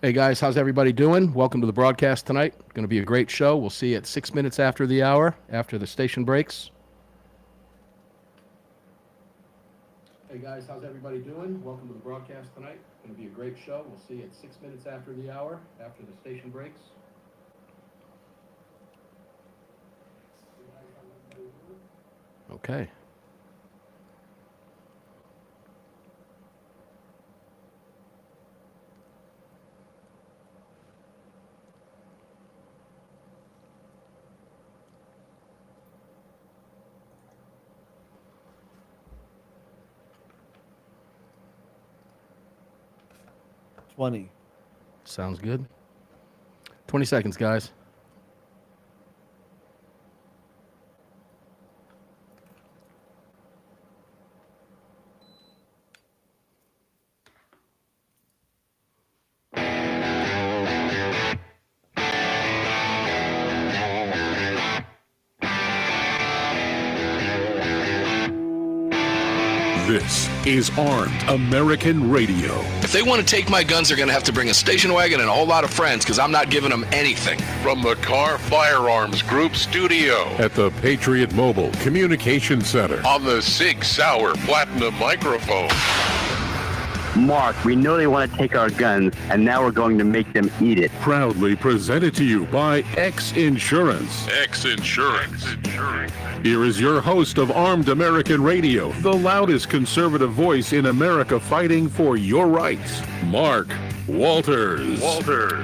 Hey guys, how's everybody doing? Welcome to the broadcast tonight. Going to be a great show. We'll see you at 6 minutes after the hour, after the station breaks. Hey guys, how's everybody doing? Welcome to the broadcast tonight. Going to be a great show. We'll see you at 6 minutes after the hour, after the station breaks. Okay. Sounds good. 20 seconds, guys. This is Armed American Radio. If they want to take my guns, they're going to have to bring a station wagon and a whole lot of friends, because I'm not giving them anything. From the Car Firearms Group studio At the Patriot Mobile Communication Center. on the Sig Sauer Platinum microphone. Mark, we know they want to take our guns, and now we're going to make them eat it. Proudly presented to you by X Insurance. X Insurance. Here is your host of Armed American Radio, the loudest conservative voice in America fighting for your rights, Mark Walters.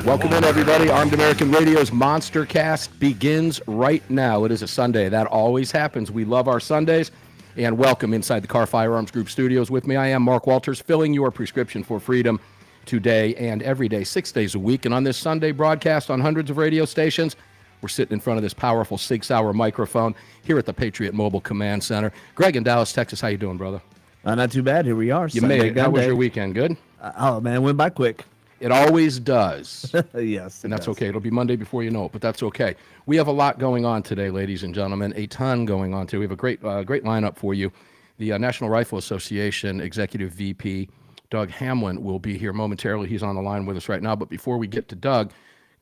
Welcome in, everybody. Armed American Radio's Monster Cast begins right now. It is a Sunday. That always happens. We love our Sundays. And welcome inside the Car Firearms Group studios. With me, I am Mark Walters, filling your prescription for freedom today and every day, 6 days a week. And on this Sunday broadcast on hundreds of radio stations, we're sitting in front of this powerful Sig Sauer microphone here at the Patriot Mobile Command Center. Greg in Dallas, Texas, how you doing, brother? Not too bad. Here we are. You made it. How was your weekend? Good? Oh, man, it went by quick. It always does. Yes. And that's okay. It'll be Monday before you know it, but that's okay. We have a lot going on today, ladies and gentlemen, a ton going on today. We have a great lineup for you. The National Rifle Association Executive VP, Doug Hamlin, will be here momentarily. He's on the line with us right now. But before we get to Doug,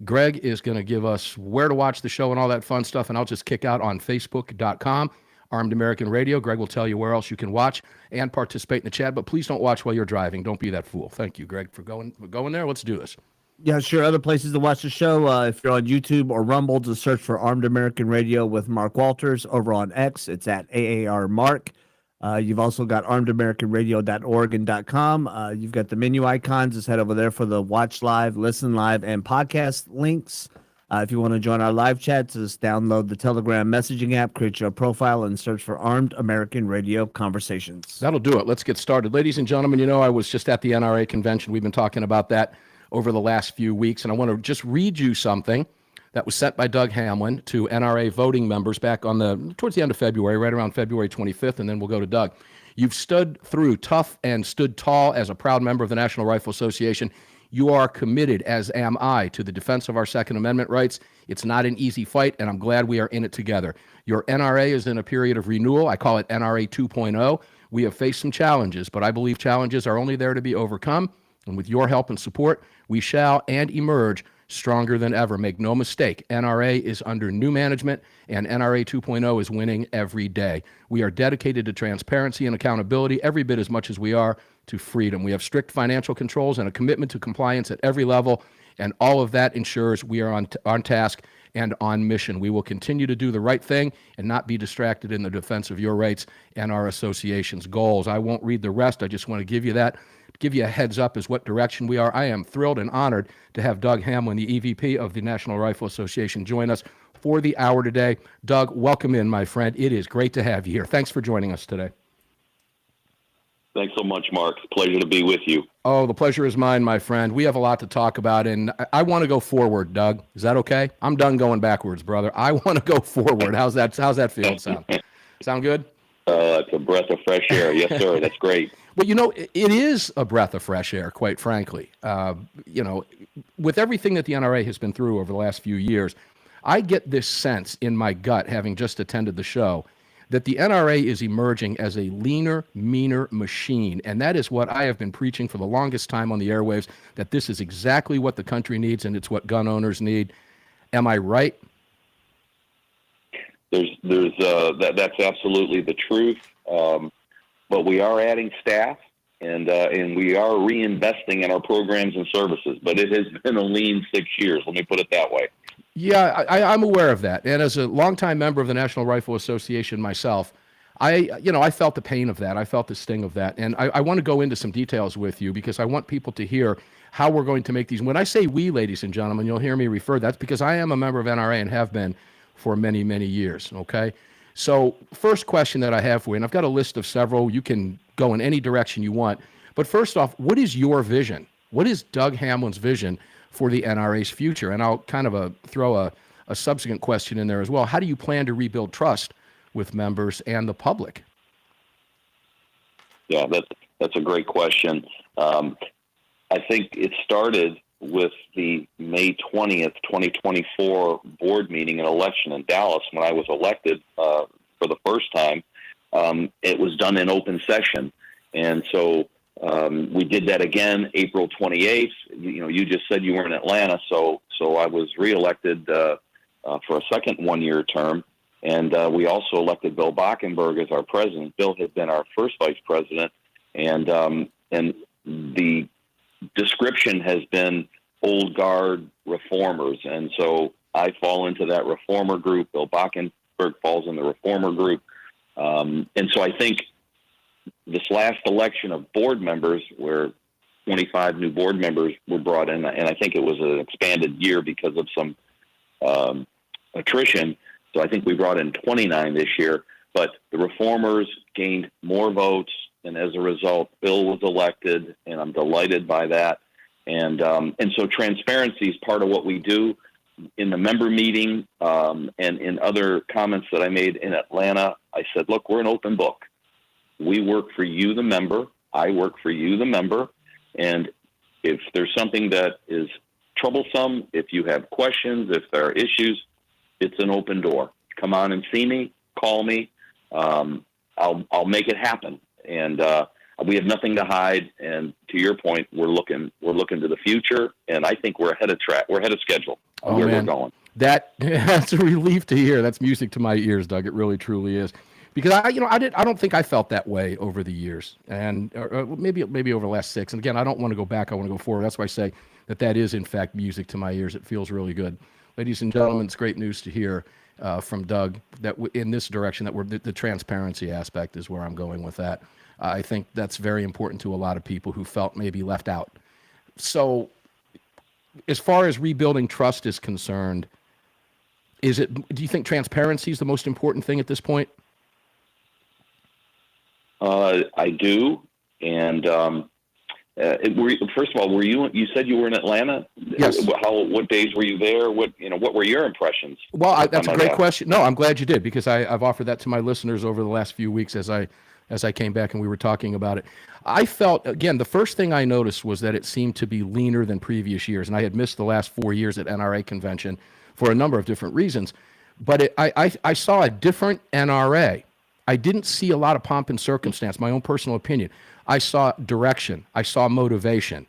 Greg is going to give us where to watch the show and all that fun stuff, and I'll just kick out on Facebook.com, Armed American Radio. Greg will tell you where else you can watch and participate in the chat, but please don't watch while you're driving. Don't be that fool. Thank you, Greg, for going there. Let's do this. Yeah, sure. Other places to watch the show, if you're on YouTube or Rumble, just search for Armed American Radio with Mark Walters. Over on X, it's at AAR Mark. You've also got armedamericanradio.org and .com. You've got the menu icons. Just head over there for the watch live, listen live, and podcast links. If you want to join our live chats, just download the Telegram messaging app, create your profile, and search for Armed American Radio Conversations. That'll do it. Let's get started. Ladies and gentlemen, you know I was just at the NRA convention. We've been talking about that over the last few weeks, and I want to just read you something that was sent by Doug Hamlin to NRA voting members back towards the end of February, right around February 25th, and then we'll go to Doug. You've stood through tough and stood tall as a proud member of the National Rifle Association. You are committed, as am I, to the defense of our Second Amendment rights. It's not an easy fight, and I'm glad we are in it together. Your NRA is in a period of renewal. I call it NRA 2.0. We have faced some challenges, but I believe challenges are only there to be overcome, and with your help and support, we shall and emerge stronger than ever. Make no mistake, NRA is under new management, and NRA 2.0 is winning every day. We are dedicated to transparency and accountability every bit as much as we are to freedom. We have strict financial controls and a commitment to compliance at every level, and all of that ensures we are on task and on mission. We will continue to do the right thing and not be distracted in the defense of your rights and our association's goals. I won't read the rest. I just want to give you a heads up as what direction we are. I am thrilled and honored to have Doug Hamlin, the EVP of the National Rifle Association, join us for the hour today. Doug, welcome in, my friend. It is great to have you here. Thanks for joining us today. Thanks so much, Mark. It's a pleasure to be with you. Oh, the pleasure is mine, my friend. We have a lot to talk about, and I want to go forward, Doug. Is that okay? I'm done going backwards, brother. I want to go forward. How's that field sound? Sound good? It's a breath of fresh air. Yes, sir. That's great. Well, you know, it is a breath of fresh air, quite frankly. With everything that the NRA has been through over the last few years, I get this sense in my gut, having just attended the show, that the NRA is emerging as a leaner, meaner machine. And that is what I have been preaching for the longest time on the airwaves, that this is exactly what the country needs and it's what gun owners need. Am I right? That's absolutely the truth. But we are adding staff and we are reinvesting in our programs and services. But it has been a lean 6 years. Let me put it that way. Yeah, I'm aware of that. And as a longtime member of the National Rifle Association myself, I felt the pain of that. I felt the sting of that. And I want to go into some details with you because I want people to hear how we're going to make these. When I say we, ladies and gentlemen, you'll hear me refer, that's because I am a member of NRA and have been for many, many years, okay? So first question that I have for you, and I've got a list of several. You can go in any direction you want. But first off, what is your vision? What is Doug Hamlin's vision for the NRA's future? And I'll kind of throw a subsequent question in there as well. How do you plan to rebuild trust with members and the public? Yeah, that's a great question. I think it started with the May 20th, 2024 board meeting and election in Dallas when I was elected for the first time. It was done in open session. And so we did that again April 28th. You just said you were in Atlanta, so I was reelected for a second one-year term. And we also elected Bill Bockenberg as our president. Bill had been our first vice president. And the description has been old guard reformers. And so I fall into that reformer group. Bill Bockenberg falls in the reformer group. And so I think this last election of board members, where 25 new board members were brought in, and I think it was an expanded year because of some attrition. So I think we brought in 29 this year. But the reformers gained more votes, and as a result, Bill was elected, and I'm delighted by that. And so transparency is part of what we do. In the member meeting and in other comments that I made in Atlanta, I said, look, we're an open book. We work for you, the member. I work for you, the member. And if there's something that is troublesome, if you have questions, if there are issues, it's an open door. Come on and see me, call me. I'll make it happen. And we have nothing to hide. And to your point, we're looking to the future. And I think we're ahead of track. We're ahead of schedule. Where we're going. That's a relief to hear. That's music to my ears, Doug. It really, truly is. Because I don't think I felt that way over the years, and maybe over the last 6. And again, I don't want to go back. I want to go forward. That's why I say that is in fact music to my ears. It feels really good, ladies and gentlemen. It's great news to hear from Doug that in this direction that the transparency aspect is where I'm going with that. I think that's very important to a lot of people who felt maybe left out. So, as far as rebuilding trust is concerned, do you think transparency is the most important thing at this point? I do. And first of all, you said you were in Atlanta? Yes. What days were you there? What were your impressions? Well, that's a great question. No, I'm glad you did, because I've offered that to my listeners over the last few weeks as I came back and we were talking about it. I felt, again, the first thing I noticed was that it seemed to be leaner than previous years. And I had missed the last 4 years at NRA convention for a number of different reasons. But I saw a different NRA. I didn't see a lot of pomp and circumstance, my own personal opinion. I saw direction. I saw motivation.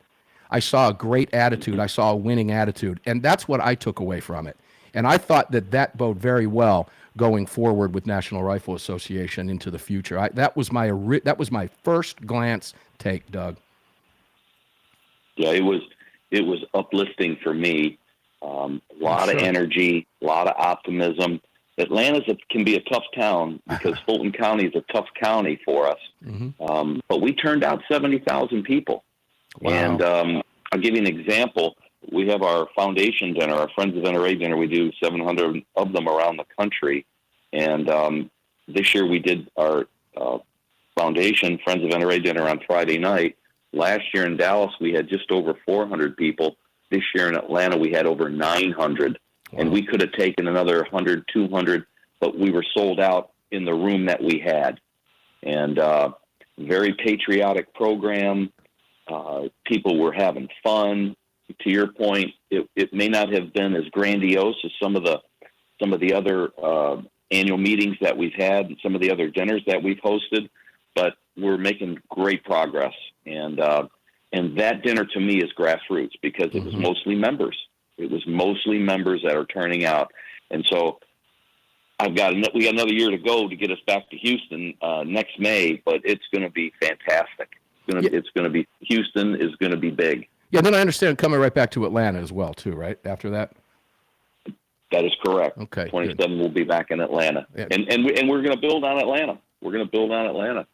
I saw a great attitude. I saw a winning attitude. And that's what I took away from it. And I thought that bode very well going forward with National Rifle Association into the future. That was my first glance take, Doug. Yeah, it was uplifting for me. A lot of energy, a lot of optimism. Atlanta can be a tough town because Fulton County is a tough county for us. Mm-hmm. But we turned out 70,000 people. Wow. And I'll give you an example. We have our foundation dinner, our Friends of NRA dinner. We do 700 of them around the country. And this year we did our foundation Friends of NRA dinner on Friday night. Last year in Dallas, we had just over 400 people. This year in Atlanta, we had over 900. Wow. And we could have taken another 100, 200, but we were sold out in the room that we had. And very patriotic program. People were having fun. To your point, it may not have been as grandiose as some of the other annual meetings that we've had and some of the other dinners that we've hosted, but we're making great progress. And that dinner to me is grassroots because it was mostly members. It was mostly members that are turning out. And so we got another year to go to get us back to Houston next May, but it's going to be fantastic. Houston is going to be big. Yeah, then I understand coming right back to Atlanta as well, too, right? After that? That is correct. Okay. 27 will be back in Atlanta. Yeah. And we're going to build on Atlanta. We're going to build on Atlanta.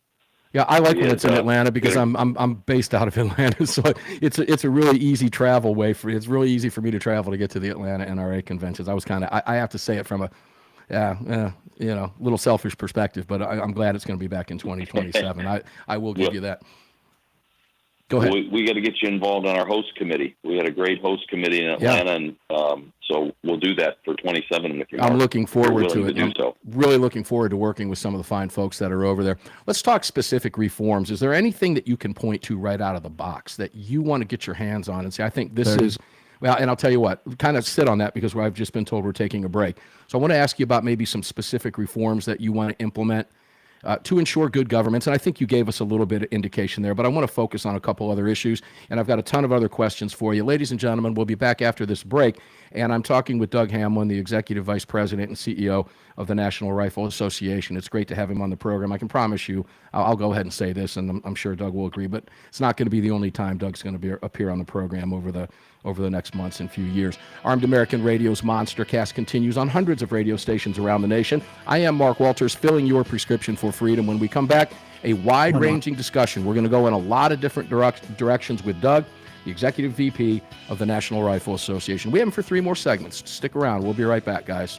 Yeah, I like when it's in Atlanta because I'm based out of Atlanta, so it's a really easy travel way it's really easy for me to travel to get to the Atlanta NRA conventions. I was I have to say it from a little selfish perspective, but I'm glad it's going to be back in 2027. I will give you that. Go ahead. We got to get you involved on our host committee. We had a great host committee in Atlanta, and so we'll do that for 27 with you. I'm looking forward to it. I'm really looking forward to working with some of the fine folks that are over there. Let's talk specific reforms. Is there anything that you can point to right out of the box that you want to get your hands on and say, I think this is, well, and I'll tell you what, kind of sit on that because I've just been told we're taking a break. So I want to ask you about maybe some specific reforms that you want to implement to ensure good governance. And I think you gave us a little bit of indication there, but I want to focus on a couple other issues. And I've got a ton of other questions for you. Ladies and gentlemen, we'll be back after this break. And I'm talking with Doug Hamlin, the Executive Vice President and CEO of the National Rifle Association. It's great to have him on the program. I can promise you, I'll go ahead and say this, and I'm sure Doug will agree, but it's not going to be the only time Doug's going to appear on the program over the next months and few years. Armed American Radio's Monster Cast continues on hundreds of radio stations around the nation. I am Mark Walters, filling your prescription for freedom. When we come back, a wide-ranging discussion. We're going to go in a lot of different directions with Doug, the Executive VP of the National Rifle Association. We have him for 3 more segments. Stick around. We'll be right back, guys.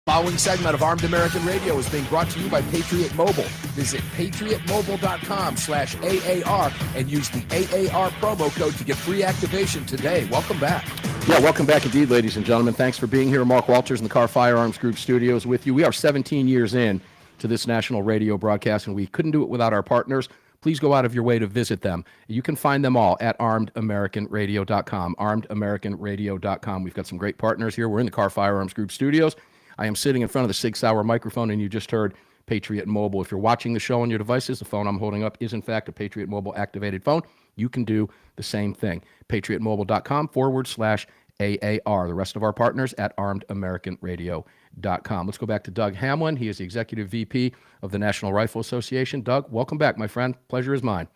Following segment of Armed American Radio is being brought to you by Patriot Mobile. Visit patriotmobile.com/AAR and use the AAR promo code to get free activation today. Welcome back. Yeah, welcome back indeed, ladies and gentlemen. Thanks for being here. Mark Walters in the Car Firearms Group studios with you. We are 17 years in to this national radio broadcast, and we couldn't do it without our partners. Please go out of your way to visit them. You can find them all at armedamericanradio.com, armedamericanradio.com. We've got some great partners here. We're in the Car Firearms Group studios. I am sitting in front of the Sig Sauer microphone, and you just heard Patriot Mobile. If you're watching the show on your devices, the phone I'm holding up is, in fact, a Patriot Mobile activated phone. You can do the same thing. patriotmobile.com/AAR. The rest of our partners at armedamericanradio.com. Let's go back to Doug Hamlin. He is the Executive VP of the National Rifle Association. Doug, welcome back, my friend. Pleasure is mine.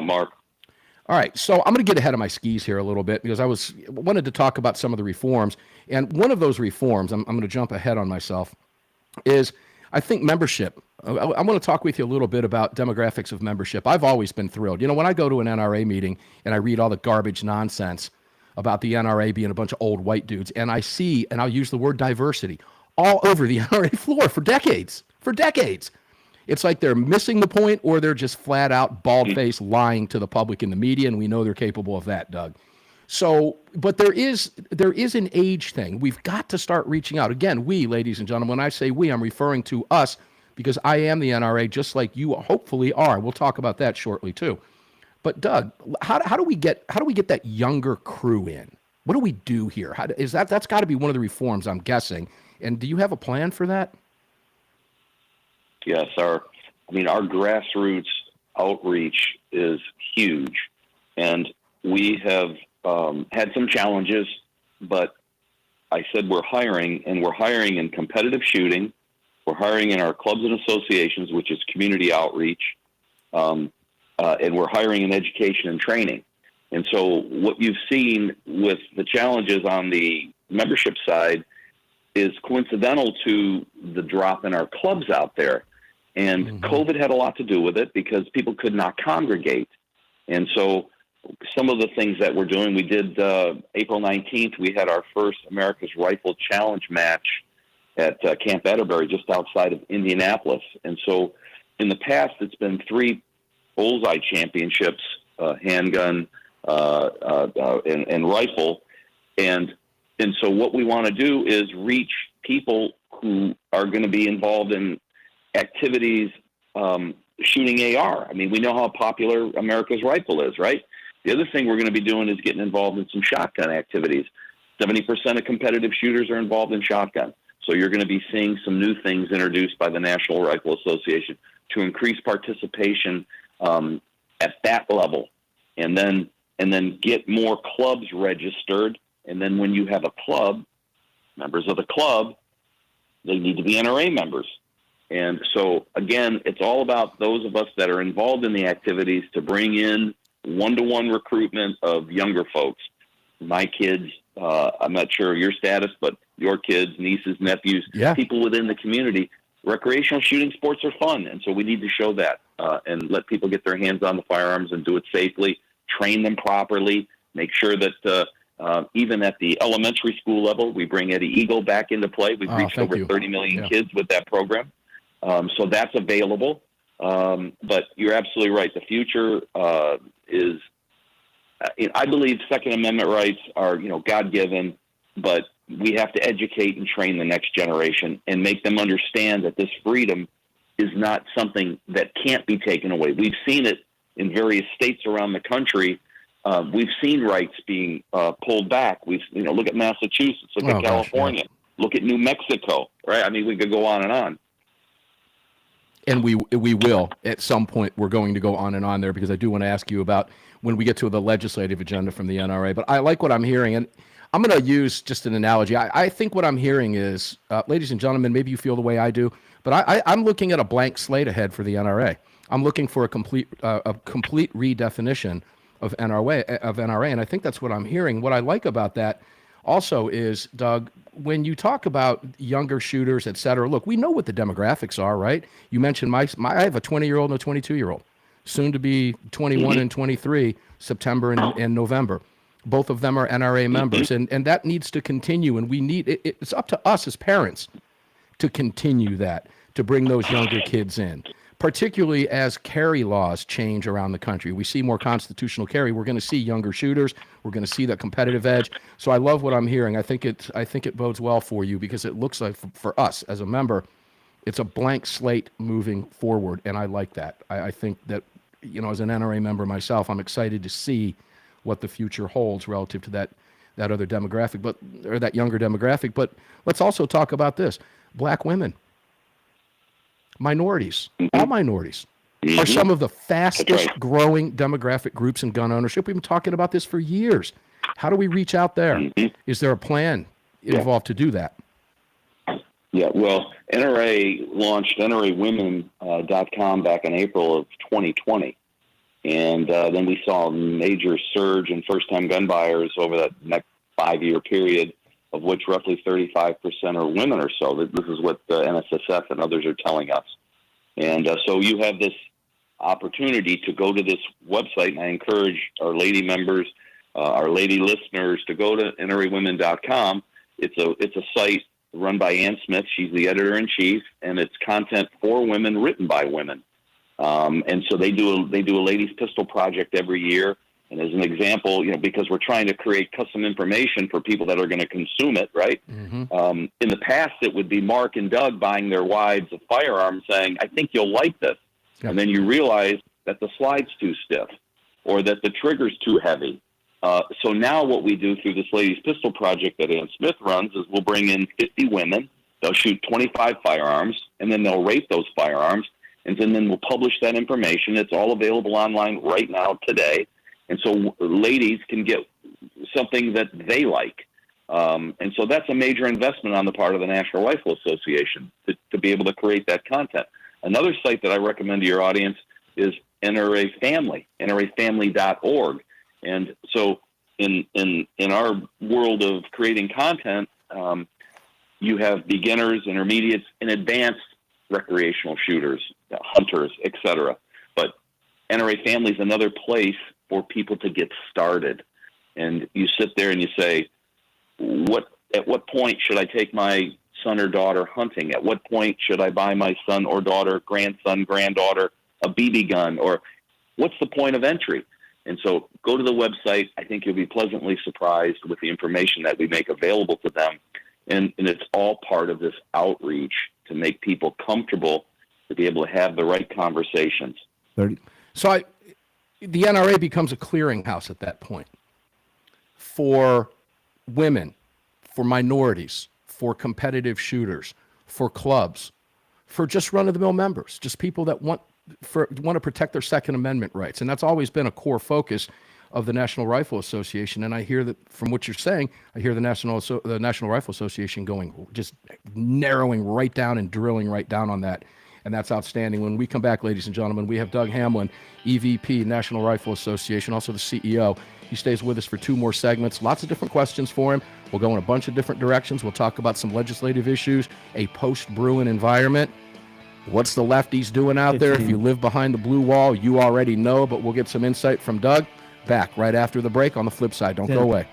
Mark. All right, so I'm going to get ahead of my skis here a little bit because I wanted to talk about some of the reforms. And one of those reforms, I'm going to jump ahead on myself, is I think membership. I want to talk with you a little bit about demographics of membership. I've always been thrilled. You know, when I go to an NRA meeting and I read all the garbage nonsense about the NRA being a bunch of old white dudes, and I see, and I'll use the word diversity, all over the NRA floor for decades. It's like they're missing the point, or they're just flat out bald-faced lying to the public in the media, and we know they're capable of that, Doug. So, but there is an age thing. We've got to start reaching out. Again, we, ladies and gentlemen, when I say we, I'm referring to us because I am the NRA just like you hopefully are. We'll talk about that shortly too. But Doug, how do we get that younger crew in? What do we do here? That's got to be one of the reforms, I'm guessing. And do you have a plan for that? Yes, our grassroots outreach is huge, and we have had some challenges, but I said we're hiring, and we're hiring in competitive shooting. We're hiring in our clubs and associations, which is community outreach, and we're hiring in education and training. And so what you've seen with the challenges on the membership side is coincidental to the drop in our clubs out there. And COVID had a lot to do with it because people could not congregate. And so some of the things that we're doing, we did April 19th, we had our first America's Rifle Challenge match at Camp Atterbury just outside of Indianapolis. And so in the past, it's been 3 bullseye championships, handgun and rifle. And so what we want to do is reach people who are going to be involved in activities shooting AR. I mean, we know how popular America's Rifle is, right? The other thing we're going to be doing is getting involved in some shotgun activities. 70% of competitive shooters are involved in shotgun. So you're going to be seeing some new things introduced by the National Rifle Association to increase participation at that level, and then get more clubs registered. And then when you have a club, members of the club, they need to be NRA members. And so, again, it's all about those of us that are involved in the activities to bring in one-to-one recruitment of younger folks. My kids, I'm not sure your status, but your kids, nieces, nephews, people within the community, recreational shooting sports are fun. And so we need to show that and let people get their hands on the firearms and do it safely, train them properly, make sure that even at the elementary school level, we bring Eddie Eagle back into play. We've reached over 30 million kids with that program. So that's available. But you're absolutely right. The future is, I believe Second Amendment rights are, God-given, but we have to educate and train the next generation and make them understand that this freedom is not something that can't be taken away. We've seen it in various states around the country. We've seen rights being pulled back. Look at Massachusetts, look at California, look at New Mexico, right? I mean, we could go on and on. And we will at some point. We're going to go on and on there because I do want to ask you about when we get to the legislative agenda from the NRA. But I like what I'm hearing, and I'm going to use just an analogy. I think what I'm hearing is, ladies and gentlemen, maybe you feel the way I do, but I'm looking at a blank slate ahead for the NRA. I'm looking for a complete redefinition of NRA, and I think that's what I'm hearing. What I like about that also is, Doug, when you talk about younger shooters, et cetera, look, we know what the demographics are, right? You mentioned I have a 20-year-old and a 22-year-old, soon to be 21 and 23, September and November. Both of them are NRA members, and that needs to continue. And we need it's up to us as parents to continue that, to bring those younger kids in, particularly as carry laws change around the country. We see more constitutional carry. We're going to see younger shooters. We're going to see that competitive edge. So I love what I'm hearing. I think it bodes well for you, because it looks like for us as a member, it's a blank slate moving forward, and I like that. I think that, as an NRA member myself, I'm excited to see what the future holds relative to that other demographic, or that younger demographic. But let's also talk about this: Black women, minorities, all minorities are some of the fastest growing demographic groups in gun ownership. We've been talking about this for years. How do we reach out there? Is there a plan involved to do that? Yeah, well, NRA launched NRAwomen.com back in April of 2020. And then we saw a major surge in first-time gun buyers over that next 5-year period, of which roughly 35% are women or so. This is what the NSSF and others are telling us. And so you have this opportunity to go to this website, and I encourage our lady members, our lady listeners, to go to NRAwomen.com. It's a site run by Ann Smith. She's the editor-in-chief, and it's content for women, written by women. And so they do a ladies' pistol project every year. And as an example, because we're trying to create custom information for people that are going to consume it, right? In the past, it would be Mark and Doug buying their wives a firearm, saying, "I think you'll like this," and then you realize that the slide's too stiff, or that the trigger's too heavy. So now what we do through this ladies' pistol project that Ann Smith runs is we'll bring in 50 women. They'll shoot 25 firearms, and then they'll rate those firearms. And then we'll publish that information. It's all available online right now today. And so ladies can get something that they like. And so that's a major investment on the part of the National Rifle Association to be able to create that content. Another site that I recommend to your audience is NRA Family, NRAFamily.org. And so in our world of creating content, you have beginners, intermediates, and advanced recreational shooters, hunters, etc. But NRA Family is another place for people to get started. And you sit there and you say, at what point should I take my son or daughter hunting? At what point should I buy my son or daughter, grandson, granddaughter a BB gun? Or what's the point of entry? And so go to the website. I think you'll be pleasantly surprised with the information that we make available to them. And it's all part of this outreach to make people comfortable to be able to have the right conversations. So the NRA becomes a clearinghouse at that point for women, for minorities, for competitive shooters, for clubs, for just run-of-the-mill members, just people that want to protect their Second Amendment rights. And that's always been a core focus of the National Rifle Association. And I hear that from what you're saying, I hear the National Rifle Association just narrowing right down and drilling right down on that. And that's outstanding. When we come back, ladies and gentlemen, we have Doug Hamlin, EVP, National Rifle Association, also the CEO. He stays with us for 2 more segments. Lots of different questions for him. We'll go in a bunch of different directions. We'll talk about some legislative issues, a post-Bruin environment. What's the lefties doing out there? If you live behind the blue wall, you already know, but we'll get some insight from Doug. Back right after the break on the flip side. Don't go away.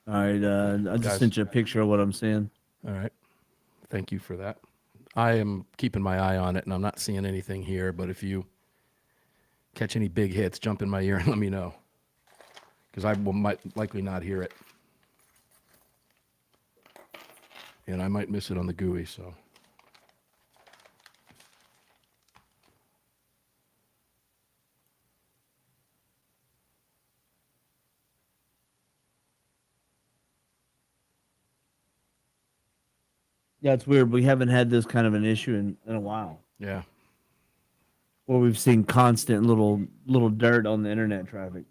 All right. I just Guys. sent you a picture of what I'm seeing. All right. Thank you for that. I am keeping my eye on it, and I'm not seeing anything here, but if you catch any big hits, jump in my ear and let me know, because I might likely not hear it. And I might miss it on the GUI, so. Yeah, it's weird. We haven't had this kind of an issue in a while. Yeah. Where we've seen constant little dirt on the internet traffic.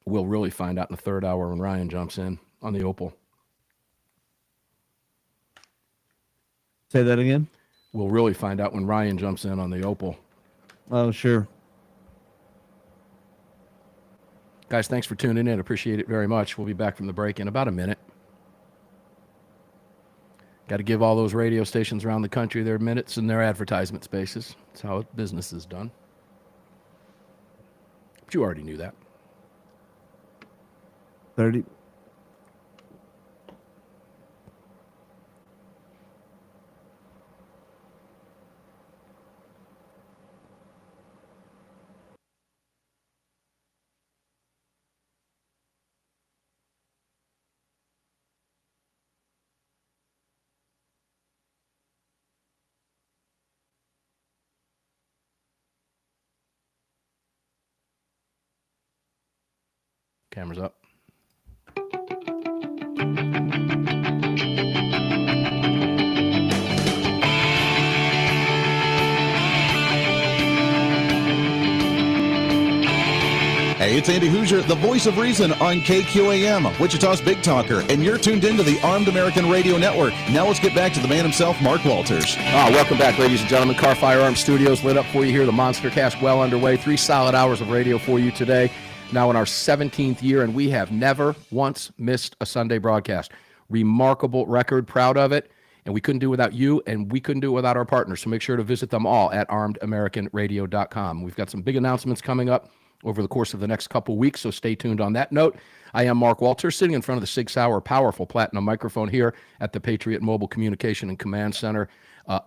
We'll really find out in the third hour when Ryan jumps in on the Opal. Say that again? We'll really find out when Ryan jumps in on the Opal. Oh, sure. Guys, thanks for tuning in. Appreciate it very much. We'll be back from the break in about a minute. Got to give all those radio stations around the country their minutes and their advertisement spaces. That's how business is done. But you already knew that. 30. Camera's up. Hey, it's Andy Hoosier, the voice of reason on KQAM, Wichita's Big Talker, and you're tuned into the Armed American Radio Network. Now let's get back to the man himself, Mark Walters. Welcome back, ladies and gentlemen. Car Firearms Studios lit up for you here. The Monster Cast well underway. 3 solid hours of radio for you today. Now in our 17th year, and we have never once missed a Sunday broadcast. Remarkable record, proud of it. And we couldn't do it without you, and we couldn't do it without our partners. So make sure to visit them all at armedamericanradio.com. We've got some big announcements coming up over the course of the next couple weeks, so stay tuned on that note. I am Mark Walters, sitting in front of the Sig Sauer powerful platinum microphone here at the Patriot Mobile Communication and Command Center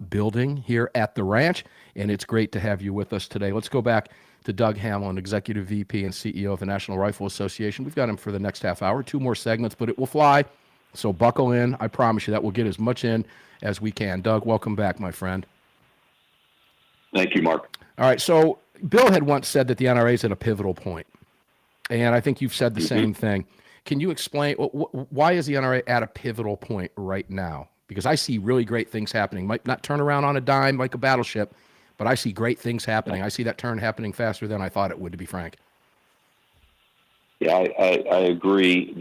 building here at the ranch, and it's great to have you with us today. Let's go back to Doug Hamlin, Executive VP and CEO of the National Rifle Association. We've got him for the next half hour, 2 more segments, but it will fly, so buckle in. I promise you that we'll get as much in as we can. Doug, welcome back, my friend. Thank you, Mark. All right, so Bill had once said that the NRA is at a pivotal point, and I think you've said the same thing. Can you explain why is the NRA at a pivotal point right now? Because I see really great things happening. Might not turn around on a dime like a battleship, but I see great things happening. I see that turn happening faster than I thought it would, to be frank. Yeah, I agree.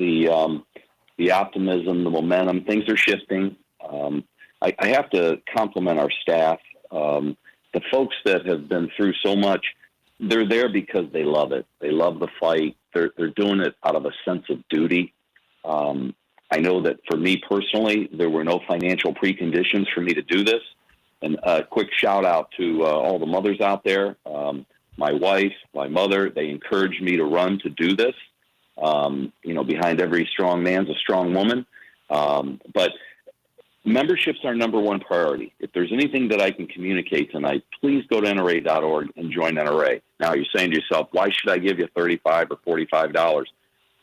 The optimism, the momentum, things are shifting. I have to compliment our staff. The folks that have been through so much, they're there because they love it. They love the fight. They're doing it out of a sense of duty. I know that for me personally, there were no financial preconditions for me to do this. And a quick shout out to all the mothers out there. My wife, my mother, they encouraged me to run to do this. Behind every strong man's a strong woman. But membership's our number one priority. If there's anything that I can communicate tonight, please go to NRA.org and join NRA. Now, you're saying to yourself, why should I give you $35 or $45?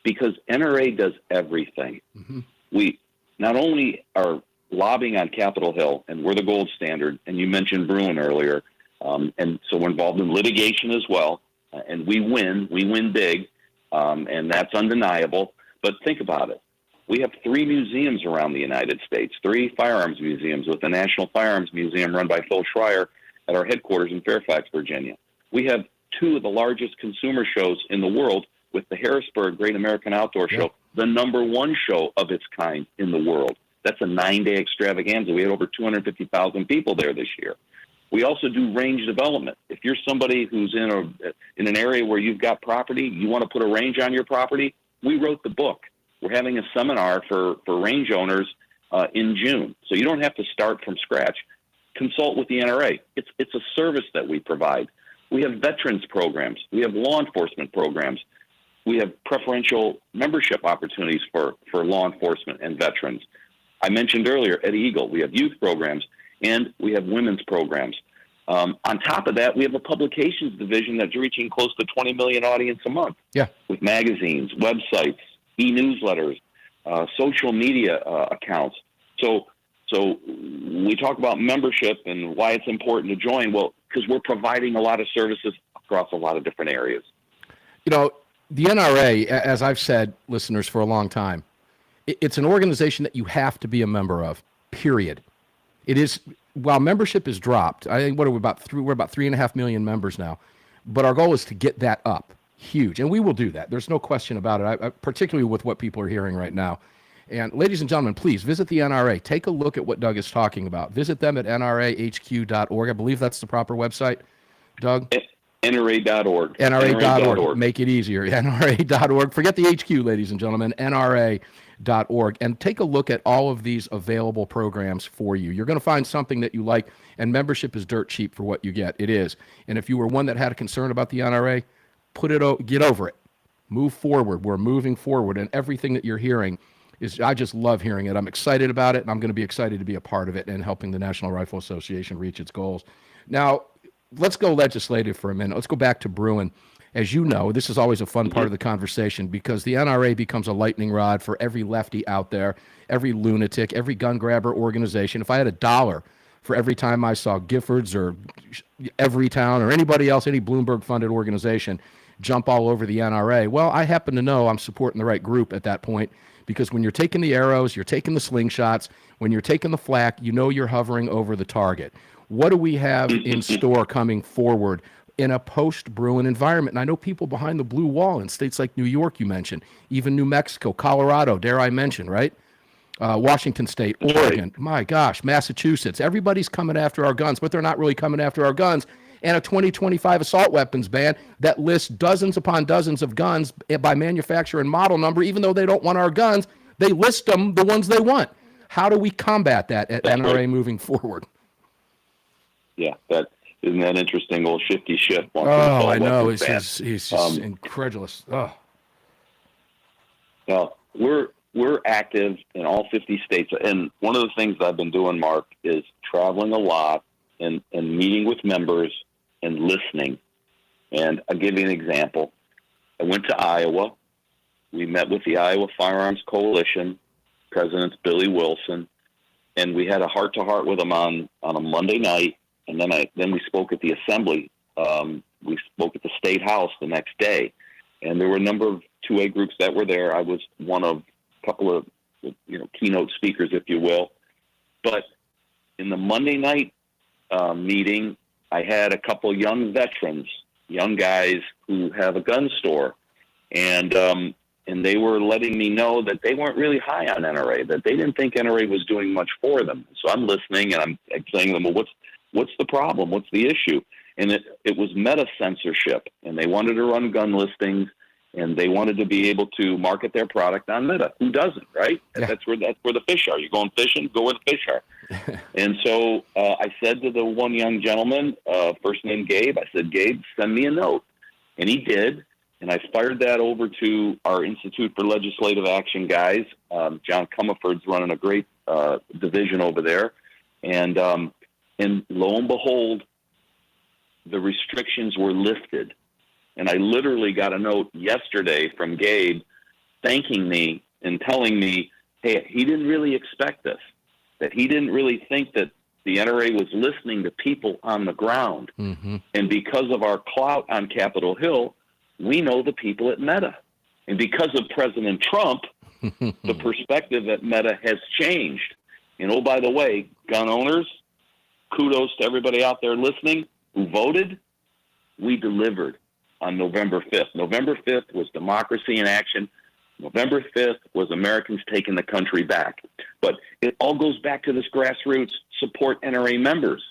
Because NRA does everything. Mm-hmm. We not only are lobbying on Capitol Hill, and we're the gold standard, and you mentioned Bruin earlier, and so we're involved in litigation as well, and we win big, and that's undeniable. But think about it. We have 3 museums around the United States, 3 firearms museums, with the National Firearms Museum run by Phil Schreier at our headquarters in Fairfax, Virginia. We have 2 of the largest consumer shows in the world with the Harrisburg Great American Outdoor Show, the number 1 show of its kind in the world. That's a 9-day extravaganza. We had over 250,000 people there this year. We also do range development. If you're somebody who's in an area where you've got property, you want to put a range on your property, we wrote the book. We're having a seminar for range owners in June. So you don't have to start from scratch. Consult with the NRA. It's a service that we provide. We have veterans programs. We have law enforcement programs. We have preferential membership opportunities for law enforcement and veterans. I mentioned earlier at Eagle, we have youth programs, and we have women's programs. On top of that, we have a publications division that's reaching close to 20 million audience a month. Yeah. With magazines, websites, e-newsletters, social media accounts. So we talk about membership and why it's important to join. Well, because we're providing a lot of services across a lot of different areas. You know, the NRA, as I've said, listeners, for a long time, it's an organization that you have to be a member of, period. It is, while membership is dropped, I think, what are we about? We're about 3.5 million members now. But our goal is to get that up huge. And we will do that. There's no question about it, particularly with what people are hearing right now. And ladies and gentlemen, please visit the NRA. Take a look at what Doug is talking about. Visit them at nrahq.org. I believe that's the proper website, Doug? NRA.org. NRA.org. Make it easier. NRA.org. Forget the HQ, ladies and gentlemen. NRA.org. And take a look at all of these available programs for you. You're going to find something that you like, and membership is dirt cheap for what you get. It is. And if you were one that had a concern about the NRA, get over it. Move forward. We're moving forward, and everything that you're hearing I just love hearing it. I'm excited about it, and I'm going to be excited to be a part of it and helping the National Rifle Association reach its goals. Now, let's go legislative for a minute. Let's go back to Bruen. As you know, this is always a fun part of the conversation because the NRA becomes a lightning rod for every lefty out there, every lunatic, every gun grabber organization. If I had $1 for every time I saw Giffords or Everytown or anybody else, any Bloomberg-funded organization, jump all over the NRA, well, I happen to know I'm supporting the right group at that point. Because when you're taking the arrows, you're taking the slingshots, when you're taking the flak, you know you're hovering over the target. What do we have in store coming forward in a post-Bruen environment? And I know people behind the blue wall in states like New York, you mentioned, even New Mexico, Colorado, dare I mention, right? Washington State, Oregon, my gosh, Massachusetts. Everybody's coming after our guns, but they're not really coming after our guns. And a 2025 assault weapons ban that lists dozens upon dozens of guns by manufacturer and model number, even though they don't want our guns, they list them, the ones they want. How do we combat that at NRA moving forward? Yeah, isn't that interesting? Old Shifty Schiff. Oh, I know. He's just incredulous. Oh. Well, we're active in all 50 states. And one of the things I've been doing, Mark, is traveling a lot and meeting with members and listening. And I'll give you an example. I went to Iowa. We met with the Iowa Firearms Coalition, President Billy Wilson, and we had a heart-to-heart with them on a Monday night. And then we spoke at the Assembly. We spoke at the State House the next day. And there were a number of 2A groups that were there. I was one of a couple of keynote speakers, if you will. But in the Monday night meeting, I had a couple young veterans, young guys who have a gun store, and they were letting me know that they weren't really high on NRA, that they didn't think NRA was doing much for them. So I'm listening, and I'm saying to them, well, what's the problem? What's the issue? And it was meta censorship, and they wanted to run gun listings, and they wanted to be able to market their product on Meta. Who doesn't, right? Yeah. That's where the fish are. You're going fishing, go where the fish are. And so I said to the one young gentleman, first name Gabe, I said, Gabe, send me a note. And he did. And I fired that over to our Institute for Legislative Action guys. John Comerford's running a great division over there. And lo and behold, the restrictions were lifted. And I literally got a note yesterday from Gabe thanking me and telling me, hey, he didn't really expect this, that he didn't really think that the NRA was listening to people on the ground. Mm-hmm. And because of our clout on Capitol Hill, we know the people at Meta. And because of President Trump, the perspective at Meta has changed. And oh, by the way, gun owners, kudos to everybody out there listening who voted. We delivered on November 5th. November 5th was democracy in action. November 5th was Americans taking the country back. But it all goes back to this grassroots support NRA members.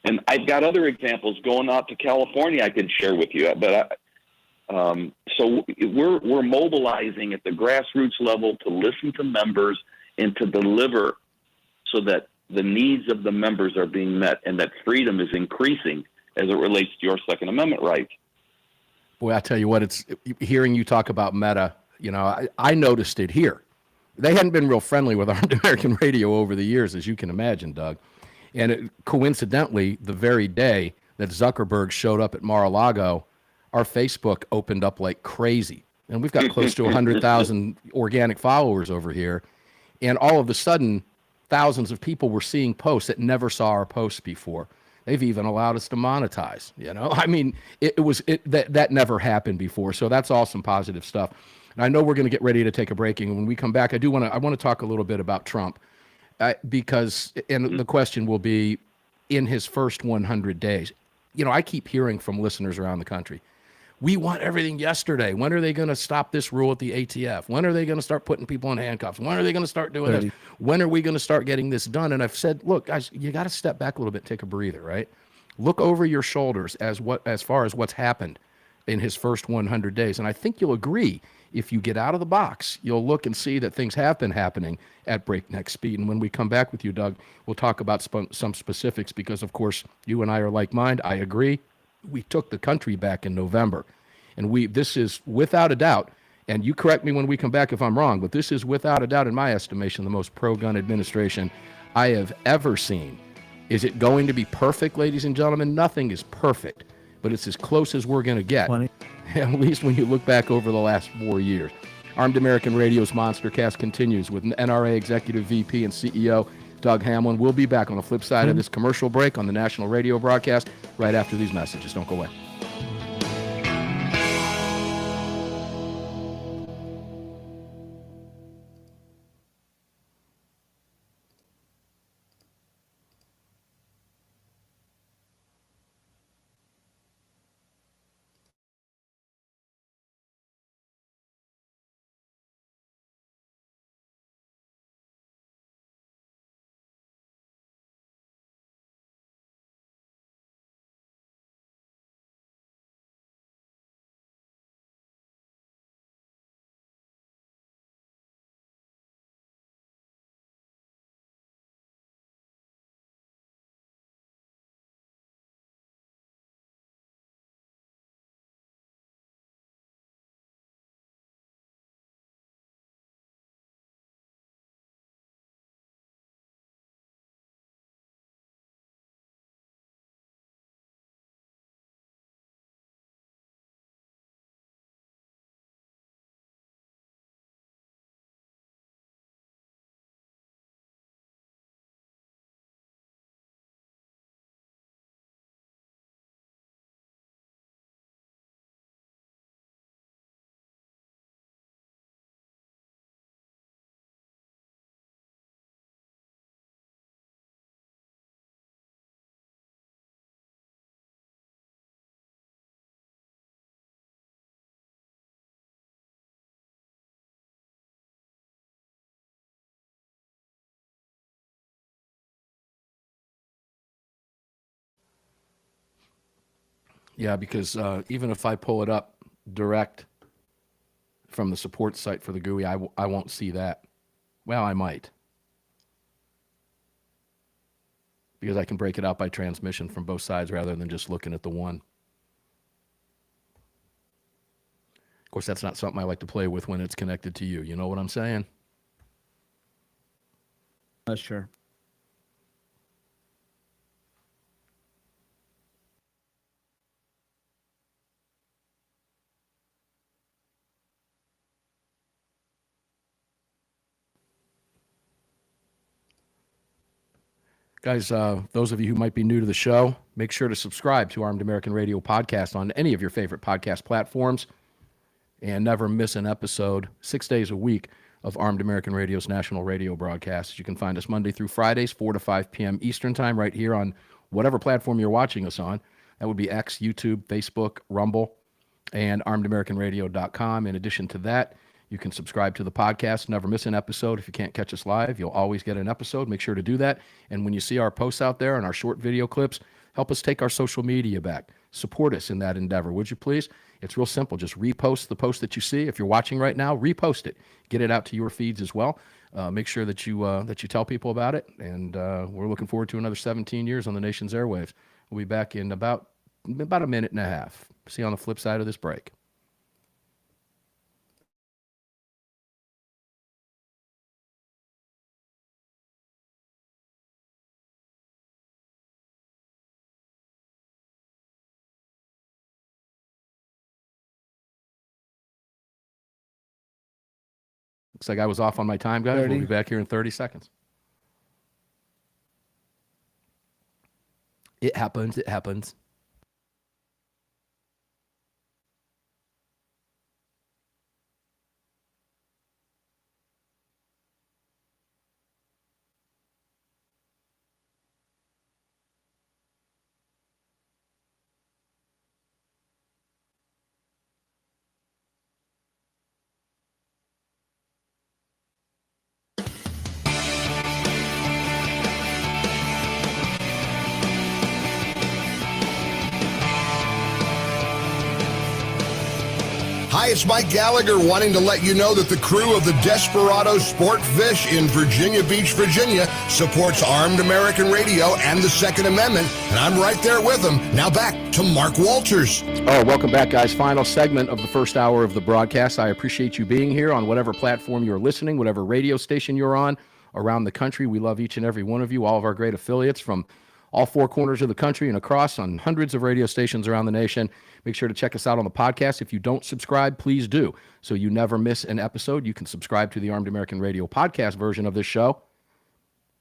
And I've got other examples going out to California I could share with you. But so we're mobilizing at the grassroots level to listen to members and to deliver so that the needs of the members are being met and that freedom is increasing as it relates to your Second Amendment rights. Boy, I tell you what, it's hearing you talk about Meta, I noticed it here. They hadn't been real friendly with Armed American Radio over the years, as you can imagine, Doug. And coincidentally, the very day that Zuckerberg showed up at Mar-a-Lago, our Facebook opened up like crazy. And we've got close to 100,000 organic followers over here. And all of a sudden, thousands of people were seeing posts that never saw our posts before. They've even allowed us to monetize, I mean, that never happened before. So that's all some positive stuff. And I know we're going to get ready to take a break. And when we come back, I want to talk a little bit about Trump because the question will be in his first 100 days. I keep hearing from listeners around the country, we want everything yesterday. When are they going to stop this rule at the ATF? When are they going to start putting people in handcuffs? When are they going to start doing this? When are we going to start getting this done? And I've said, look, guys, you got to step back a little bit, take a breather, right? Look over your shoulders as far as what's happened in his first 100 days. And I think you'll agree, if you get out of the box, you'll look and see that things have been happening at breakneck speed. And when we come back with you, Doug, we'll talk about some specifics because, of course, you and I are like mind. I agree. We took the country back in November. And this is without a doubt, and you correct me when we come back if I'm wrong, but this is without a doubt, in my estimation, the most pro-gun administration I have ever seen. Is it going to be perfect, ladies and gentlemen? Nothing is perfect, but it's as close as we're going to get, at least when you look back over the last 4 years. Armed American Radio's Monster Cast continues with NRA Executive VP and CEO Doug Hamlin. We'll be back on the flip side of this commercial break on the national radio broadcast right after these messages. Don't go away. Yeah, because even if I pull it up direct from the support site for the GUI, I won't see that. Well, I might. Because I can break it out by transmission from both sides rather than just looking at the one. Of course, that's not something I like to play with when it's connected to you. You know what I'm saying? Sure. Guys, those of you who might be new to the show, make sure to subscribe to Armed American Radio podcast on any of your favorite podcast platforms and never miss an episode 6 days a week of Armed American Radio's national radio broadcasts. You can find us Monday through Fridays, 4 to 5 p.m. Eastern Time, right here on whatever platform you're watching us on. That would be X, YouTube, Facebook, Rumble, and armedamericanradio.com. In addition to that, you can subscribe to the podcast, never miss an episode. If you can't catch us live, you'll always get an episode. Make sure to do that. And when you see our posts out there and our short video clips, help us take our social media back. Support us in that endeavor, would you please? It's real simple. Just repost the post that you see. If you're watching right now, repost it. Get it out to your feeds as well. Make sure that you tell people about it. And we're looking forward to another 17 years on the nation's airwaves. We'll be back in about about a minute and a half. See you on the flip side of this break. Looks like I was off on my time, guys. 30. We'll be back here in 30 seconds. It happens. It happens. Hi, it's Mike Gallagher wanting to let you know that the crew of the Desperado Sport Fish in Virginia Beach, Virginia supports Armed American Radio and the Second Amendment, and I'm right there with them. Now back to Mark Walters. Oh, welcome back, guys. Final segment of the first hour of the broadcast. I appreciate you being here on whatever platform you're listening, whatever radio station you're on around the country. We love each and every one of you, all of our great affiliates from all four corners of the country and across on hundreds of radio stations around the nation. Make sure to check us out on the podcast. If you don't subscribe, please do, so you never miss an episode. You can subscribe to the Armed American Radio podcast version of this show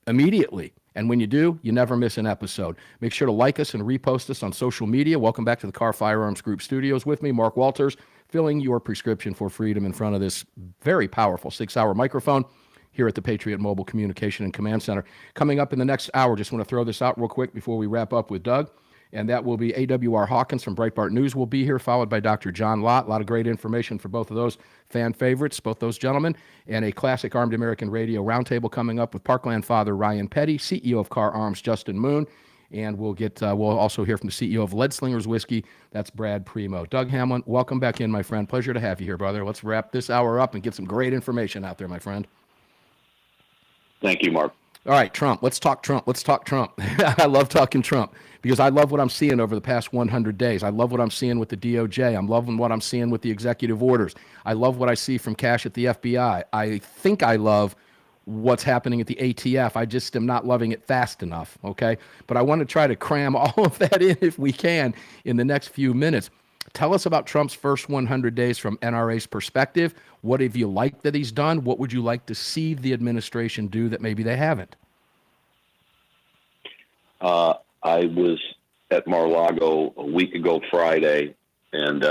immediately. And when you do, you never miss an episode. Make sure to like us and repost us on social media. Welcome back to the Carr Firearms Group Studios with me, Mark Walters, filling your prescription for freedom in front of this very powerful 6-hour microphone here at the Patriot Mobile Communication and Command Center. Coming up in the next hour, just want to throw this out real quick before we wrap up with Doug, and that will be AWR Hawkins from Breitbart News will be here, followed by Dr. John Lott. A lot of great information for both of those fan favorites, both those gentlemen, and a classic Armed American Radio roundtable coming up with Parkland father Ryan Petty, CEO of Carr Arms Justin Moon, and we'll also hear from the CEO of Lead Slingers Whiskey. That's Brad Primo. Doug Hamlin, welcome back in, my friend. Pleasure to have you here, brother. Let's wrap this hour up and get some great information out there, my friend. Thank you, Mark. All right, Trump. Let's talk Trump. I love talking Trump because I love what I'm seeing over the past 100 days. I love what I'm seeing with the DOJ. I'm loving what I'm seeing with the executive orders. I love what I see from Cash at the FBI. I think I love what's happening at the ATF. I just am not loving it fast enough, okay? But I want to try to cram all of that in if we can in the next few minutes. Tell us about Trump's first 100 days from NRA's perspective. What have you liked that he's done? What would you like to see the administration do that maybe they haven't? I was at Mar-a-Lago a week ago Friday and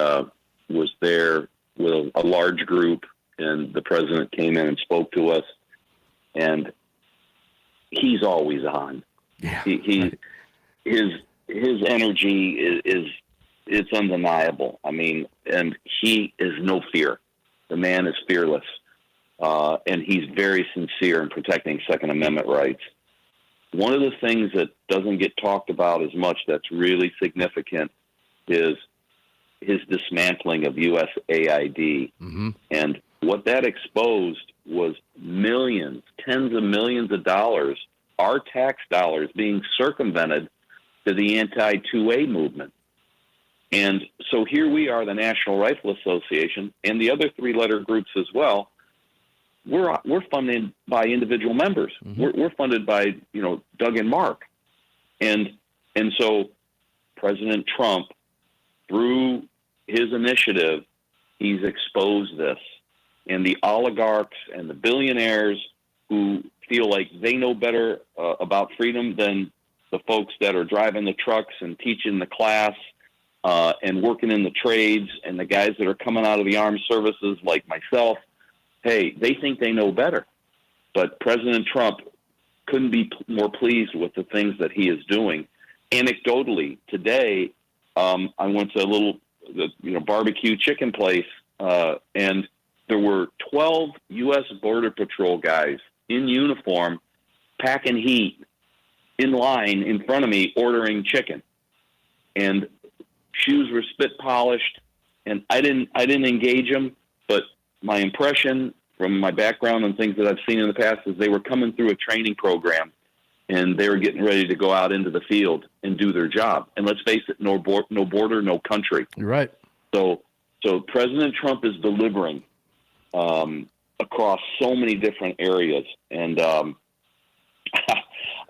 was there with a large group, and the president came in and spoke to us, and he's always on. Yeah. His energy is it's undeniable. I mean, and he is no fear. The man is fearless, and he's very sincere in protecting Second Amendment rights. One of the things that doesn't get talked about as much that's really significant is his dismantling of USAID. Mm-hmm. And what that exposed was millions, tens of millions of dollars, our tax dollars, being circumvented to the anti-2A movement. And so here we are, the National Rifle Association, and the other three-letter groups as well. We're funded by individual members. Mm-hmm. We're funded by, Doug and Mark. And so President Trump, through his initiative, he's exposed this. And the oligarchs and the billionaires who feel like they know better about freedom than the folks that are driving the trucks and teaching the class and working in the trades, and the guys that are coming out of the armed services like myself, hey, they think they know better. But President Trump couldn't be more pleased with the things that he is doing. Anecdotally, today, I went to a little barbecue chicken place, and there were 12 U.S. Border Patrol guys in uniform packing heat in line in front of me ordering chicken. And shoes were spit polished, and I didn't engage them, but my impression from my background and things that I've seen in the past is they were coming through a training program. and they were getting ready to go out into the field and do their job. And let's face it, no border, no country. You're right. So President Trump is delivering across so many different areas, and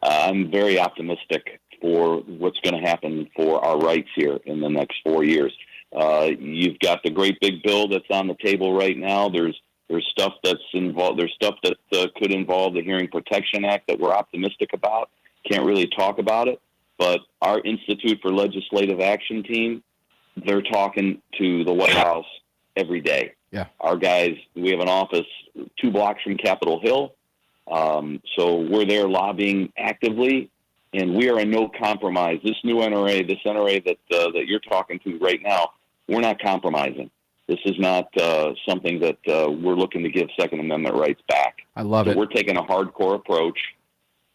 I'm very optimistic for what's going to happen for our rights here in the next 4 years. You've got the great big bill that's on the table right now. There's stuff that's involved. There's stuff that could involve the Hearing Protection Act that we're optimistic about. Can't really talk about it, but our Institute for Legislative Action team, they're talking to the White House every day. Yeah. Our guys, we have an office 2 blocks from Capitol Hill. So we're there lobbying actively, and we are a no compromise. This new NRA, this NRA that you're talking to right now, we're not compromising. This is not something that we're looking to give Second Amendment rights back. I love it. We're taking a hardcore approach,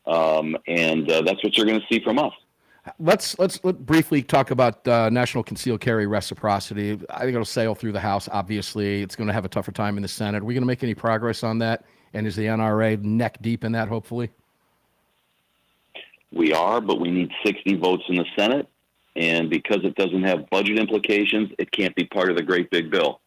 and that's what you're going to see from us. Let's briefly talk about national concealed carry reciprocity. I think it'll sail through the House. Obviously, it's going to have a tougher time in the Senate. Are we going to make any progress on that? And is the NRA neck deep in that, hopefully? We are, but we need 60 votes in the Senate. And because it doesn't have budget implications, it can't be part of the great big bill.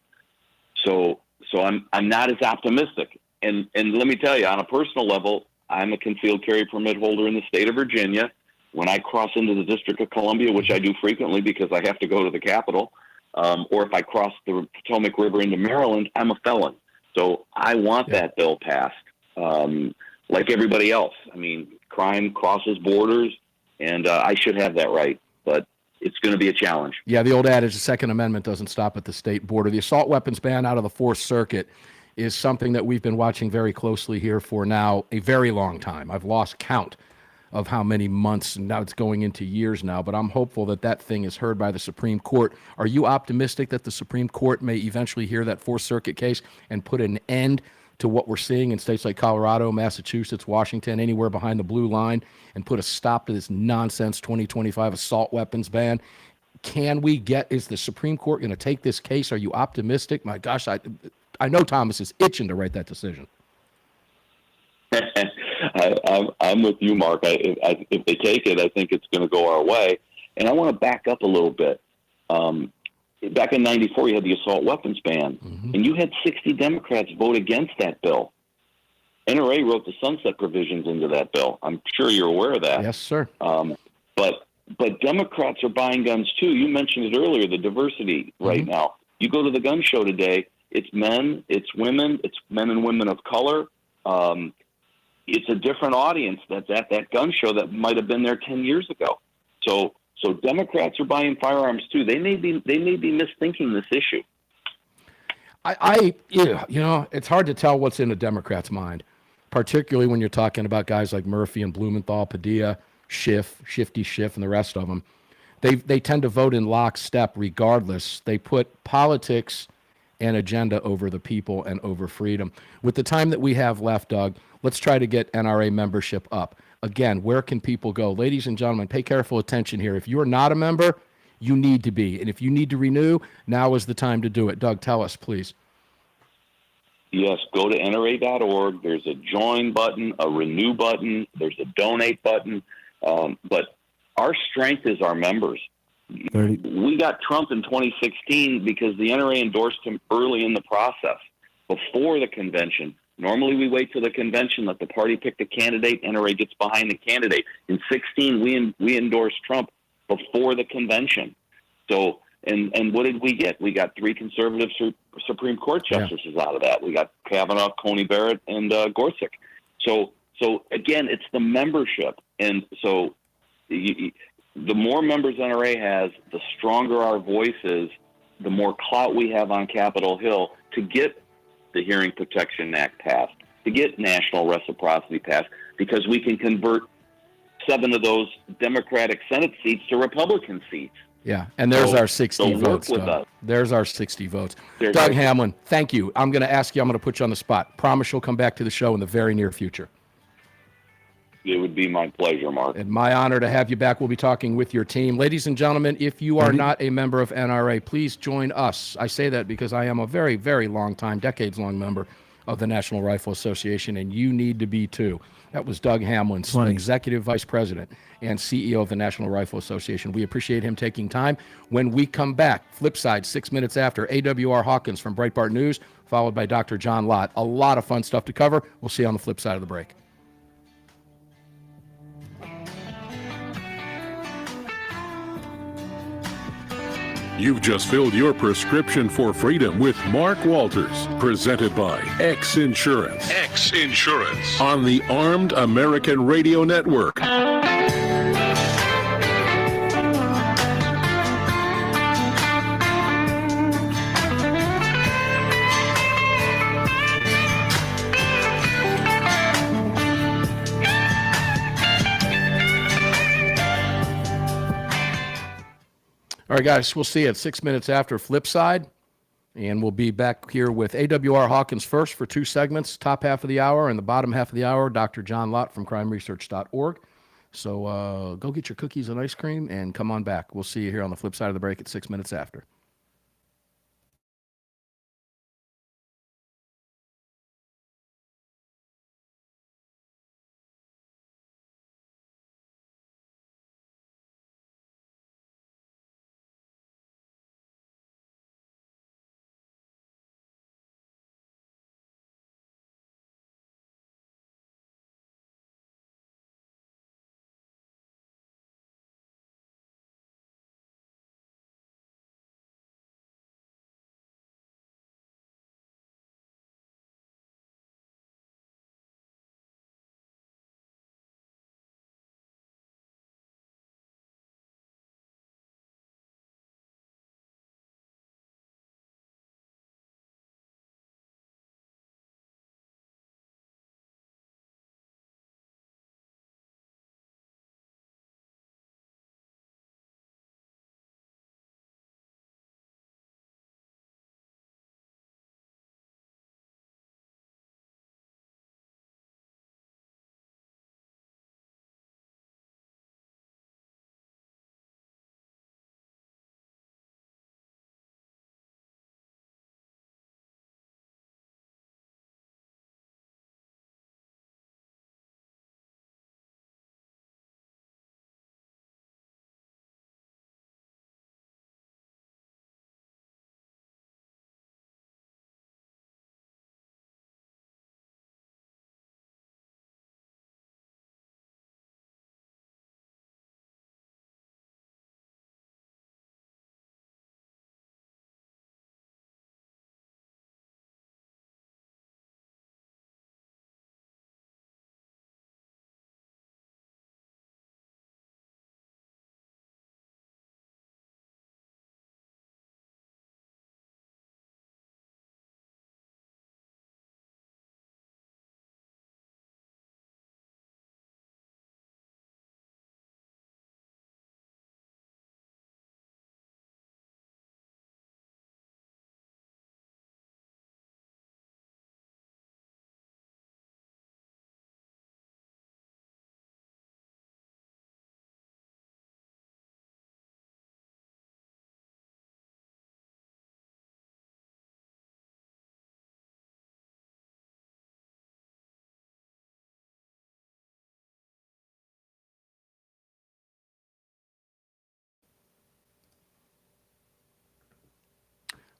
So I'm not as optimistic. And let me tell you, on a personal level, I'm a concealed carry permit holder in the state of Virginia. When I cross into the District of Columbia, which I do frequently because I have to go to the Capitol, or if I cross the Potomac River into Maryland, I'm a felon. So I want that bill passed, like everybody else. I mean, crime crosses borders, and I should have that right, but it's going to be a challenge. Yeah, the old adage, the Second Amendment doesn't stop at the state border. The assault weapons ban out of the Fourth Circuit is something that we've been watching very closely here for now a very long time. I've lost count of how many months, and now it's going into years now, but I'm hopeful that that thing is heard by the Supreme Court. Are you optimistic that the Supreme Court may eventually hear that Fourth Circuit case and put an end to what we're seeing in states like Colorado, Massachusetts, Washington, anywhere behind the blue line, and put a stop to this nonsense 2025 assault weapons ban? Can we get, is the Supreme Court going to take this case? Are you optimistic? My gosh, I know Thomas is itching to write that decision. I'm with you, Mark. If they take it, I think it's going to go our way. And I want to back up a little bit. Back in '94, you had the assault weapons ban, and you had 60 Democrats vote against that bill. NRA wrote the sunset provisions into that bill. I'm sure you're aware of that. Yes, sir. But Democrats are buying guns too. You mentioned it earlier, the diversity right now. You go to the gun show today, it's men, it's women, it's men and women of color. It's a different audience that's at that gun show that might have been there 10 years ago. So Democrats are buying firearms too. They may be misthinking this issue. It's hard to tell what's in a Democrat's mind, particularly when you're talking about guys like Murphy and Blumenthal, Padilla, Shifty Schiff, and the rest of them. They tend to vote in lockstep regardless. They put politics and agenda over the people and over freedom. With the time that we have left, Doug, let's try to get NRA membership up. Again, where can people go? Ladies and gentlemen, pay careful attention here. If you're not a member, you need to be. And if you need to renew, now is the time to do it. Doug, tell us, please. Yes, go to NRA.org. There's a join button, a renew button. There's a donate button. But our strength is our members. We got Trump in 2016 because the NRA endorsed him early in the process, before the convention. Normally we wait till the convention, let the party pick the candidate, NRA gets behind the candidate. In 2016, we endorsed Trump before the convention. So, and what did we get? We got 3 conservative Supreme Court justices out of that. We got Kavanaugh, Coney Barrett, and Gorsuch. So again, it's the membership. And so the more members NRA has, the stronger our voice is, the more clout we have on Capitol Hill to get the Hearing Protection Act passed, to get national reciprocity passed, because we can convert 7 of those Democratic Senate seats to Republican seats. Yeah, and there's our 60 votes. There's our 60 votes. Doug Hamlin, thank you. I'm going to put you on the spot. Promise you'll come back to the show in the very near future. It would be my pleasure, Mark. And my honor to have you back. We'll be talking with your team. Ladies and gentlemen, if you are not a member of NRA, please join us. I say that because I am a very, very long time, decades-long member of the National Rifle Association, and you need to be too. That was Doug Hamlin, 20. Executive Vice President and CEO of the National Rifle Association. We appreciate him taking time. When we come back, flip side, 6 minutes after, AWR Hawkins from Breitbart News, followed by Dr. John Lott. A lot of fun stuff to cover. We'll see you on the flip side of the break. You've just filled your prescription for freedom with Mark Walters, presented by X Insurance X Insurance. on the Armed American Radio Network. All right, guys, we'll see you at 6 minutes after Flipside, and we'll be back here with AWR Hawkins first for 2 segments, top half of the hour, and the bottom half of the hour, Dr. John Lott from crimeresearch.org. So go get your cookies and ice cream and come on back. We'll see you here on the flip side of the break at 6 minutes after.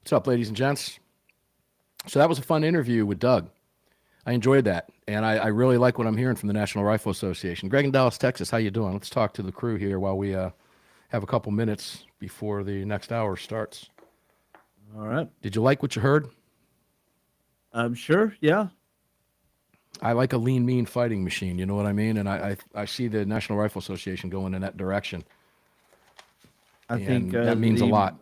What's up, ladies and gents? So that was a fun interview with Doug. I enjoyed that, and I really like what I'm hearing from the National Rifle Association. Greg in Dallas, Texas, how you doing? Let's talk to the crew here while we have a couple minutes before the next hour starts. All right. Did you like what you heard? I'm sure. Yeah. I like a lean, mean fighting machine. You know what I mean? And I see the National Rifle Association going in that direction. I think that means a lot.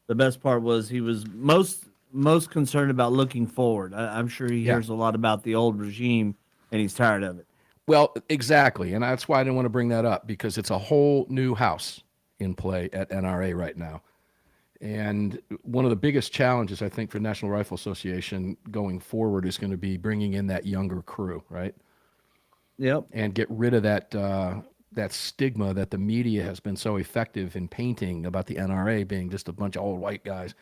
The best part was he was most concerned about looking forward. I'm sure he hears a lot about the old regime and he's tired of it. Well, exactly. And that's why I didn't want to bring that up, because it's a whole new house in play at NRA right now. And one of the biggest challenges, I think, for National Rifle Association going forward is going to be bringing in that younger crew, right? Yep. And get rid of that that stigma that the media has been so effective in painting about the NRA being just a bunch of old white guys.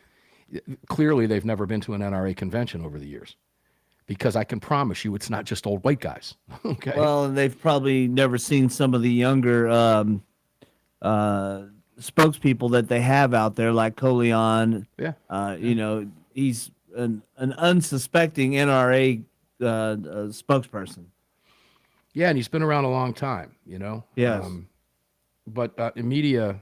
Clearly, they've never been to an NRA convention over the years. because I can promise you it's not just old white guys. Okay. Well, and they've probably never seen some of the younger spokespeople that they have out there, like Coleon. Yeah. He's an unsuspecting NRA spokesperson. Yeah, and he's been around a long time, Yes. But media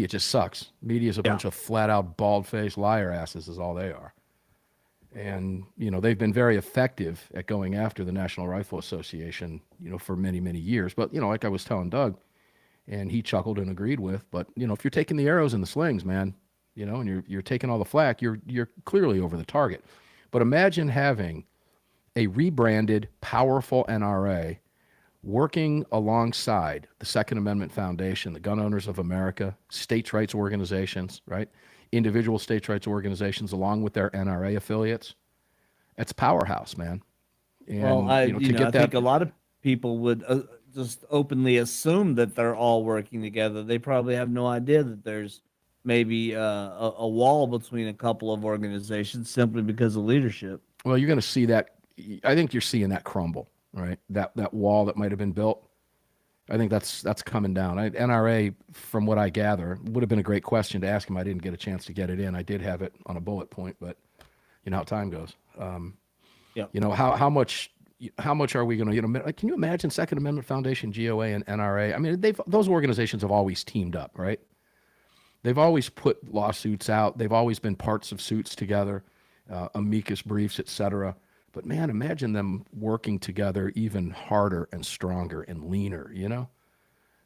just sucks. Media's a bunch of flat-out, bald-faced liar asses is all they are. And, they've been very effective at going after the National Rifle Association, for many, many years. But, like I was telling Doug, and he chuckled and agreed with, but, if you're taking the arrows and the slings, man, and you're taking all the flack, you're clearly over the target. But imagine having a rebranded, powerful NRA working alongside the Second Amendment Foundation, the Gun Owners of America, states' rights organizations, right? Individual states' rights organizations along with their NRA affiliates. That's powerhouse, man. And, I think a lot of people would just openly assume that they're all working together. They probably have no idea that there's maybe a wall between a couple of organizations simply because of leadership. Well, you're going to see that. I think you're seeing that crumble, right? That wall that might have been built. I think that's coming down. NRA, from what I gather, would have been a great question to ask him. I didn't get a chance to get it in. I did have it on a bullet point, but you know how time goes. How much are we going to? Can you imagine Second Amendment Foundation, GOA, and NRA? I mean, those organizations have always teamed up, right? They've always put lawsuits out. They've always been parts of suits together, amicus briefs, etc. But man, imagine them working together even harder and stronger and leaner,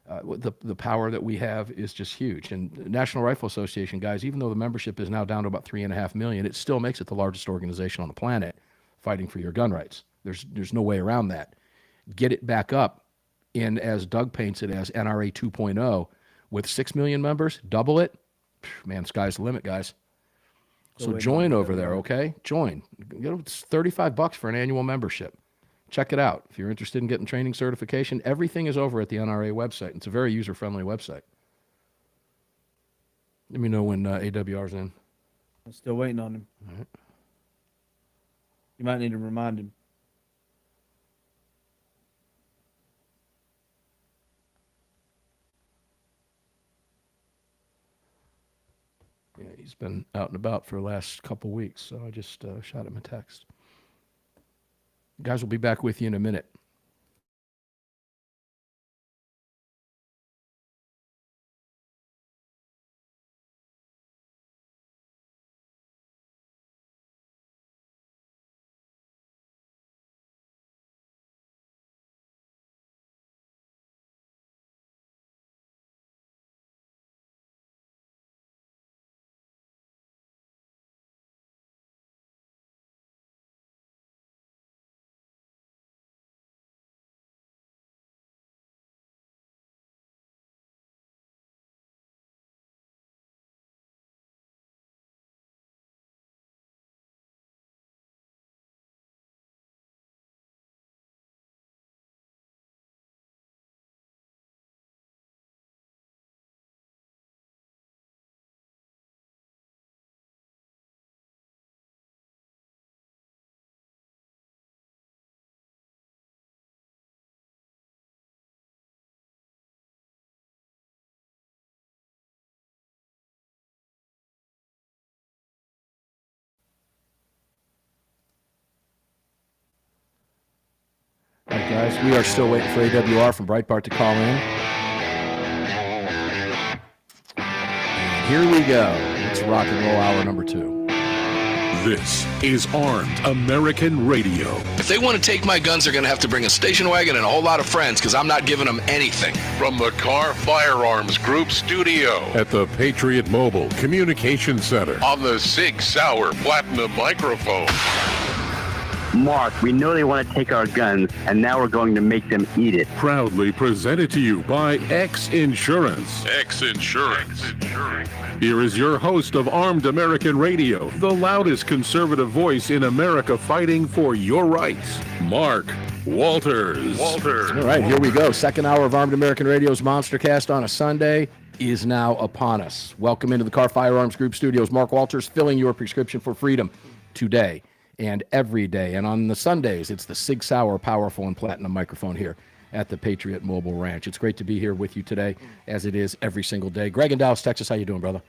The power that we have is just huge. And the National Rifle Association, guys, even though the membership is now down to about 3.5 million, it still makes it the largest organization on the planet fighting for your gun rights. There's no way around that. Get it back up in, as Doug paints it, as NRA 2.0 with 6 million members, double it. Man, sky's the limit, guys. So join over there, okay? Join. It's $35 for an annual membership. Check it out. If you're interested in getting training certification, everything is over at the NRA website. It's a very user-friendly website. Let me know when AWR's in. I'm still waiting on him. All right. You might need to remind him. Yeah, he's been out and about for the last couple weeks, so I just shot him a text. Guys, we'll be back with you in a minute. All right, guys, we are still waiting for AWR from Breitbart to call in. And here we go. It's rock and roll hour number 2. This is Armed American Radio. If they want to take my guns, they're going to have to bring a station wagon and a whole lot of friends because I'm not giving them anything. From the Car Firearms Group studio At the Patriot Mobile Communication Center. on the Sig Sauer Platinum microphone. Mark, we know they want to take our guns, and now we're going to make them eat it. Proudly presented to you by X Insurance. X Insurance. Here is your host of Armed American Radio, the loudest conservative voice in America fighting for your rights, Mark Walters. All right, here we go. Second hour of Armed American Radio's Monstercast on a Sunday is now upon us. Welcome into the Car Firearms Group studios. Mark Walters filling your prescription for freedom today. and every day. And on the Sundays, it's the Sig Sauer powerful and platinum microphone here at the Patriot Mobile Ranch. It's great to be here with you today, as it is every single day. Greg in Dallas, Texas, how you doing, brother?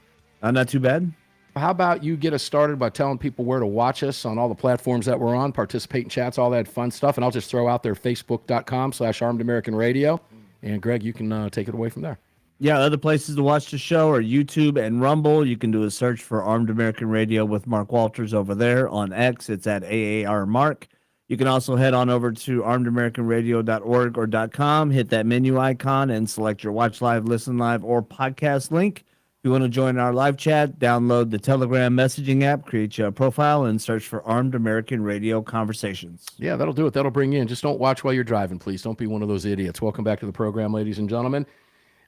Not too bad. How about you get us started by telling people where to watch us on all the platforms that we're on, participate in chats, all that fun stuff, and I'll just throw out there facebook.com/armedamericanradio. And Greg, you can take it away from there. Yeah, other places to watch the show are YouTube and Rumble. You can do a search for Armed American Radio with Mark Walters over there. On X, it's at AAR Mark. You can also head on over to armedamericanradio.org or .com, hit that menu icon, and select your Watch Live, Listen Live, or podcast link. If you want to join our live chat, download the Telegram messaging app, create your profile, and search for Armed American Radio Conversations. Yeah, that'll do it. That'll bring you in. Just don't watch while you're driving, please. Don't be one of those idiots. Welcome back to the program, ladies and gentlemen.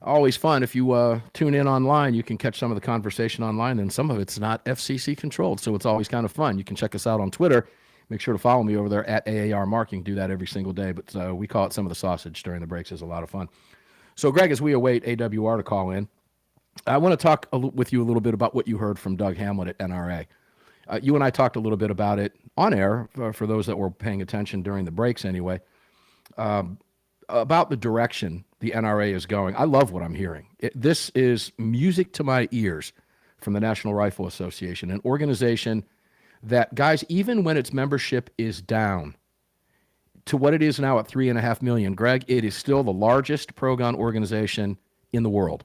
Always fun. If you tune in online, you can catch some of the conversation online, and some of it's not FCC controlled, so it's always kind of fun. You can check us out on Twitter. Make sure to follow me over there at AAR Mark. You can do that every single day, but we call it some of the sausage during the breaks. It's a lot of fun. So, Greg, as we await AWR to call in, I want to talk with you a little bit about what you heard from Doug Hamlet at NRA. You and I talked a little bit about it on air, for those that were paying attention during the breaks anyway, about the direction the NRA is going. I love what I'm hearing. This is music to my ears from the National Rifle Association, an organization that, guys, even when its membership is down to what it is now at 3.5 million, Greg, it is still the largest pro-gun organization in the world.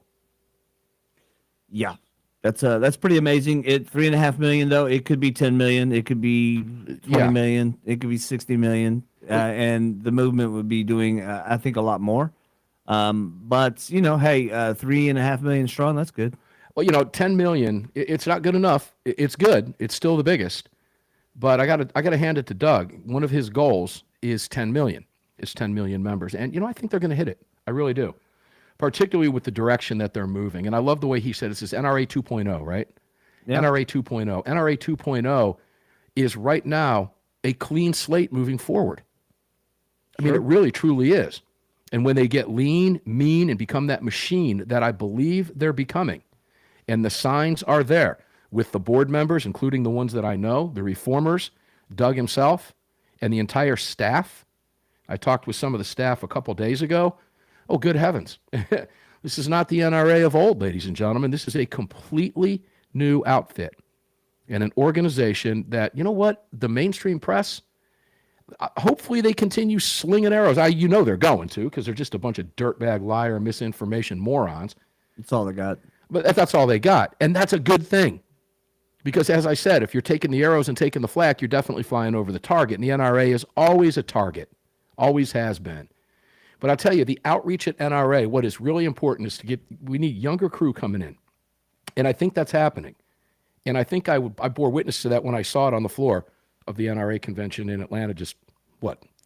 Yeah, that's pretty amazing. 3.5 million, though, it could be 10 million, it could be 20 million, it could be 60 million, and the movement would be doing, I think, a lot more. But hey, 3.5 million strong, that's good. Well, 10 million, it's not good enough. It's good. It's still the biggest. But I gotta hand it to Doug. One of his goals is 10 million. It's 10 million members, and I think they're going to hit it. I really do. Particularly with the direction that they're moving. And I love the way he said this is NRA 2.0, right? Yeah. NRA 2.0. NRA 2.0 is right now a clean slate moving forward. I mean, it really, truly is. And when they get lean, mean, and become that machine that I believe they're becoming, and the signs are there with the board members, including the ones that I know, the reformers, Doug himself, and the entire staff. I talked with some of the staff a couple days ago. Oh, good heavens. This is not the NRA of old, ladies and gentlemen. This is a completely new outfit and an organization that, the mainstream press, hopefully they continue slinging arrows. They're going to, because they're just a bunch of dirtbag, liar, misinformation morons. That's all they got. But that's all they got. And that's a good thing. Because as I said, if you're taking the arrows and taking the flak, you're definitely flying over the target. And the NRA is always a target. Always has been. But I'll tell you, the outreach at NRA, what is really important is we need younger crew coming in. And I think that's happening. And I think I bore witness to that when I saw it on the floor of the NRA convention in Atlanta just,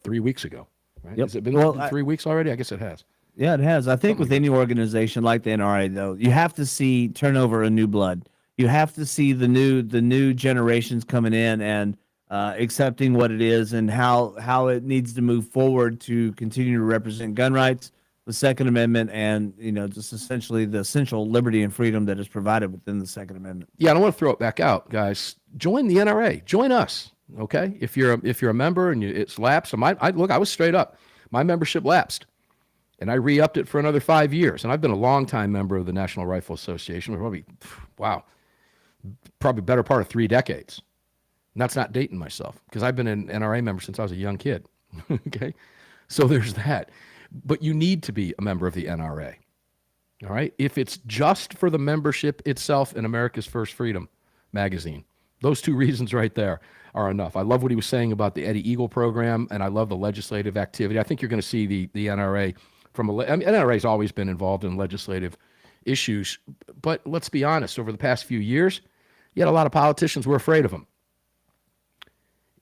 3 weeks ago, right? Yep. Has it been 3 weeks already? I guess it has. Yeah, it has. I think with any organization like the NRA, though, you have to see turnover in new blood. You have to see the new generations coming in and accepting what it is and how it needs to move forward to continue to represent gun rights, the Second Amendment, and just essentially the essential liberty and freedom that is provided within the Second Amendment. Yeah, I don't want to throw it back out, guys. Join the NRA. Join us, okay? If you're a member and it's lapsed, I was straight up. My membership lapsed, and I re-upped it for another 5 years. And I've been a long-time member of the National Rifle Association, probably better part of 3 decades. And that's not dating myself, because I've been an NRA member since I was a young kid. Okay? So there's that. But you need to be a member of the NRA. All right? If it's just for the membership itself in America's First Freedom magazine, those 2 reasons right there are enough. I love what he was saying about the Eddie Eagle program, and I love the legislative activity. I think you're going to see the NRA NRA's always been involved in legislative issues, but let's be honest, over the past few years, you had a lot of politicians who were afraid of them.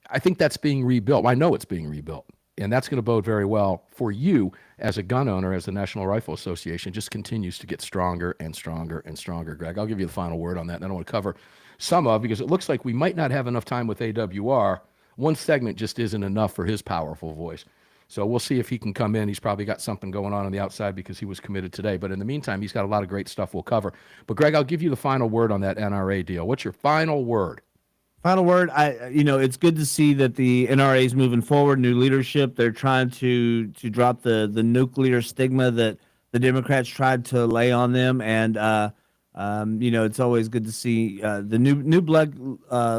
I think that's being rebuilt. I know it's being rebuilt, and that's going to bode very well for you as a gun owner, as the National Rifle Association just continues to get stronger and stronger and stronger. Greg, I'll give you the final word on that, and I don't want to cover some of, because it looks like we might not have enough time with AWR. One segment just isn't enough for his powerful voice. So we'll see if he can come in. He's probably got something going on the outside because he was committed today. But in the meantime, he's got a lot of great stuff we'll cover. But, Greg, I'll give you the final word on that NRA deal. What's your final word? Final word. It's good to see that the NRA is moving forward. New leadership. They're trying to drop the nuclear stigma that the Democrats tried to lay on them, and it's always good to see the new blood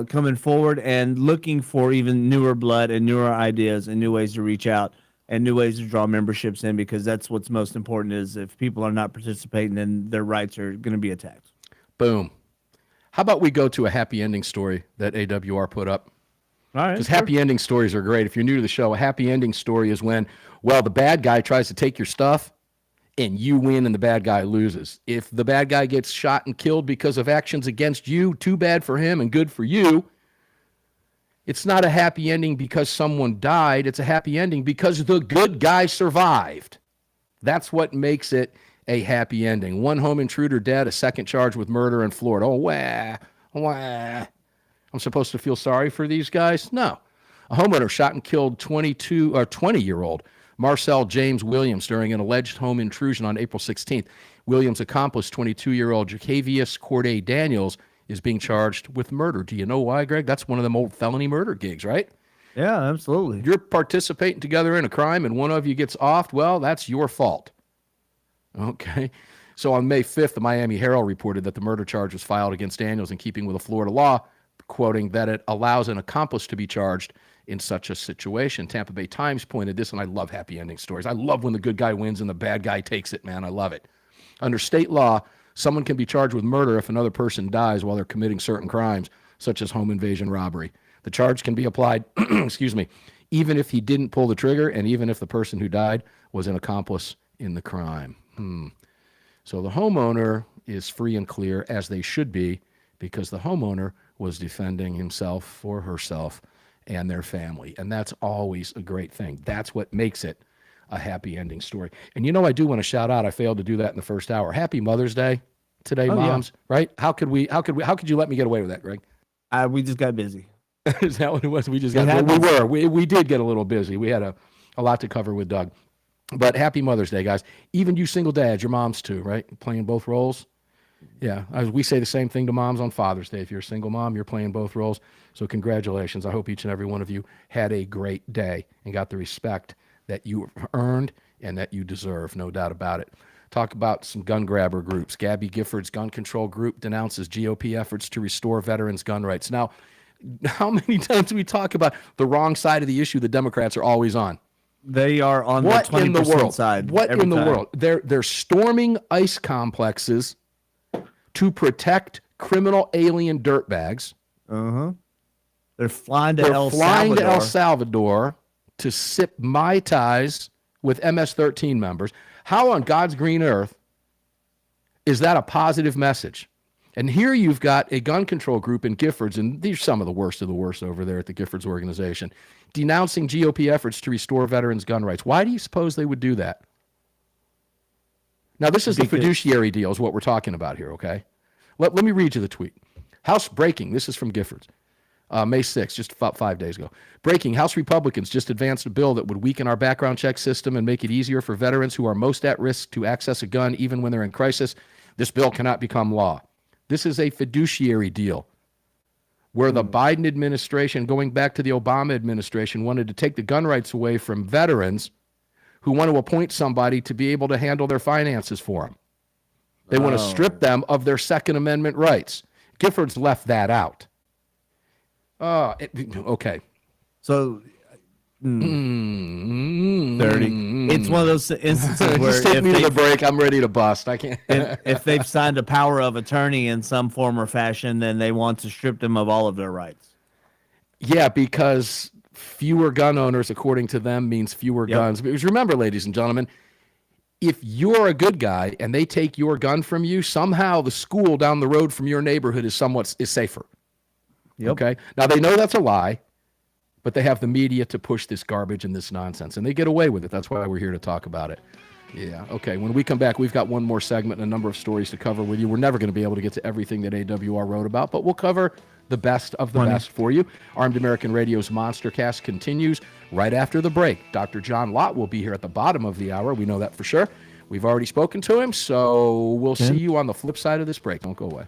coming forward and looking for even newer blood and newer ideas and new ways to reach out and new ways to draw memberships in, because that's what's most important. Is if people are not participating, then their rights are going to be attacked. Boom. How about we go to a happy ending story that AWR put up? All right. Because happy ending stories are great. If you're new to the show, a happy ending story is when, the bad guy tries to take your stuff and you win and the bad guy loses. If the bad guy gets shot and killed because of actions against you, too bad for him and good for you. It's not a happy ending because someone died. It's a happy ending because the good guy survived. That's what makes it a happy ending. One home intruder dead, a second charge with murder in Florida. Oh, wah. I'm supposed to feel sorry for these guys? No. A homeowner shot and killed 20-year-old Marcel James Williams during an alleged home intrusion on April 16th. Williams' accomplice, 22-year-old Jacavius Corday Daniels, is being charged with murder. Do you know why, Greg? That's one of them old felony murder gigs, right? Yeah, absolutely. You're participating together in a crime and one of you gets offed, well, that's your fault. Okay. So on May 5th, the Miami Herald reported that the murder charge was filed against Daniels in keeping with a Florida law, quoting that it allows an accomplice to be charged in such a situation. Tampa Bay Times pointed this, and I love happy ending stories. I love when the good guy wins and the bad guy takes it, man. I love it. Under state law, someone can be charged with murder if another person dies while they're committing certain crimes, such as home invasion robbery. The charge can be applied, even if he didn't pull the trigger and even if the person who died was an accomplice in the crime. So the homeowner is free and clear, as they should be, because the homeowner was defending himself or herself and their family. And that's always a great thing. That's what makes it a happy ending story. And I do want to shout out, I failed to do that in the first hour. Happy Mother's Day today, moms, right? How could you let me get away with that, Greg? We just got busy. Is that what it was? We did get a little busy. We had a lot to cover with Doug. But happy Mother's Day, guys. Even you single dads, your moms too, right? Playing both roles. Yeah, we say the same thing to moms on Father's Day. If you're a single mom, you're playing both roles. So congratulations. I hope each and every one of you had a great day and got the respect that you earned and that you deserve, no doubt about it. Talk about some gun grabber groups. Gabby Gifford's gun control group denounces GOP efforts to restore veterans' gun rights. Now, how many times do we talk about the wrong side of the issue the Democrats are always on? They are on the 20% side. What in the world? They're storming ICE complexes to protect criminal alien dirtbags. They're flying to El Salvador to sip Mai Tais with MS-13 members. How on God's green earth is that a positive message? And here you've got a gun control group in Giffords, and these are some of the worst over there at the Giffords organization, denouncing GOP efforts to restore veterans' gun rights. Why do you suppose they would do that? Now, this is the fiduciary deal is what we're talking about here, okay? Let me read you the tweet. House breaking. This is from Giffords. May 6th, just about 5 days ago. Breaking. House Republicans just advanced a bill that would weaken our background check system and make it easier for veterans who are most at risk to access a gun even when they're in crisis. This bill cannot become law. This is a fiduciary deal where the Biden administration, going back to the Obama administration, wanted to take the gun rights away from veterans who want to appoint somebody to be able to handle their finances for them. They want to strip them of their Second Amendment rights. Giffords left that out. Okay. So, 30. It's one of those instances where just take me to the break. I'm ready to bust. I can't. if they've signed a power of attorney in some form or fashion, then they want to strip them of all of their rights. Yeah, because fewer gun owners, according to them, means fewer guns. Because remember, ladies and gentlemen, if you're a good guy and they take your gun from you, somehow the school down the road from your neighborhood is safer. Okay. Now they know that's a lie, but they have the media to push this garbage and this nonsense, and they get away with it. That's why we're here to talk about it. Yeah. Okay. When we come back, we've got one more segment and a number of stories to cover with you. We're never going to be able to get to everything that AWR wrote about, but we'll cover the best of the best for you. Armed American Radio's Monster Cast continues right after the break. Dr. John Lott will be here at the bottom of the hour. We know that for sure. We've already spoken to him, so we'll see you on the flip side of this break. Don't go away.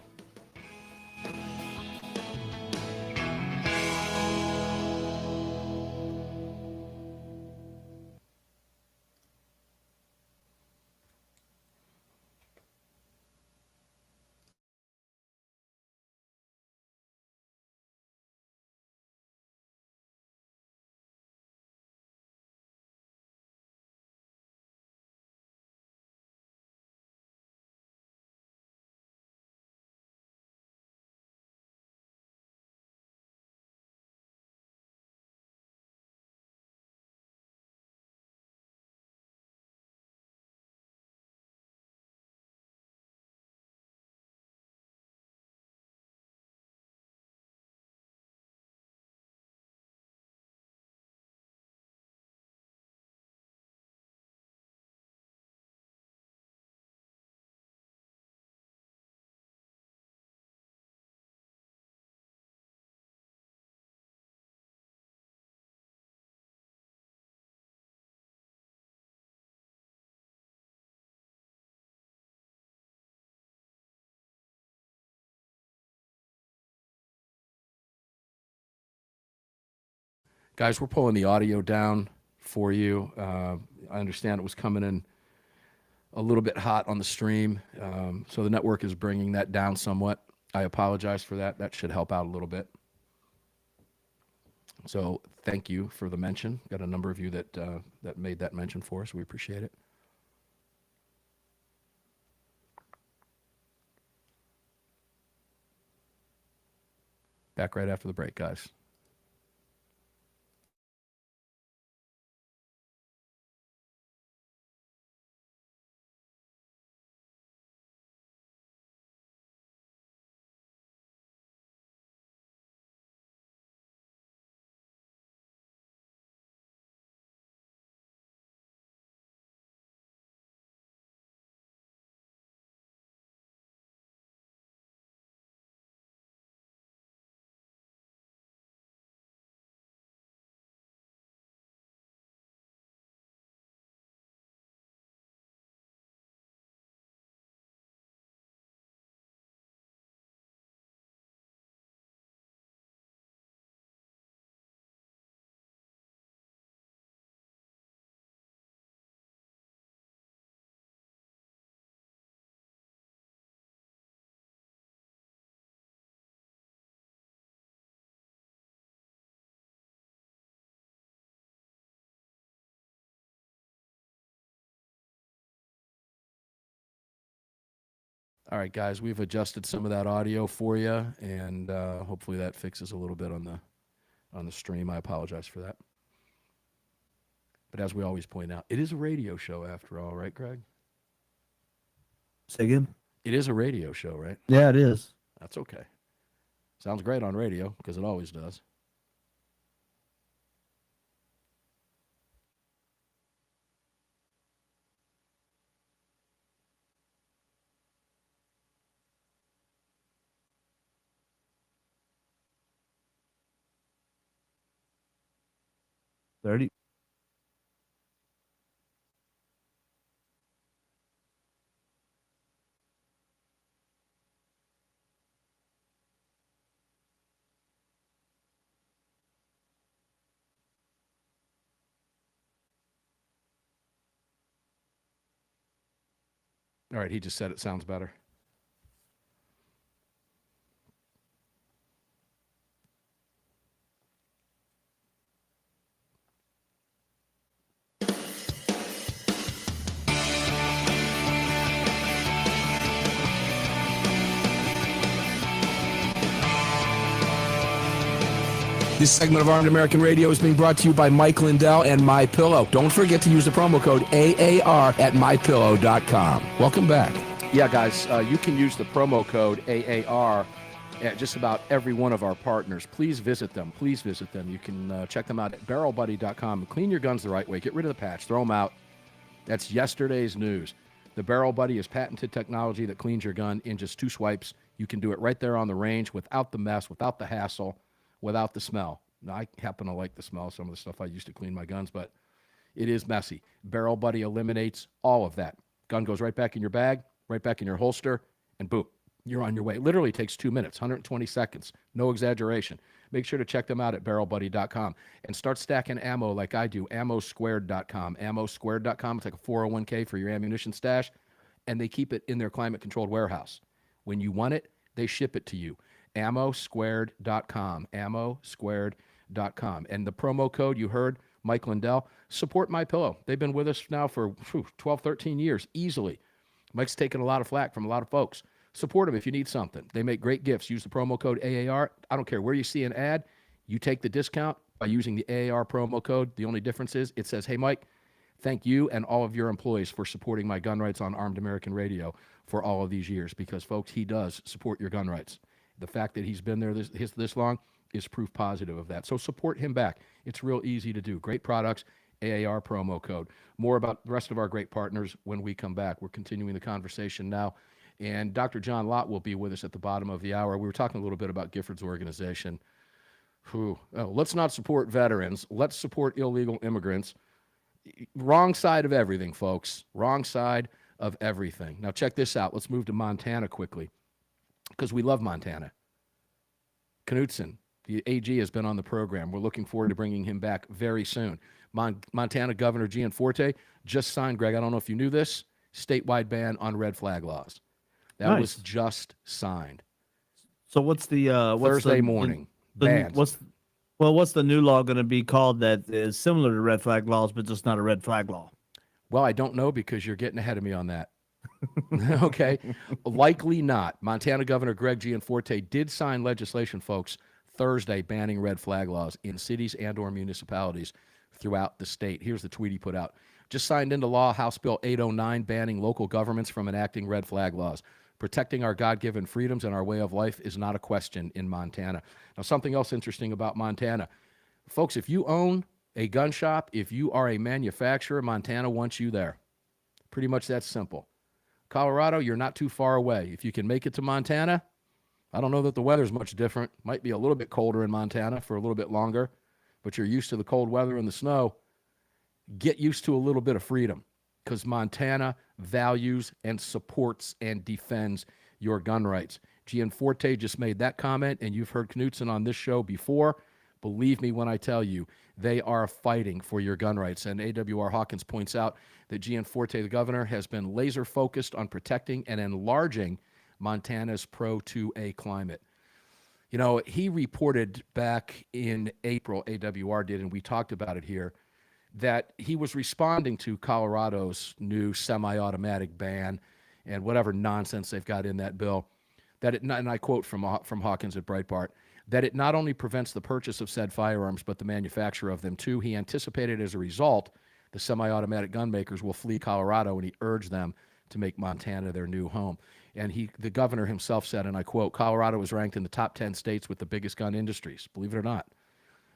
Guys, we're pulling the audio down for you. I understand it was coming in a little bit hot on the stream, so the network is bringing that down somewhat. I apologize for that. That should help out a little bit. So thank you for the mention. Got a number of you that that made that mention for us. We appreciate it. Back right after the break, guys. All right, guys, we've adjusted some of that audio for you, and hopefully that fixes a little bit on the stream. I apologize for that. But as we always point out, it is a radio show after all, right, Greg? Say again? It is a radio show, right? Yeah, it is. That's okay. Sounds great on radio, because it always does. $30. All right, he just said it sounds better. This segment of Armed American Radio is being brought to you by Mike Lindell and MyPillow. Don't forget to use the promo code AAR at MyPillow.com. Welcome back. Yeah, guys, you can use the promo code AAR at just about every one of our partners. Please visit them. Please visit them. You can check them out at BarrelBuddy.com. Clean your guns the right way. Get rid of the patch. Throw them out. That's yesterday's news. The Barrel Buddy is patented technology that cleans your gun in just 2 swipes. You can do it right there on the range without the mess, without the hassle, without the smell. Now, I happen to like the smell of some of the stuff I used to clean my guns, but it is messy. Barrel Buddy eliminates all of that. Gun goes right back in your bag, right back in your holster, and boom, you're on your way. It literally takes 2 minutes, 120 seconds. No exaggeration. Make sure to check them out at barrelbuddy.com and start stacking ammo like I do, ammosquared.com. Ammosquared.com, it's like a 401k for your ammunition stash, and they keep it in their climate-controlled warehouse. When you want it, they ship it to you. Ammosquared.com, ammosquared.com. And the promo code you heard, Mike Lindell, support MyPillow. They've been with us now for 12, 13 years, easily. Mike's taken a lot of flack from a lot of folks. Support them if you need something. They make great gifts. Use the promo code AAR. I don't care where you see an ad. You take the discount by using the AAR promo code. The only difference is it says, hey, Mike, thank you and all of your employees for supporting my gun rights on Armed American Radio for all of these years, because, folks, he does support your gun rights. The fact that he's been there this long is proof positive of that. So support him back. It's real easy to do. Great products, AAR promo code. More about the rest of our great partners when we come back. We're continuing the conversation now. And Dr. John Lott will be with us at the bottom of the hour. We were talking a little bit about Gifford's organization. Let's not support veterans. Let's support illegal immigrants. Wrong side of everything, folks. Wrong side of everything. Now check this out. Let's move to Montana quickly, because we love Montana. Knutson, The AG has been on the program. We're looking forward to bringing him back very soon. Montana Governor Gianforte just signed, Greg, I don't know if you knew this, statewide ban on red flag laws. That was just signed. So what's the Thursday morning. Banned. What's the new law going to be called that is similar to red flag laws, but just not a red flag law? Well, I don't know because you're getting ahead of me on that. Okay. Likely not. Montana Governor Greg Gianforte did sign legislation, folks, Thursday banning red flag laws in cities and or municipalities throughout the state. Here's the tweet he put out. Just signed into law House Bill 809 banning local governments from enacting red flag laws. Protecting our God-given freedoms and our way of life is not a question in Montana. Now, something else interesting about Montana. Folks, if you own a gun shop, if you are a manufacturer, Montana wants you there. Pretty much that simple. Colorado, you're not too far away. If you can make it to Montana, I don't know that the weather's much different. Might be a little bit colder in Montana for a little bit longer, but you're used to the cold weather and the snow. Get used to a little bit of freedom because Montana values and supports and defends your gun rights. Gianforte just made that comment, and you've heard Knutson on this show before. Believe me when I tell you, they are fighting for your gun rights. And AWR Hawkins points out that Gianforte, the governor, has been laser focused on protecting and enlarging Montana's pro-2A climate. You know, he reported back in April, AWR did, and we talked about it here, that he was responding to Colorado's new semi-automatic ban and whatever nonsense they've got in that bill, that it, and I quote from Hawkins at Breitbart, that it not only prevents the purchase of said firearms, but the manufacture of them too. He anticipated as a result, the semi-automatic gun makers will flee Colorado, and he urged them to make Montana their new home. And the governor himself said, and I quote, Colorado is ranked in the top 10 states with the biggest gun industries, believe it or not.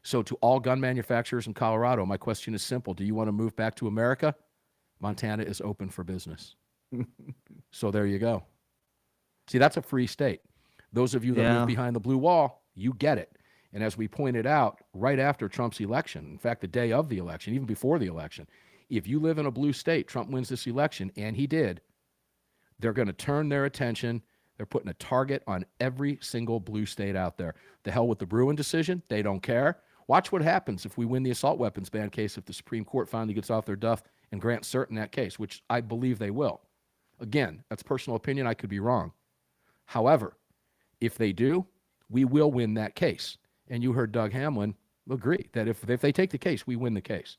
So to all gun manufacturers in Colorado, my question is simple. Do you want to move back to America? Montana is open for business. So there you go. See, that's a free state. Those of you that live behind the blue wall, you get it. And as we pointed out, right after Trump's election, in fact, the day of the election, even before the election, if you live in a blue state, Trump wins this election, and he did, they're going to turn their attention. They're putting a target on every single blue state out there. The hell with the Bruen decision. They don't care. Watch what happens if we win the assault weapons ban case, if the Supreme Court finally gets off their duff and grants cert in that case, which I believe they will. Again, that's personal opinion. I could be wrong. However, if they do, we will win that case. And you heard Doug Hamlin agree that if they take the case, we win the case.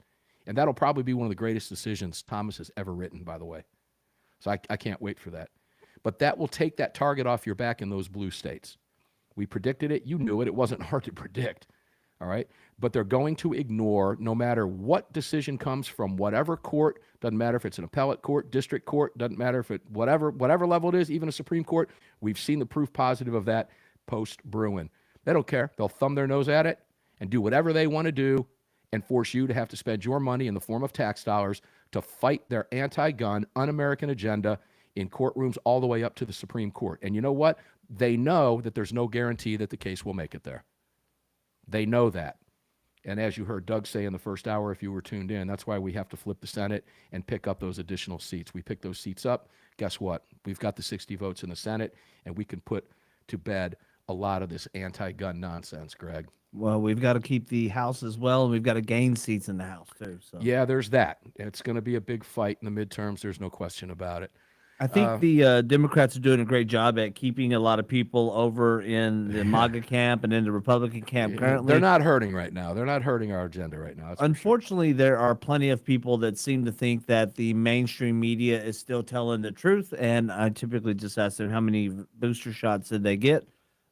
And that'll probably be one of the greatest decisions Thomas has ever written, by the way. So I can't wait for that. But that will take that target off your back in those blue states. We predicted it. You knew it. It wasn't hard to predict. All right? But they're going to ignore, no matter what decision comes from whatever court, doesn't matter if it's an appellate court, district court, doesn't matter if it, whatever level it is, even a Supreme Court, we've seen the proof positive of that post-Bruen. They don't care. They'll thumb their nose at it and do whatever they want to do and force you to have to spend your money in the form of tax dollars to fight their anti-gun, un-American agenda in courtrooms all the way up to the Supreme Court. And you know what? They know that there's no guarantee that the case will make it there. They know that. And as you heard Doug say in the first hour, if you were tuned in, that's why we have to flip the Senate and pick up those additional seats. We pick those seats up. Guess what? We've got the 60 votes in the Senate, and we can put to bed a lot of this anti-gun nonsense, Greg. Well, we've got to keep the House as well, and we've got to gain seats in the House, too. So. Yeah, there's that. It's going to be a big fight in the midterms. There's no question about it. I think the Democrats are doing a great job at keeping a lot of people over in the MAGA camp and in the Republican camp currently. They're not hurting right now. They're not hurting our agenda right now. Unfortunately, there are plenty of people that seem to think that the mainstream media is still telling the truth, and I typically just ask them how many booster shots did they get.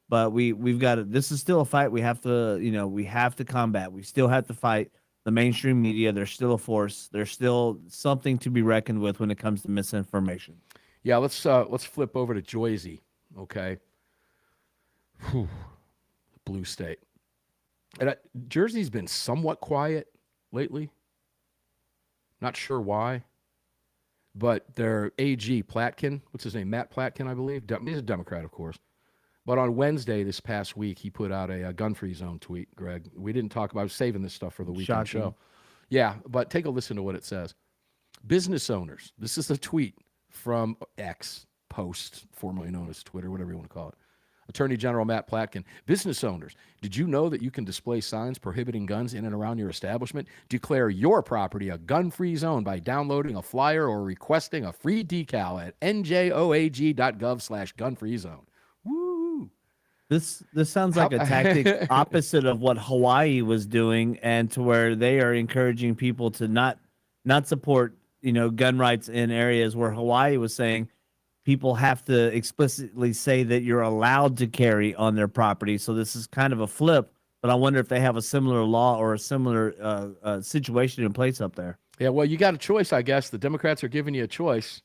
But we've got to, this is still a fight we have to, we have to combat. We still have to fight the mainstream media. They're still a force. There's still something to be reckoned with when it comes to misinformation. Yeah, let's flip over to Jersey, okay? Whew. Blue state. And Jersey's been somewhat quiet lately. Not sure why. But their AG, Platkin, what's his name? Matt Platkin, I believe. He's a Democrat, of course. But on Wednesday this past week, he put out a gun-free zone tweet, Greg. We didn't talk about, I was saving this stuff for the weekend show. Yeah, but take a listen to what it says. Business owners, this is a tweet from X, post, formerly known as Twitter, whatever you want to call it. Attorney General Matt Platkin. Business owners, did you know that you can display signs prohibiting guns in and around your establishment? Declare your property a gun-free zone by downloading a flyer or requesting a free decal at njoag.gov/gun-free-zone. Woo! This sounds like a tactic opposite of what Hawaii was doing, and to where they are encouraging people to not support, gun rights in areas where Hawaii was saying people have to explicitly say that you're allowed to carry on their property. So this is kind of a flip, but I wonder if they have a similar law or a similar situation in place up there. Yeah, well, you got a choice, I guess. The Democrats are giving you a choice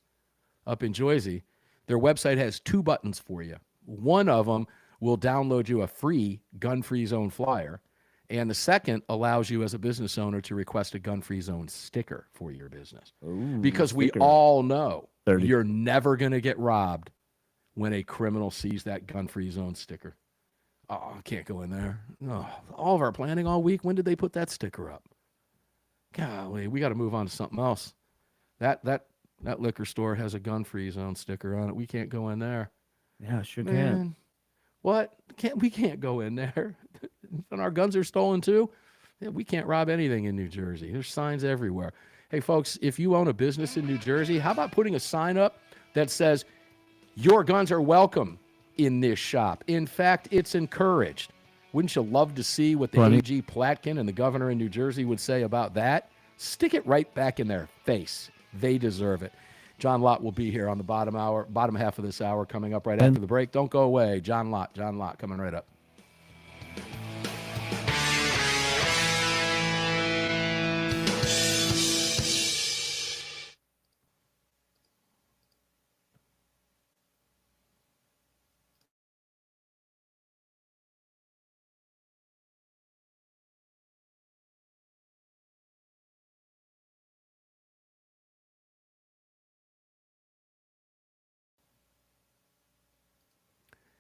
up in Jersey. Their website has 2 buttons for you. One of them will download you a free gun-free zone flyer, and the second allows you as a business owner to request a gun-free zone sticker for your business. Ooh, because we sticker. all know 30. You're never going to get robbed when a criminal sees that gun-free zone sticker. Oh, I can't go in there. Oh, all of our planning all week, when did they put that sticker up? Golly, we got to move on to something else. That liquor store has a gun-free zone sticker on it. We can't go in there. Yeah, sure can. Man, what? We can't go in there. And our guns are stolen too? Yeah, we can't rob anything in New Jersey. There's signs everywhere. Hey, folks, if you own a business in New Jersey, how about putting a sign up that says, your guns are welcome in this shop? In fact, it's encouraged. Wouldn't you love to see what the AG Platkin and the governor in New Jersey would say about that? Stick it right back in their face. They deserve it. John Lott will be here on the bottom half of this hour, coming up right after the break. Don't go away. John Lott coming right up.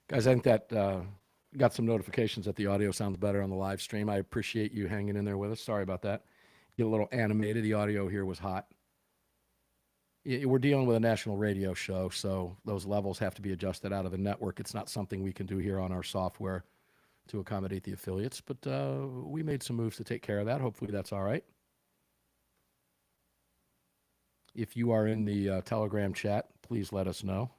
Guys, I think that got some notifications that the audio sounds better on the live stream. I appreciate you hanging in there with us. Sorry about that. Get a little animated. The audio here was hot. We're dealing with a national radio show, so those levels have to be adjusted out of the network. It's not something we can do here on our software to accommodate the affiliates, but we made some moves to take care of that. Hopefully that's all right. If you are in the Telegram chat, please let us know.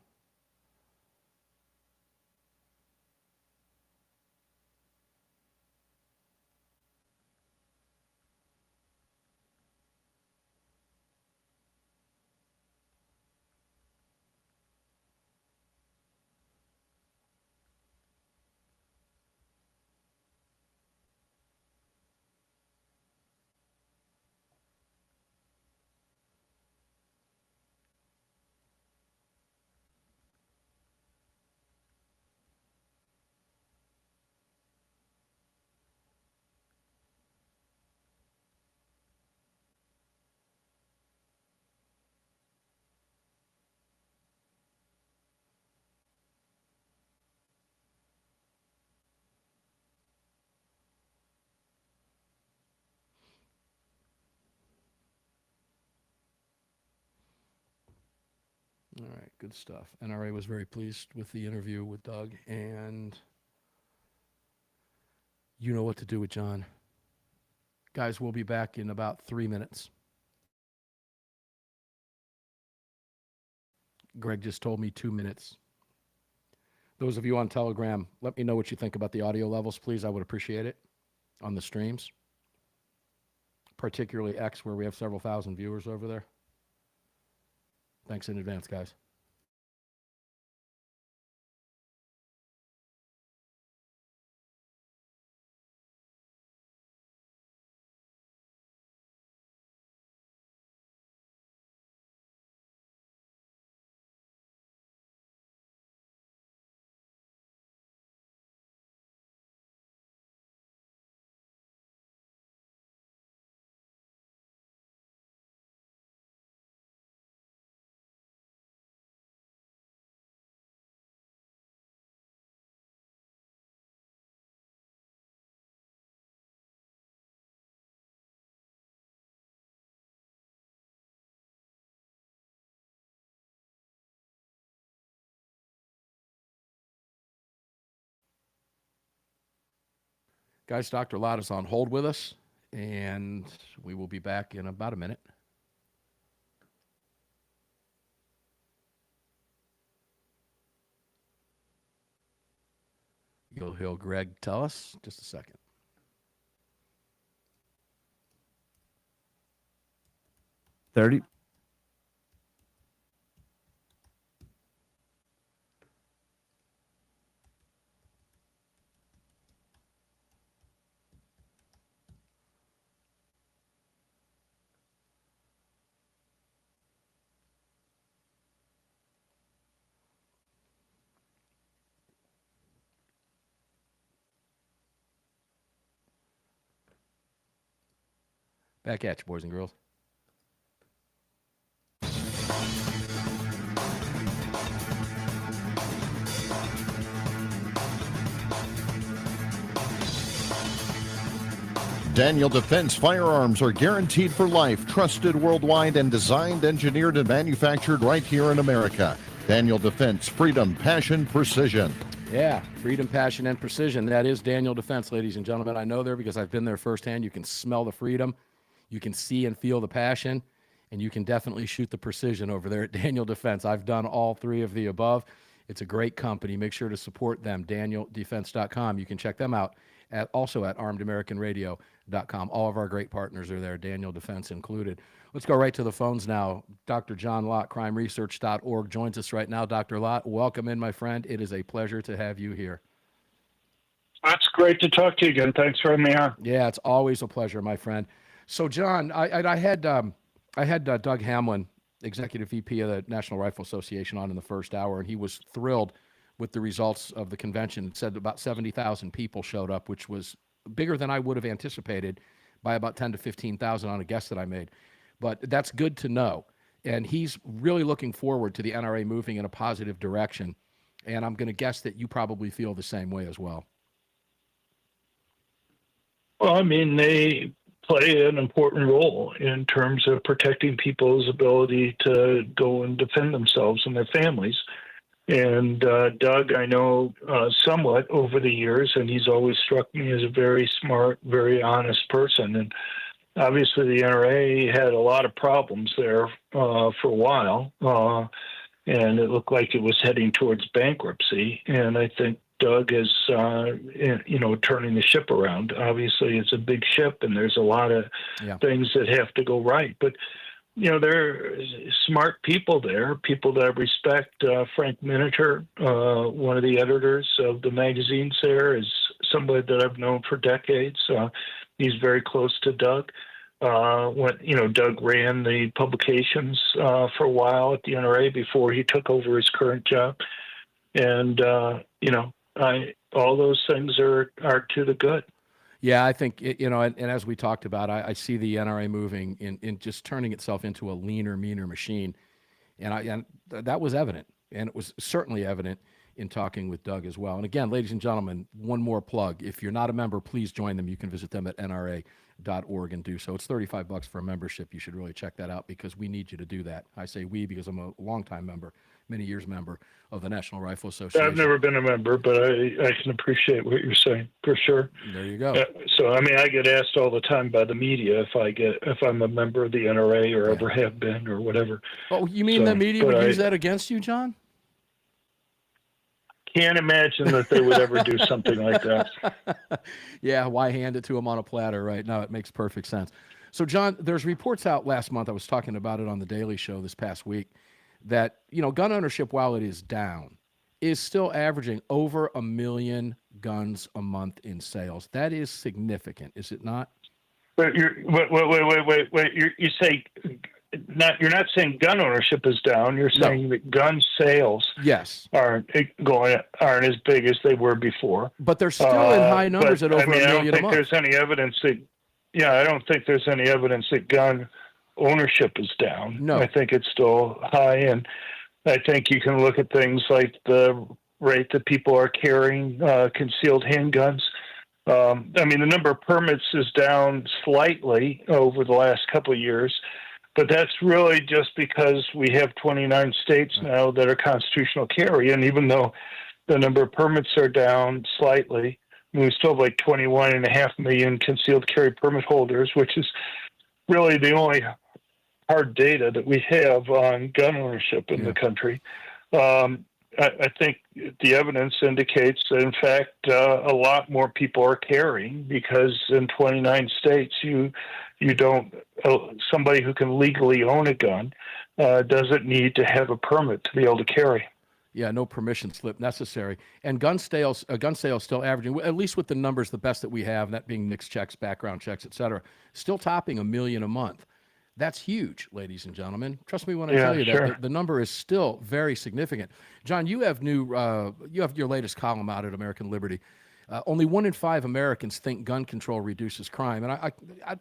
All right, good stuff. NRA was very pleased with the interview with Doug, and you know what to do with John. Guys, we'll be back in about 3 minutes. Greg just told me 2 minutes. Those of you on Telegram, let me know what you think about the audio levels, please. I would appreciate it on the streams, particularly X, where we have several thousand viewers over there. Thanks in advance, guys. Guys, Dr. Lott is on hold with us, and we will be back in about a minute. You'll hear Greg tell us. Just a second. $30. Back at you, boys and girls. Daniel Defense firearms are guaranteed for life, trusted worldwide, and designed, engineered, and manufactured right here in America. Daniel Defense, freedom, passion, precision. Yeah, freedom, passion, and precision. That is Daniel Defense, ladies and gentlemen. I know there because I've been there firsthand. You can smell the freedom, you can see and feel the passion, and you can definitely shoot the precision over there at Daniel Defense. I've done all three of the above. It's a great company. Make sure to support them, DanielDefense.com. You can check them out also at ArmedAmericanRadio.com. All of our great partners are there, Daniel Defense included. Let's go right to the phones now. Dr. John Lott, crimeresearch.org, joins us right now. Dr. Lott, welcome in, my friend. It is a pleasure to have you here. That's great to talk to you again. Thanks for having me on. Yeah, it's always a pleasure, my friend. So, John, I had Doug Hamlin, Executive VP of the National Rifle Association, on in the first hour, and he was thrilled with the results of the convention. It said about 70,000 people showed up, which was bigger than I would have anticipated by about 10 to 15,000 on a guess that I made. But that's good to know. And he's really looking forward to the NRA moving in a positive direction. And I'm going to guess that you probably feel the same way as well. Well, I mean, they play an important role in terms of protecting people's ability to go and defend themselves and their families. And Doug, I know somewhat over the years, and he's always struck me as a very smart, very honest person. And obviously the NRA had a lot of problems there for a while, and it looked like it was heading towards bankruptcy. And I think Doug is, turning the ship around. Obviously, it's a big ship, and there's a lot of things that have to go right. But there are smart people there, people that I respect. Frank Miniter, one of the editors of the magazines there, is somebody that I've known for decades. He's very close to Doug. Doug ran the publications for a while at the NRA before he took over his current job. And, all those things are to the good. Yeah, I think, and as we talked about, I see the NRA moving in just turning itself into a leaner, meaner machine. And that was evident. And it was certainly evident in talking with Doug as well. And again, ladies and gentlemen, one more plug. If you're not a member, please join them. You can visit them at NRA.org and do so. It's $35 for a membership. You should really check that out because we need you to do that. I say we because I'm a longtime member, many years member of the National Rifle Association. I've never been a member, but I can appreciate what you're saying for sure. There you go. So, I mean, I get asked all the time by the media if I'm a member of the NRA or ever have been or whatever. Oh, you mean the media would use that against you, John? Can't imagine that they would ever do something like that. Yeah, why hand it to them on a platter, right? No, it makes perfect sense. So, John, there's reports out last month, I was talking about it on the Daily Show this past week, that, gun ownership, while it is down, is still averaging over 1 million guns a month in sales. That is significant, is it not? But wait. You say you're not saying gun ownership is down. You're saying that gun sales aren't as big as they were before. But they're still in high numbers at over 1 million a month. I don't think there's any evidence that gun ownership is down. No. I think it's still high, and I think you can look at things like the rate that people are carrying concealed handguns. The number of permits is down slightly over the last couple of years, but that's really just because we have 29 states now that are constitutional carry, and even though the number of permits are down slightly, we still have like 21.5 million concealed carry permit holders, which is really the only hard data that we have on gun ownership in the country. I think the evidence indicates that, in fact, a lot more people are carrying, because in 29 states, you don't, somebody who can legally own a gun doesn't need to have a permit to be able to carry. Yeah, no permission slip necessary. And gun sales still averaging, at least with the numbers, the best that we have, that being NICS checks, background checks, et cetera, still topping 1 million a month. That's huge, ladies and gentlemen. Trust me when I tell you that the number is still very significant. John, you have you have your latest column out at American Liberty. Only 1 in 5 Americans think gun control reduces crime, and I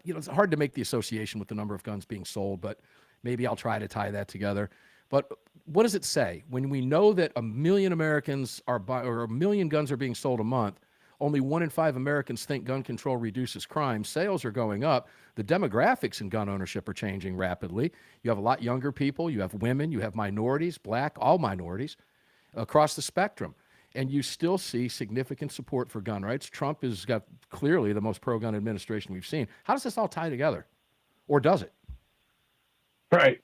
it's hard to make the association with the number of guns being sold, but maybe I'll try to tie that together. But what does it say when we know that 1 million Americans or 1 million guns are being sold a month? Only 1 in 5 Americans think gun control reduces crime. Sales are going up. The demographics in gun ownership are changing rapidly. You have a lot younger people. You have women. You have minorities, black, all minorities across the spectrum. And you still see significant support for gun rights. Trump has got clearly the most pro-gun administration we've seen. How does this all tie together? Or does it? Right.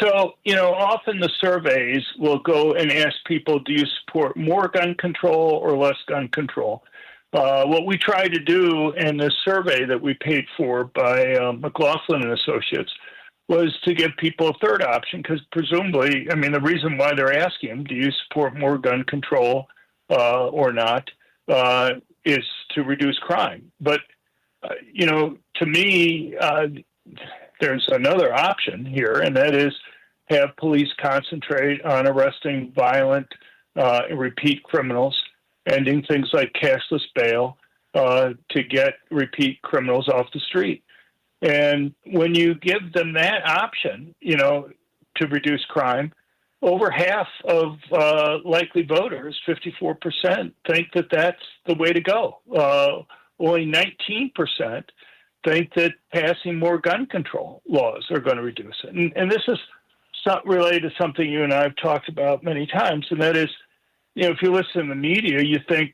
So, often the surveys will go and ask people, do you support more gun control or less gun control? What we try to do in this survey that we paid for by McLaughlin and Associates was to give people a third option, because presumably, the reason why they're asking them, do you support more gun control or not, is to reduce crime. But, to me, there's another option here, and that is have police concentrate on arresting violent repeat criminals, ending things like cashless bail to get repeat criminals off the street. And when you give them that option, to reduce crime, over half of likely voters, 54%, think that that's the way to go. Only 19% think that passing more gun control laws are going to reduce it. And this is related to something you and I have talked about many times, and that is, if you listen to the media, you think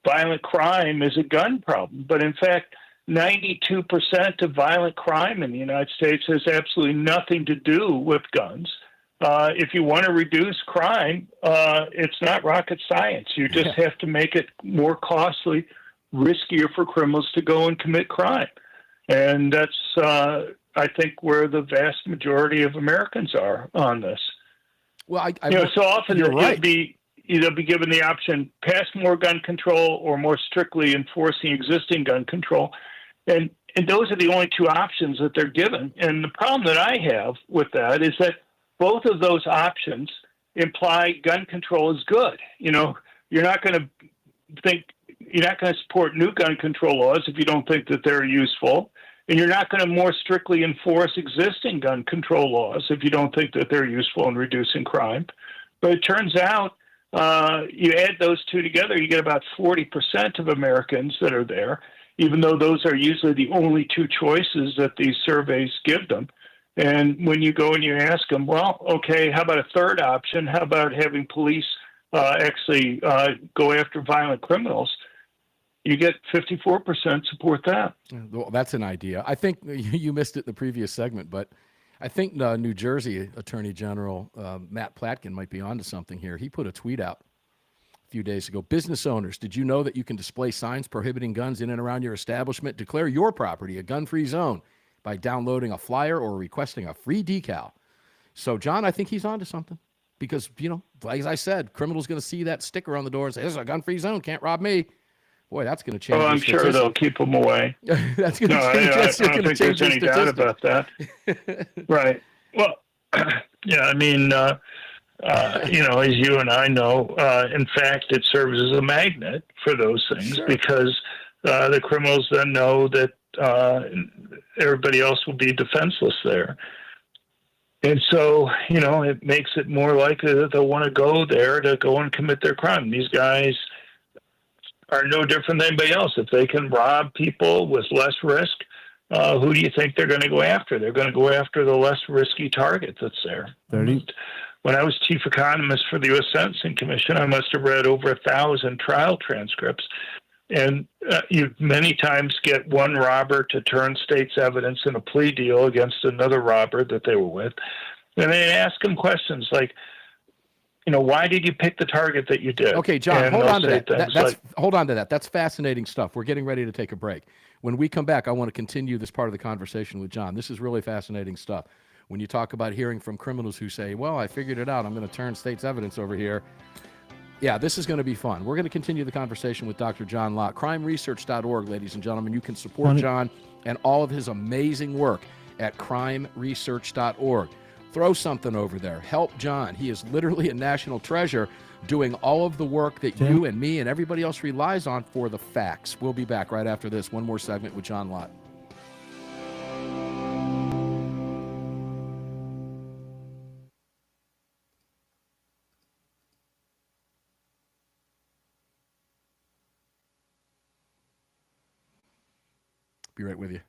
violent crime is a gun problem. But in fact, 92% of violent crime in the United States has absolutely nothing to do with guns. If you want to reduce crime, it's not rocket science. You just have to make it more costly, riskier for criminals to go and commit crime. And that's, I think, where the vast majority of Americans are on this. Well, so often you're right. They'll be given the option, pass more gun control or more strictly enforcing existing gun control. And those are the only two options that they're given. And the problem that I have with that is that both of those options imply gun control is good. You're not going to support new gun control laws if you don't think that they're useful. And you're not going to more strictly enforce existing gun control laws if you don't think that they're useful in reducing crime. But it turns out you add those two together, you get about 40% of Americans that are there, even though those are usually the only two choices that these surveys give them. And when you go and you ask them, well, okay, how about a third option? How about having police actually go after violent criminals? You get 54% support that. Well, that's an idea. I think you missed it in the previous segment, but I think New Jersey Attorney General Matt Platkin might be onto something here. He put a tweet out a few days ago. Business owners, did you know that you can display signs prohibiting guns in and around your establishment? Declare your property a gun-free zone by downloading a flyer or requesting a free decal. So, John, I think he's onto something because, like I said, criminals going to see that sticker on the door and say, this is a gun-free zone, can't rob me. Boy, that's going to change. Oh, I'm sure they'll keep them away. That's going to change. I don't think there's any doubt about that. Right. Well, yeah, as you and I know, in fact, it serves as a magnet for those things because the criminals then know that everybody else will be defenseless there. And so, it makes it more likely that they'll want to go there to go and commit their crime. These guys are no different than anybody else. If they can rob people with less risk, who do you think they're going to go after? They're going to go after the less risky target that's there. When I was chief economist for the U.S. Sentencing Commission, I must have read over 1,000 trial transcripts And you many times get one robber to turn state's evidence in a plea deal against another robber that they were with. And they ask them questions like, why did you pick the target that you did? Okay, John, and hold on to say that. things That's like, hold on to that. That's fascinating stuff. We're getting ready to take a break. When we come back, I want to continue this part of the conversation with John. This is really fascinating stuff. When you talk about hearing from criminals who say, well, I figured it out, I'm going to turn state's evidence over here. Yeah, this is going to be fun. We're going to continue the conversation with Dr. John Lott. CrimeResearch.org, ladies and gentlemen. You can support John and all of his amazing work at CrimeResearch.org. Throw something over there. Help John. He is literally a national treasure doing all of the work that you and me and everybody else relies on for the facts. We'll be back right after this. One more segment with John Lott. Be right with you.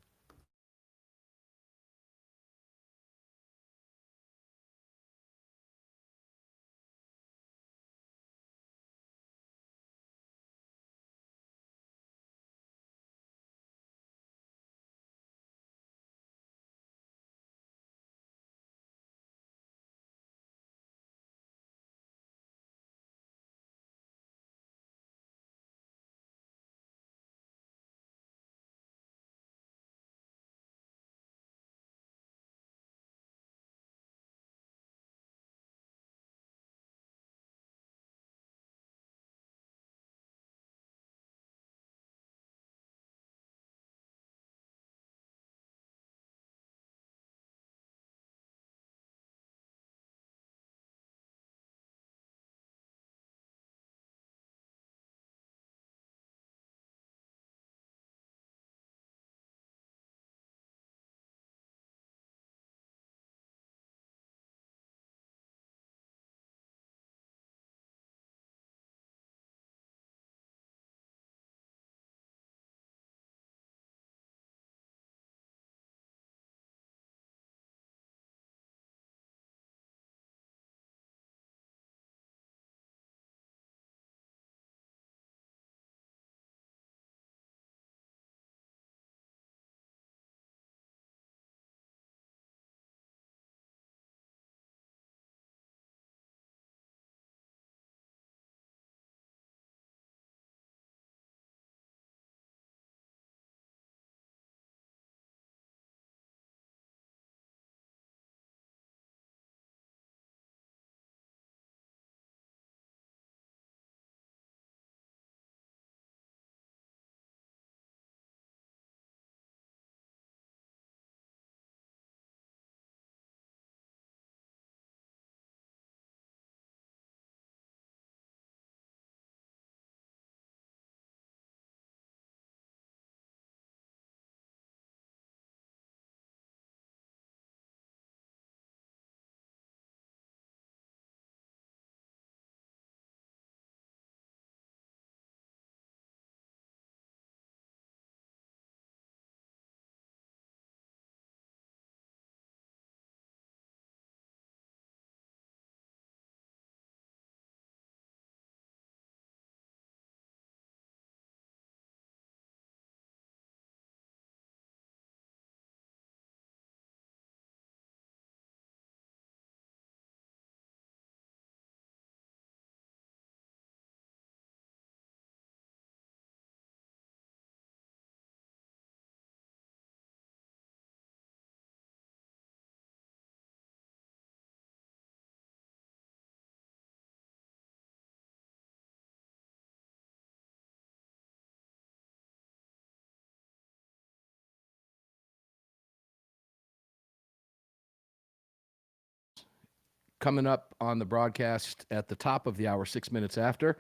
Coming up on the broadcast at the top of the hour, 6 minutes after,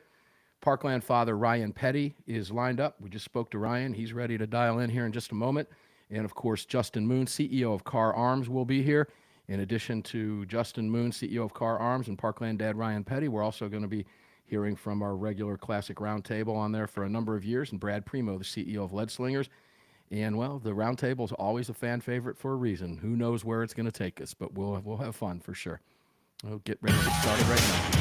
Parkland father Ryan Petty is lined up. We just spoke to Ryan. He's ready to dial in here in just a moment. And, of course, Justin Moon, CEO of Car Arms, will be here. In addition to Justin Moon, CEO of Car Arms, and Parkland dad Ryan Petty, we're also going to be hearing from our regular Classic Roundtable on there for a number of years, and Brad Primo, the CEO of Lead Slingers. And, well, the Roundtable is always a fan favorite for a reason. Who knows where it's going to take us, but we'll have fun for sure. We'll get ready to get started right now.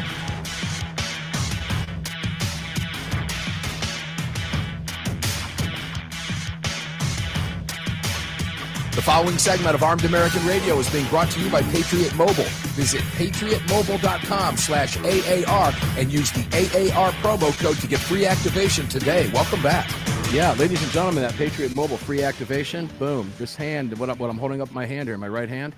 The following segment of Armed American Radio is being brought to you by Patriot Mobile. Visit patriotmobile.com/AAR and use the AAR promo code to get free activation today. Welcome back. Yeah, ladies and gentlemen, that Patriot Mobile free activation, boom. This hand, what I'm holding up my hand here, my right hand,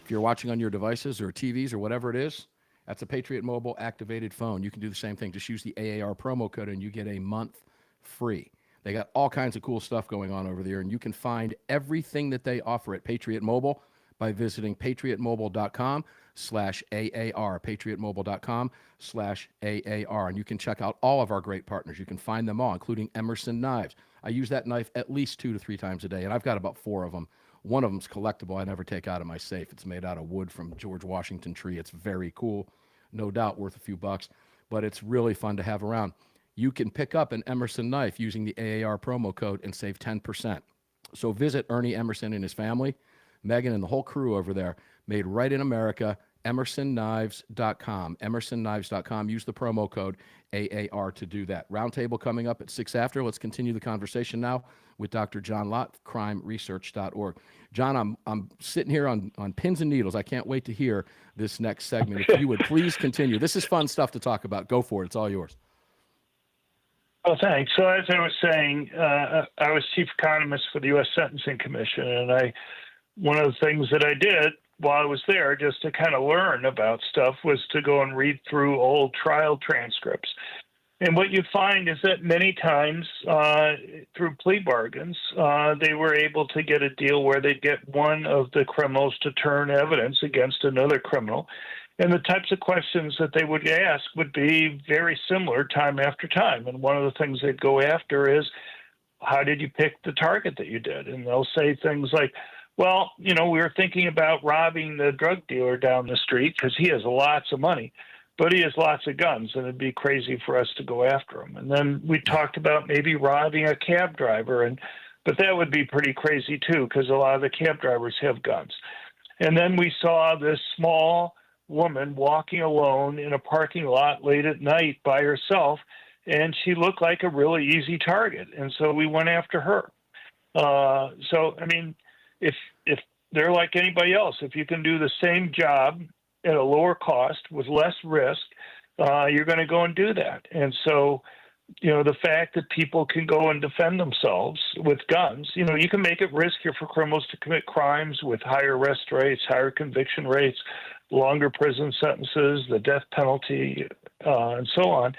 if you're watching on your devices or TVs or whatever it is, that's a Patriot Mobile activated phone. You can do the same thing. Just use the AAR promo code and you get a month free. They got all kinds of cool stuff going on over there, and you can find everything that they offer at Patriot Mobile by visiting patriotmobile.com/AAR, patriotmobile.com/AAR, and you can check out all of our great partners. You can find them all, including Emerson Knives. I use that knife at least 2 to 3 times a day, and I've got about 4 of them. One of them's collectible. I never take out of my safe. It's made out of wood from George Washington tree. It's very cool, no doubt worth a few bucks, but it's really fun to have around. You can pick up an Emerson knife using the AAR promo code and save 10%. So visit Ernie Emerson and his family, Megan and the whole crew over there, made right in America, emersonKnives.com, emersonKnives.com. Use the promo code AAR to do that. Roundtable coming up at 6 after. Let's continue the conversation now with Dr. John Lott, crimeresearch.org. John, I'm sitting here on pins and needles. I can't wait to hear this next segment. If you would please continue. This is fun stuff to talk about. Go for it. It's all yours. Oh, thanks. So as I was saying, I was chief economist for the U.S. Sentencing Commission, and one of the things that I did while I was there, just to kind of learn about stuff, was to go and read through old trial transcripts. And what you find is that many times through plea bargains, they were able to get a deal where they'd get one of the criminals to turn evidence against another criminal. And the types of questions that they would ask would be very similar time after time. And one of the things they'd go after is, how did you pick the target that you did? And they'll say things like, well, we were thinking about robbing the drug dealer down the street because he has lots of money, but he has lots of guns, and it'd be crazy for us to go after him. And then we talked about maybe robbing a cab driver, but that would be pretty crazy too, because a lot of the cab drivers have guns. And then we saw this small woman walking alone in a parking lot late at night by herself, and she looked like a really easy target. And so we went after her. If they're like anybody else, if you can do the same job at a lower cost with less risk, you're going to go and do that. And so, the fact that people can go and defend themselves with guns, you can make it riskier for criminals to commit crimes with higher arrest rates, higher conviction rates, longer prison sentences, the death penalty, and so on.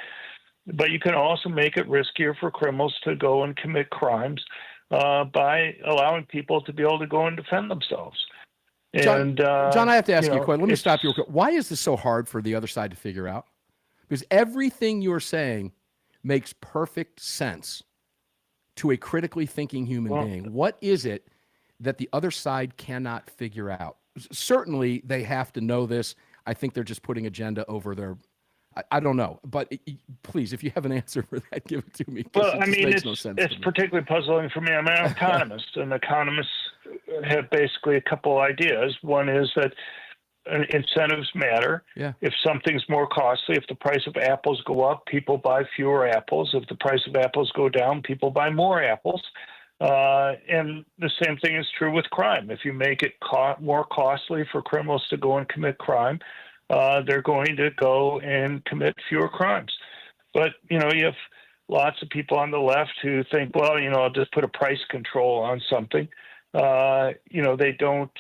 But you can also make it riskier for criminals to go and commit crimes by allowing people to be able to go and defend themselves. John, I have to ask you a question. Let me stop you real quick. Why is this so hard for the other side to figure out? Because everything you're saying makes perfect sense to a critically thinking human being. What is it that the other side cannot figure out? Certainly, they have to know this. I think they're just putting agenda over their. I don't know, but please, if you have an answer for that, give it to me. Well, it's particularly puzzling for me. I'm an economist, and economists have basically a couple ideas. One is that incentives matter. Yeah. If something's more costly, if the price of apples go up, people buy fewer apples. If the price of apples go down, people buy more apples. And the same thing is true with crime. If you make it more costly for criminals to go and commit crime, they're going to go and commit fewer crimes. But, you have lots of people on the left who think, well, I'll just put a price control on something. They don't,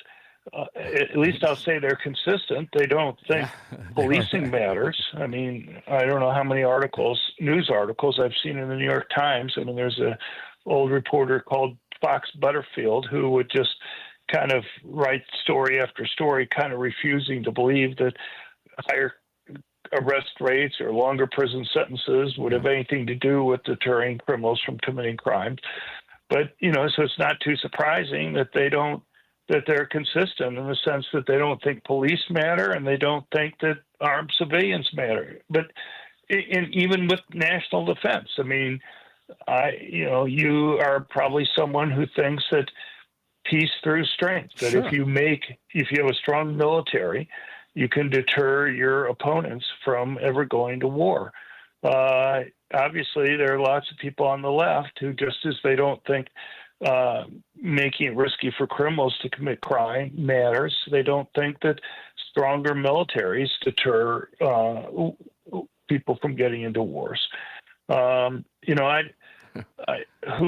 at least I'll say they're consistent. They don't think policing matters. I mean, I don't know how many news articles I've seen in the New York Times. I mean, there's an old reporter called Fox Butterfield who would just kind of write story after story, kind of refusing to believe that higher arrest rates or longer prison sentences would have anything to do with deterring criminals from committing crimes. But, so it's not too surprising that they're consistent in the sense that they don't think police matter and they don't think that armed civilians matter. But even with national defense, I mean, you are probably someone who thinks that peace through strength, that Sure. if you have a strong military, you can deter your opponents from ever going to war. Obviously, there are lots of people on the left who, just as they don't think making it risky for criminals to commit crime matters. They don't think that stronger militaries deter people from getting into wars. Who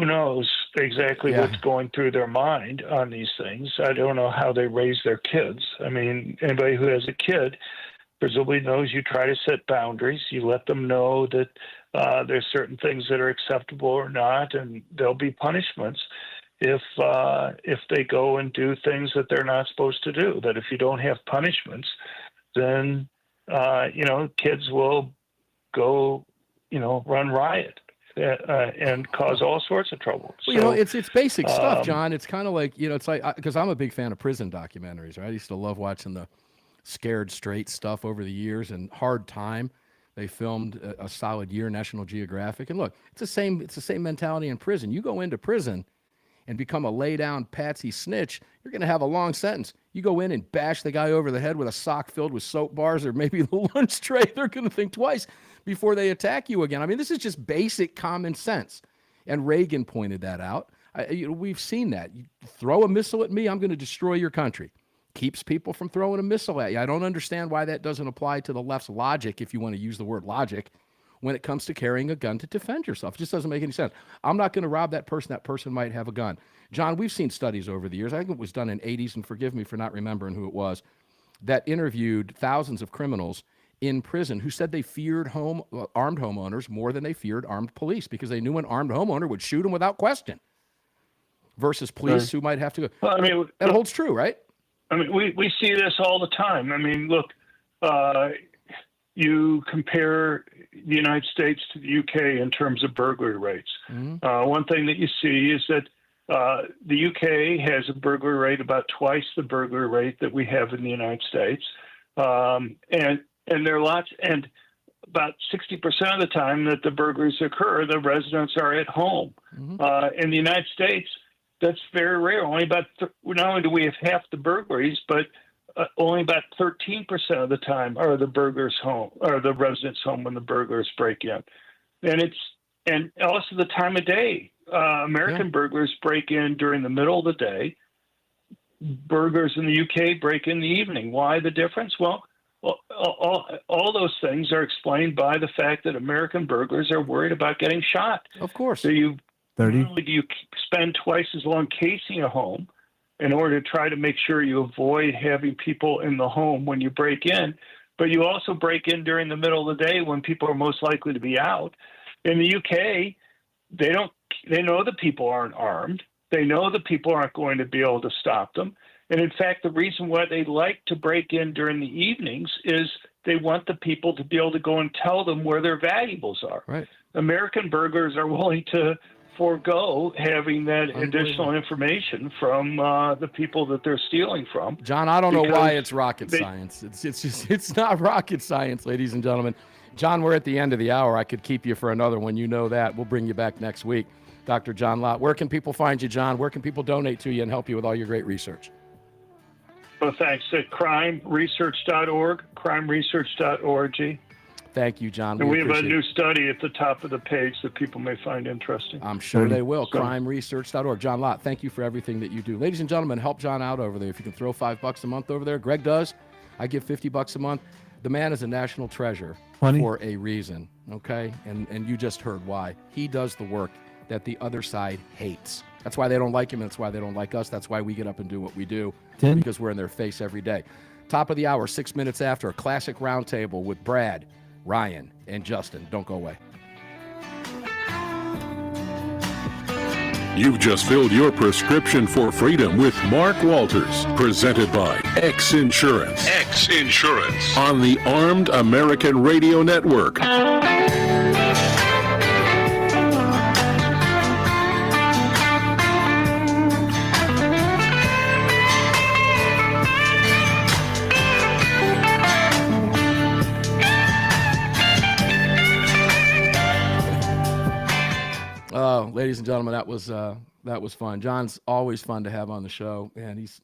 knows exactly what's going through their mind on these things. I don't know how they raise their kids. I mean, anybody who has a kid presumably knows you try to set boundaries. You let them know that there's certain things that are acceptable or not, and there'll be punishments if they go and do things that they're not supposed to do. That if you don't have punishments, then kids will go, run riot and cause all sorts of trouble. Well, it's basic stuff, John. It's kind of like, it's like, because I'm a big fan of prison documentaries, right? I used to love watching the Scared Straight stuff over the years, and Hard Time. They filmed a solid year, National Geographic. And look, it's the same mentality in prison. You go into prison and become a lay down patsy snitch, you're going to have a long sentence. You go in and bash the guy over the head with a sock filled with soap bars or maybe the lunch tray, they're going to think twice before they attack you again. I mean, this is just basic common sense. And Reagan pointed that out. We've seen that. You throw a missile at me, I'm going to destroy your country. Keeps people from throwing a missile at you. I don't understand why that doesn't apply to the left's logic, if you want to use the word logic, when it comes to carrying a gun to defend yourself. It just doesn't make any sense. I'm not going to rob that person. That person might have a gun. John, we've seen studies over the years. I think it was done in the 80s, and forgive me for not remembering who it was, that interviewed thousands of criminals in prison who said they feared armed homeowners more than they feared armed police, because they knew an armed homeowner would shoot them without question versus police who might have to go. Well, I mean, that holds true, right? I mean, we see this all the time. I mean, look, you compare the United States to the UK in terms of burglary rates. Mm-hmm. One thing that you see is that the UK has a burglary rate about twice the burglary rate that we have in the United States. And there are lots, and about 60% of the time that the burglaries occur, the residents are at home. Mm-hmm. In the United States, that's very rare. Only about not only do we have half the burglaries, but only about 13% of the time are the burglars home, or the residents home when the burglars break in. And also the time of day. American burglars break in during the middle of the day. Burglars in the UK break in the evening. Why the difference? Well, all those things are explained by the fact that American burglars are worried about getting shot. Of course. So you spend twice as long casing a home in order to try to make sure you avoid having people in the home when you break in, but you also break in during the middle of the day when people are most likely to be out. In the UK, they know the people aren't armed. They know the people aren't going to be able to stop them. And in fact, the reason why they like to break in during the evenings is they want the people to be able to go and tell them where their valuables are. Right. American burglars are willing to forego having that additional information from the people that they're stealing from. John, I don't know why it's rocket science. It's not rocket science, ladies and gentlemen. John, we're at the end of the hour. I could keep you for another one. You know that. We'll bring you back next week. Dr. John Lott. Where can people find you, John? Where can people donate to you and help you with all your great research? Well, thanks. At crimeresearch.org, crimeresearch.org. Thank you, John. And we have a new study at the top of the page that people may find interesting. I'm sure they will. Crimeresearch.org. John Lott, thank you for everything that you do. Ladies and gentlemen, help John out over there. If you can throw $5 a month over there, Greg does. I give $50 a month. The man is a national treasure for a reason, okay? And you just heard why. He does the work that the other side hates. That's why they don't like him, and that's why they don't like us. That's why we get up and do what we do, because we're in their face every day. Top of the hour, 6 minutes after, a classic roundtable with Brad, Ryan, and Justin. Don't go away. You've just filled your prescription for freedom with Mark Walters, presented by X Insurance. X Insurance. On the Armed American Radio Network. Oh, ladies and gentlemen, that was fun. John's always fun to have on the show, and he's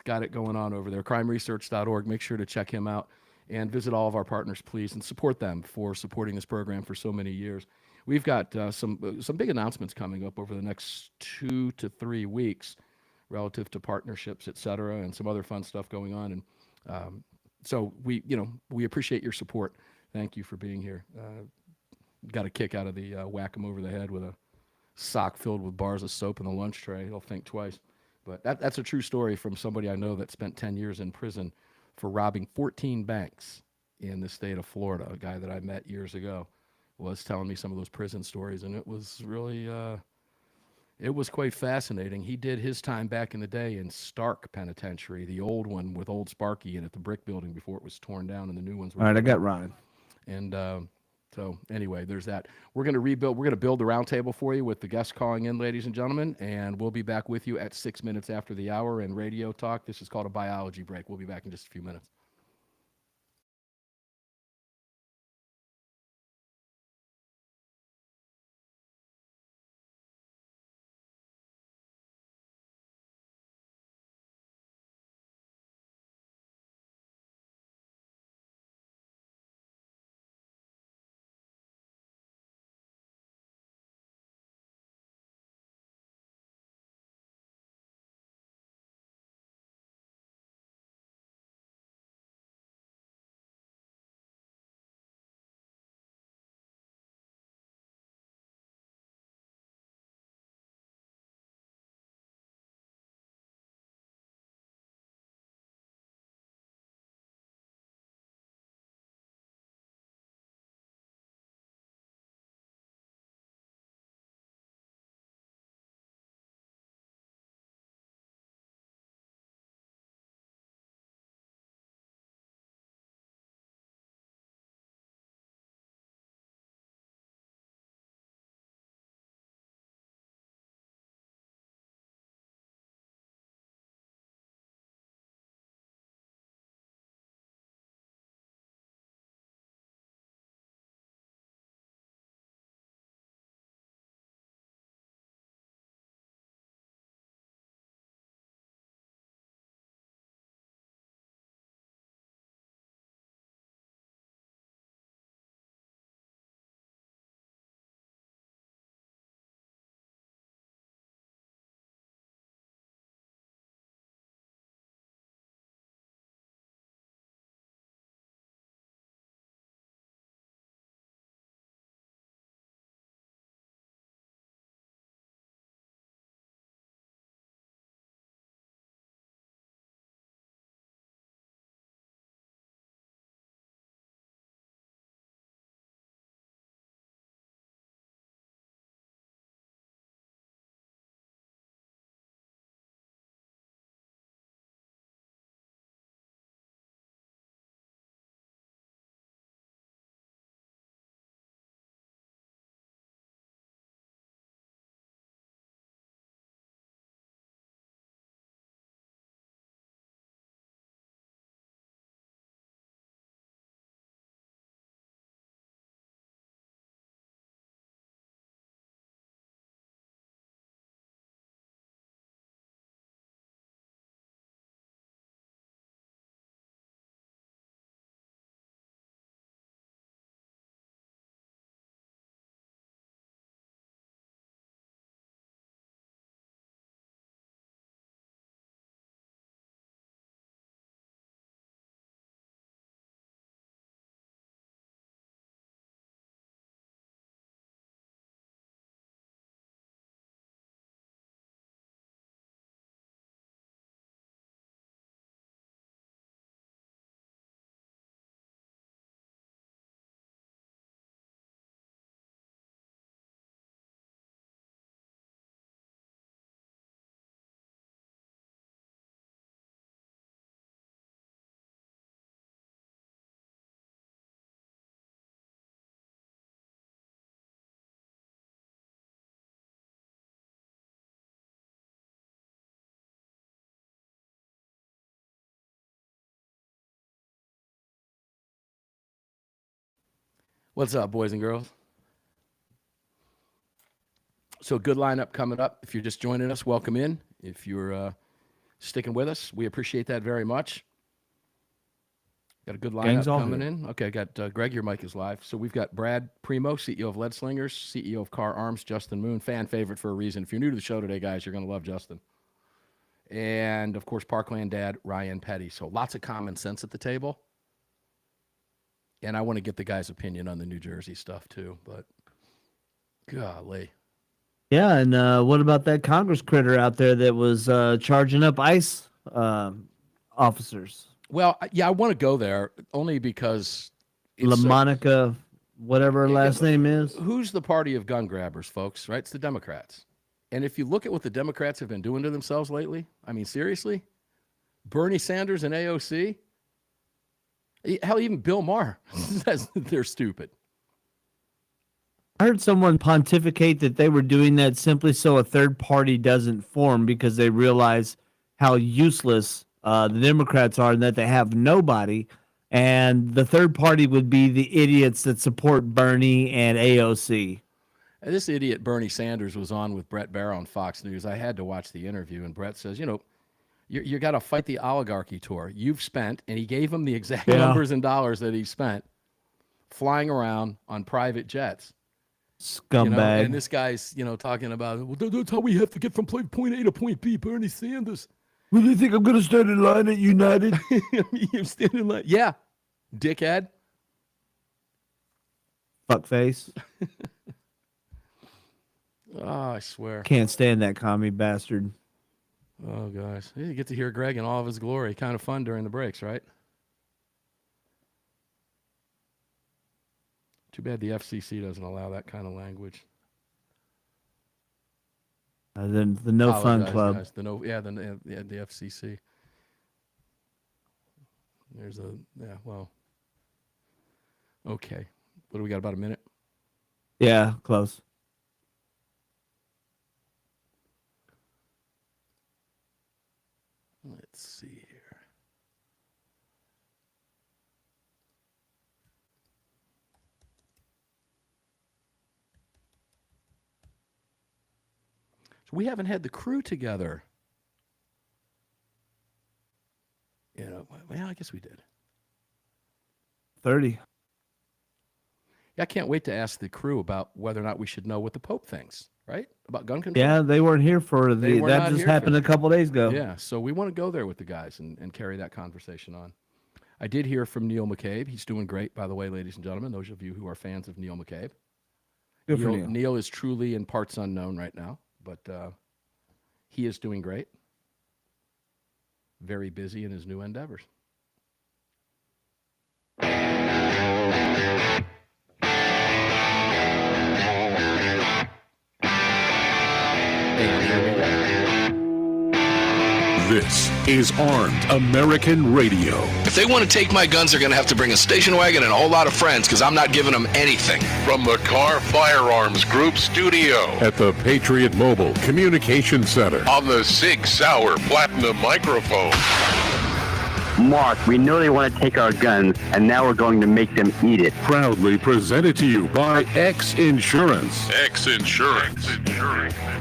got it going on over there. CrimeResearch.org. Make sure to check him out and visit all of our partners, please, and support them for supporting this program for so many years. we've got some big announcements coming up over the next 2 to 3 weeks relative to partnerships, et cetera, and some other fun stuff going on. And so we appreciate your support. Thank you for being here. Got a kick out of the whack 'em over the head with a sock filled with bars of soap in the lunch tray. He'll think twice. But that's a true story from somebody I know that spent 10 years in prison for robbing 14 banks in the state of Florida. A guy that I met years ago was telling me some of those prison stories, and it was really, it was quite fascinating. He did his time back in the day in Stark Penitentiary, the old one with Old Sparky in it, the brick building before it was torn down and the new ones were. All right, I got Ryan. And so anyway, there's that. We're going to rebuild. We're going to build the roundtable for you with the guests calling in, ladies and gentlemen, and we'll be back with you at 6 minutes after the hour in Radio Talk. This is called a biology break. We'll be back in just a few minutes. What's up, boys and girls? So good lineup coming up. If you're just joining us, welcome in. If you're sticking with us, we appreciate that very much. Got a good Gang's lineup all coming here. in. Okay, got Greg, your mic is live. So we've got Brad Primo, CEO of Lead Slingers, CEO of Car Arms, Justin Moon, fan favorite for a reason. If you're new to the show today, guys, you're going to love Justin. And, of course, Parkland dad, Ryan Petty. So lots of common sense at the table. And I want to get the guy's opinion on the New Jersey stuff, too. But, golly. Yeah, and what about that Congress critter out there that was charging up ICE officers? Well, yeah, I want to go there only because it's LaMonica, whatever her last name is. Who's the party of gun grabbers, folks, right? It's the Democrats. And if you look at what the Democrats have been doing to themselves lately, I mean, seriously, Bernie Sanders and AOC, hell, even Bill Maher says they're stupid. I heard someone pontificate that they were doing that simply so a third party doesn't form because they realize how useless the Democrats are and that they have nobody. And the third party would be the idiots that support Bernie and AOC. This idiot Bernie Sanders was on with Brett Baer on Fox News. I had to watch the interview, and Brett says, you got to fight the oligarchy tour. You've spent, and he gave him the exact numbers in dollars that he spent flying around on private jets. Scumbag. And this guy's, talking about, well, that's how we have to get from point A to point B, Bernie Sanders. Well, do you think I'm going to stand in line at United? You stand in line. Yeah, dickhead. Fuckface. Oh, I swear. Can't stand that commie bastard. Oh, gosh. You get to hear Greg in all of his glory. Kind of fun during the breaks, right? Too bad the FCC doesn't allow that kind of language. Then the No Fun Club. Guys. The FCC. There's okay. What do we got, about a minute? Yeah, close. Let's see here. So we haven't had the crew together. Well, I guess we did. 30. Yeah, I can't wait to ask the crew about whether or not we should know what the Pope thinks, right? About gun control. Yeah, they weren't here for They were that not just here happened for a couple days ago. Yeah, so we want to go there with the guys and carry that conversation on. I did hear from Neil McCabe. He's doing great, by the way, ladies and gentlemen, those of you who are fans of Neil McCabe. Good for Neil. Neil is truly in parts unknown right now, but he is doing great. Very busy in his new endeavors. This is Armed American Radio. If they want to take my guns, they're going to have to bring a station wagon and a whole lot of friends because I'm not giving them anything. From the Car Firearms Group studio At the Patriot Mobile Communication Center. on the Sig Sauer Platinum microphone. Mark, we know they want to take our guns, and now we're going to make them eat it. Proudly presented to you by X Insurance. X Insurance.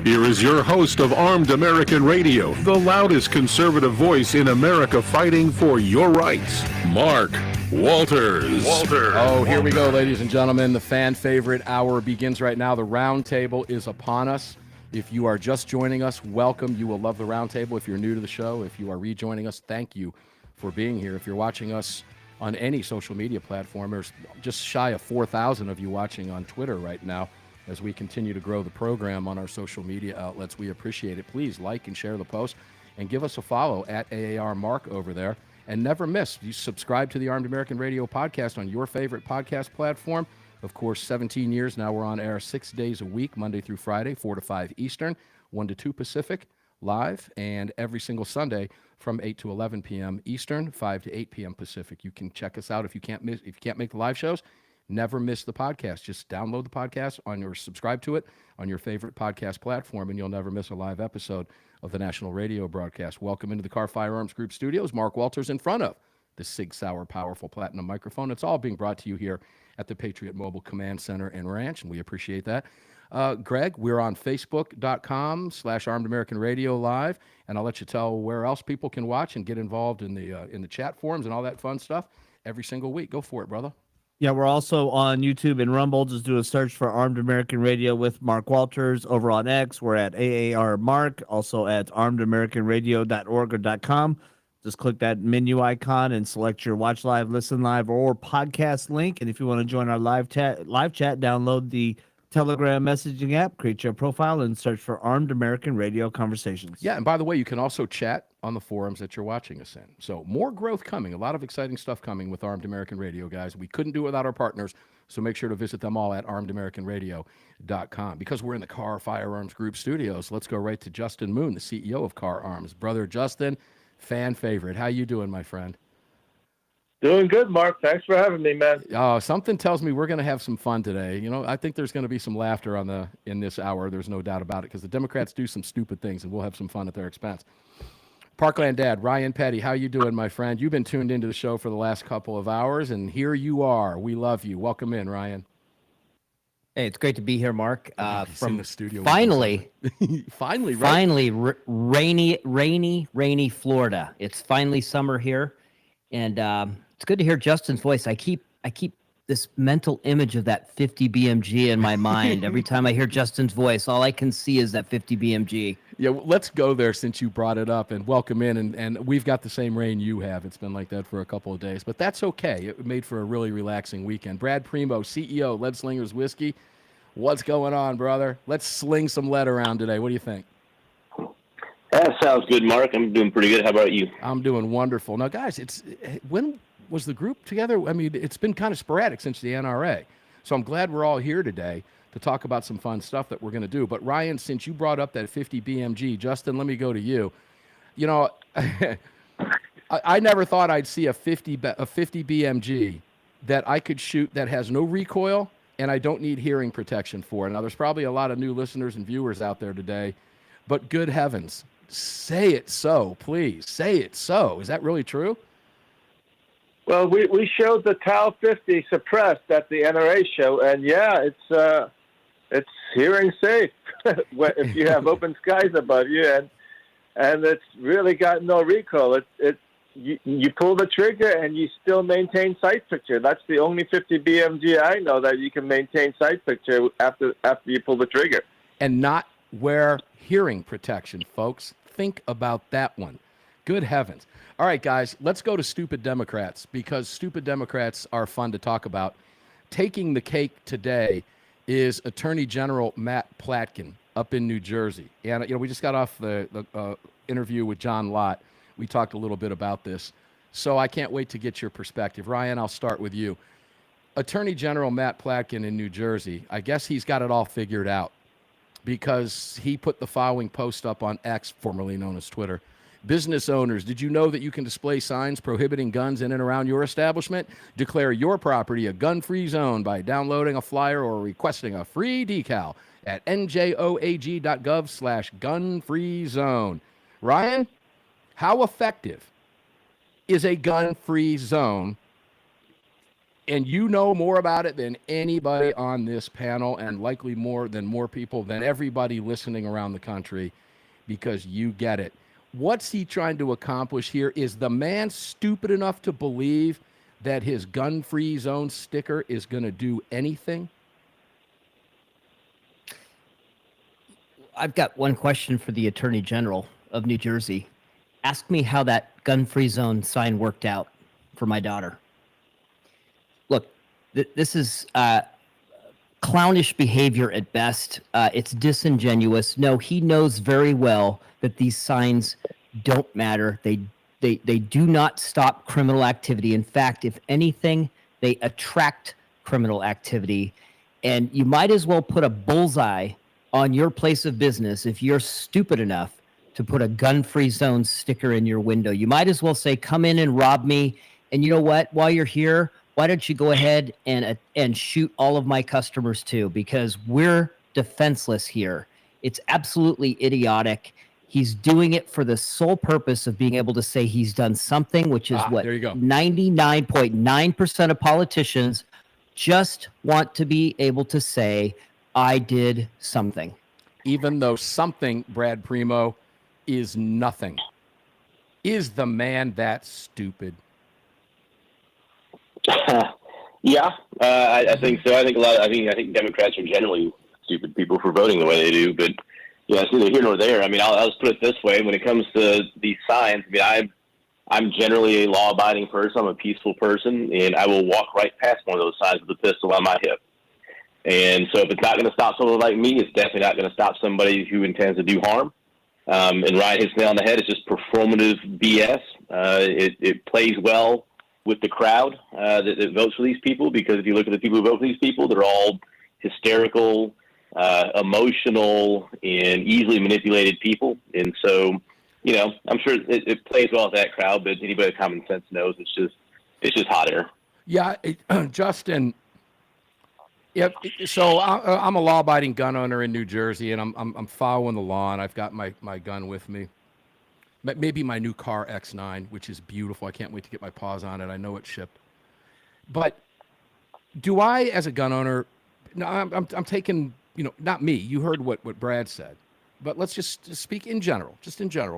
Here is your host of Armed American Radio, the loudest conservative voice in America fighting for your rights, Mark Walters. Oh, here we go, ladies and gentlemen. The fan favorite hour begins right now. The round table is upon us. If you are just joining us, welcome. You will love the round table. If you're new to the show, if you are rejoining us, thank you for being here. If you're watching us on any social media platform, there's just shy of 4,000 of you watching on Twitter right now as we continue to grow the program on our social media outlets. We appreciate it. Please like and share the post and give us a follow at AAR Mark over there. And never miss, you subscribe to the Armed American Radio podcast on your favorite podcast platform. Of course, 17 years now, we're on air 6 days a week, Monday through Friday, 4 to 5 Eastern, 1 to 2 Pacific, live, and every single Sunday from 8 to 11 p.m. Eastern, 5 to 8 p.m. Pacific. You can check us out if you can't make the live shows. Never miss the podcast. Just download the podcast subscribe to it on your favorite podcast platform, and you'll never miss a live episode of the national radio broadcast. Welcome into the Car Firearms Group studios. Mark Walters in front of the Sig Sauer powerful platinum microphone. It's all being brought to you here at the Patriot Mobile Command Center and Ranch, and we appreciate that. Greg, we're on Facebook.com/Armed American Radio Live, and I'll let you tell where else people can watch and get involved in the chat forums and all that fun stuff. every single week. Go for it, brother. Yeah, we're also on YouTube and Rumble. Just do a search for Armed American Radio with Mark Walters. Over on X, we're at AAR Mark, also at armedamericanradio.org or .com. Just click that menu icon and select your watch live, listen live, or podcast link. And if you want to join our live chat, download the Telegram messaging app, create your profile, and search for Armed American Radio Conversations. Yeah, and by the way, you can also chat on the forums that you're watching us in. So more growth coming, a lot of exciting stuff coming with Armed American Radio, guys. We couldn't do it without our partners, so make sure to visit them all at armedamericanradio.com. Because we're in the Car Firearms Group studios, let's go right to Justin Moon, the CEO of Car Arms. Brother Justin, fan favorite. How you doing, my friend? Doing good, Mark. Thanks for having me, man. Something tells me we're going to have some fun today. You know, I think there's going to be some laughter in this hour. There's no doubt about it, because the Democrats do some stupid things, and we'll have some fun at their expense. Parkland Dad, Ryan Petty, how you doing, my friend? You've been tuned into the show for the last couple of hours, and here you are. We love you. Welcome in, Ryan. Hey, it's great to be here, Mark. From the studio. Finally, finally, right? rainy Florida. It's finally summer here, and it's good to hear Justin's voice. I keep this mental image of that 50 BMG in my mind. Every time I hear Justin's voice, all I can see is that 50 BMG. Yeah, well, let's go there since you brought it up, and welcome in. And we've got the same rain you have. It's been like that for a couple of days, but that's okay. It made for a really relaxing weekend. Brad Primo, CEO, Lead Slingers Whiskey. What's going on, brother? Let's sling some lead around today. What do you think? That sounds good, Mark. I'm doing pretty good. How about you? I'm doing wonderful. Now, guys, when was the group together? I mean, it's been kind of sporadic since the NRA. So I'm glad we're all here today to talk about some fun stuff that we're going to do. But Ryan, since you brought up that 50 BMG, Justin, let me go to you. You know, I never thought I'd see a 50 BMG that I could shoot that has no recoil and I don't need hearing protection for. Now, there's probably a lot of new listeners and viewers out there today, but good heavens, say it so, please. Say it so. Is that really true? Well, we showed the Tau 50 suppressed at the NRA show, and yeah, it's hearing safe if you have open skies above you, and it's really got no recoil. You pull the trigger and you still maintain sight picture. That's the only 50 BMG I know that you can maintain sight picture after you pull the trigger. And not wear hearing protection, folks. Think about that one. Good heavens. All right, guys, let's go to stupid Democrats, because stupid Democrats are fun to talk about. Taking the cake today is Attorney General Matt Platkin up in New Jersey. And, you know, we just got off the interview with John Lott. We talked a little bit about this. So I can't wait to get your perspective. Ryan, I'll start with you. Attorney General Matt Platkin in New Jersey, I guess he's got it all figured out, because he put the following post up on X, formerly known as Twitter. Business owners, did you know that you can display signs prohibiting guns in and around your establishment? Declare your property a gun-free zone by downloading a flyer or requesting a free decal at njoag.gov/gun-free-zone. Ryan, how effective is a gun-free zone? And you know more about it than anybody on this panel, and likely more people than everybody listening around the country, because you get it. What's he trying to accomplish here? Is the man stupid enough to believe that his gun-free zone sticker is going to do anything? I've got one question for the Attorney General of New Jersey. Ask me how that gun-free zone sign worked out for my daughter. Look, this is clownish behavior at best. It's disingenuous. No, he knows very well that these signs don't matter. They do not stop criminal activity. In fact, if anything, they attract criminal activity. And you might as well put a bullseye on your place of business if you're stupid enough to put a gun-free zone sticker in your window. You might as well say, come in and rob me. And you know what? While you're here, why don't you go ahead and shoot all of my customers too? Because we're defenseless here. It's absolutely idiotic. He's doing it for the sole purpose of being able to say he's done something, which is what 99.9% of politicians just want to be able to say, I did something. Even though something, Brad Primo, is nothing. Is the man that stupid? Yeah, I think so. I think Democrats are generally stupid people for voting the way they do. But yeah, it's neither here nor there. I mean, I'll just put it this way: when it comes to these signs, I mean, I'm generally a law-abiding person. I'm a peaceful person, and I will walk right past one of those signs with a pistol on my hip. And so, if it's not going to stop someone like me, it's definitely not going to stop somebody who intends to do harm. And Ryan hits the nail on the head. It's just performative BS. It plays well with the crowd that votes for these people, because if you look at the people who vote for these people, they're all hysterical, emotional, and easily manipulated people. And so, you know, I'm sure it plays well with that crowd, but anybody with common sense knows it's just hot air. Yeah, Justin. Yeah, so I'm a law-abiding gun owner in New Jersey, and I'm following the law, and I've got my gun with me. Maybe my new car X9, which is beautiful. I can't wait to get my paws on it. I know it's shipped. But do I, as a gun owner, no, I'm taking, you know, not me. You heard what Brad said, but let's just speak in general,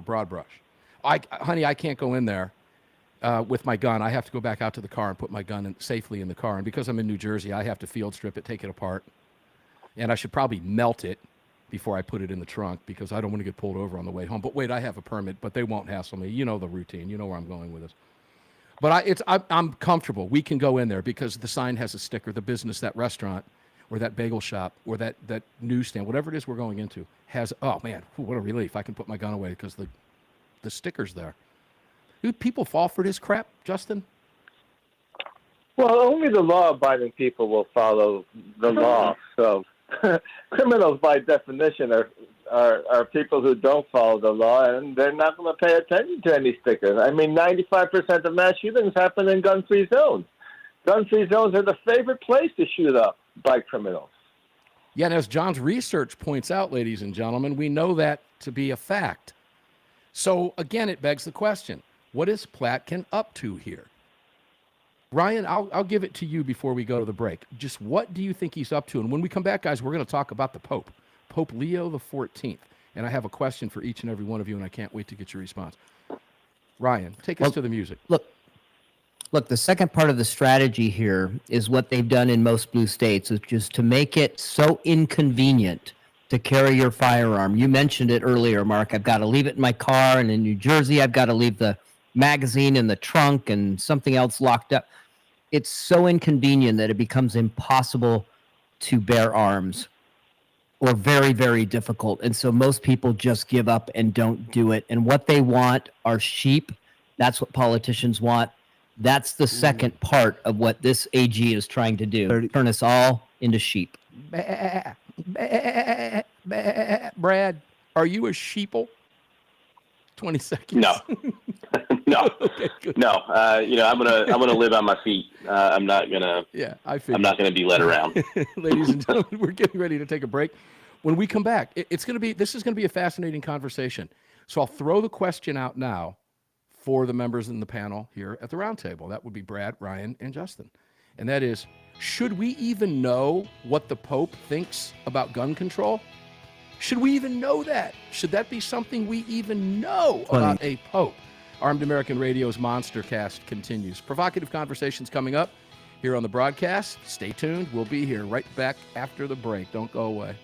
broad brush. Honey, I can't go in there with my gun. I have to go back out to the car and put my gun safely in the car. And because I'm in New Jersey, I have to field strip it, take it apart, and I should probably melt it before I put it in the trunk, because I don't want to get pulled over on the way home. But wait, I have a permit, but they won't hassle me. You know the routine. You know where I'm going with this. But I'm comfortable. We can go in there because the sign has a sticker. The business, that restaurant, or that bagel shop, or that newsstand, whatever it is we're going into, has. Oh man, what a relief! I can put my gun away because the sticker's there. Do people fall for this crap, Justin? Well, only the law-abiding people will follow the law. So criminals, by definition, are people who don't follow the law, and they're not going to pay attention to any stickers. I mean, 95% of mass shootings happen in gun-free zones. Gun-free zones are the favorite place to shoot up by criminals. Yeah, and as John's research points out, ladies and gentlemen, we know that to be a fact. So, again, it begs the question, what is Platkin up to here? Ryan, I'll give it to you before we go to the break. Just what do you think he's up to? And when we come back, guys, we're going to talk about the Pope, Pope Leo the 14th. And I have a question for each and every one of you, and I can't wait to get your response. Ryan, take us to the music. Look, the second part of the strategy here is what they've done in most blue states, which is to make it so inconvenient to carry your firearm. You mentioned it earlier, Mark. I've got to leave it in my car, and in New Jersey, I've got to leave the magazine in the trunk and something else locked up. It's so inconvenient that it becomes impossible to bear arms, or very, very difficult. And so most people just give up and don't do it. And what they want are sheep. That's what politicians want. That's the second part of what this AG is trying to do. Turn us all into sheep. Brad, are you a sheeple? 20 seconds. No. No. Okay, good. No. You know, I'm gonna live on my feet. I'm not gonna. Yeah, I figured. I'm not gonna be led around. Ladies and gentlemen, we're getting ready to take a break. When we come back, this is gonna be a fascinating conversation. So I'll throw the question out now for the members in the panel here at the round table. That would be Brad, Ryan, and Justin. And that is, should we even know what the Pope thinks about gun control? Should we even know that? Should that be something we even know about a Pope? Armed American Radio's Monster Cast continues. Provocative conversations coming up here on the broadcast. Stay tuned. We'll be here right back after the break. Don't go away.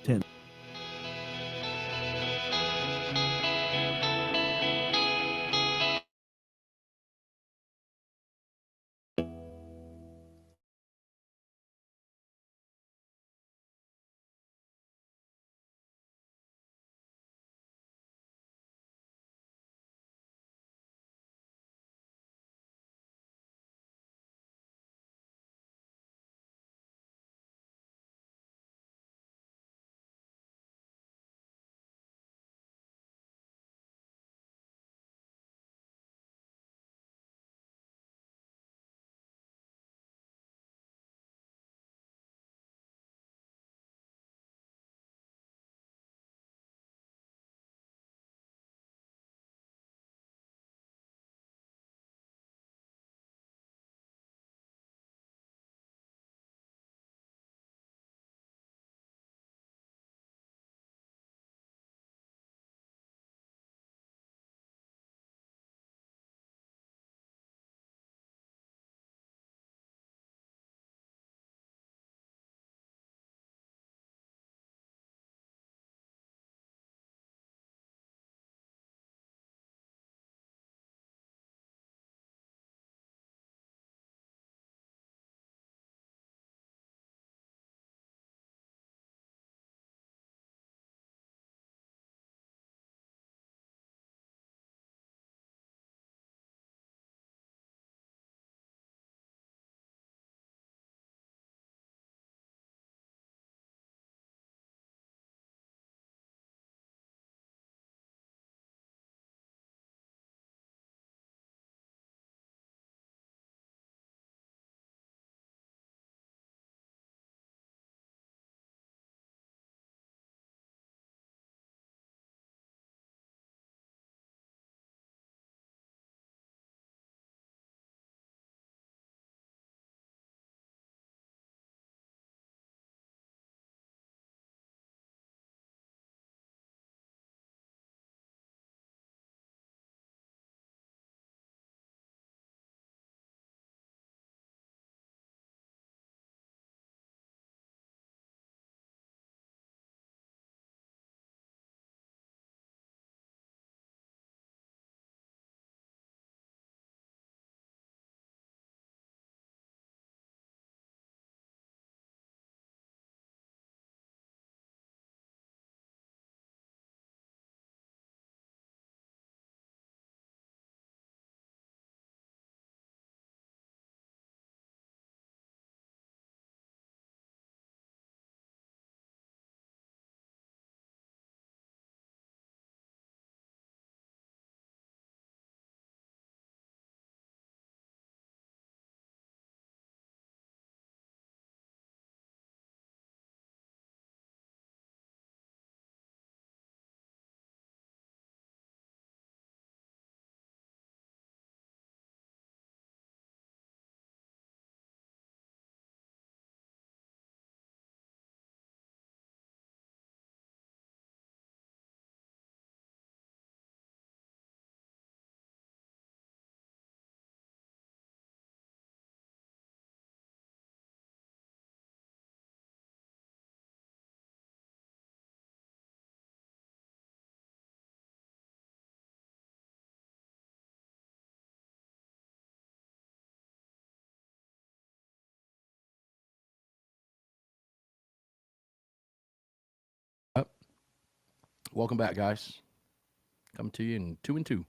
Welcome back, guys. Coming to you in 2 and 2.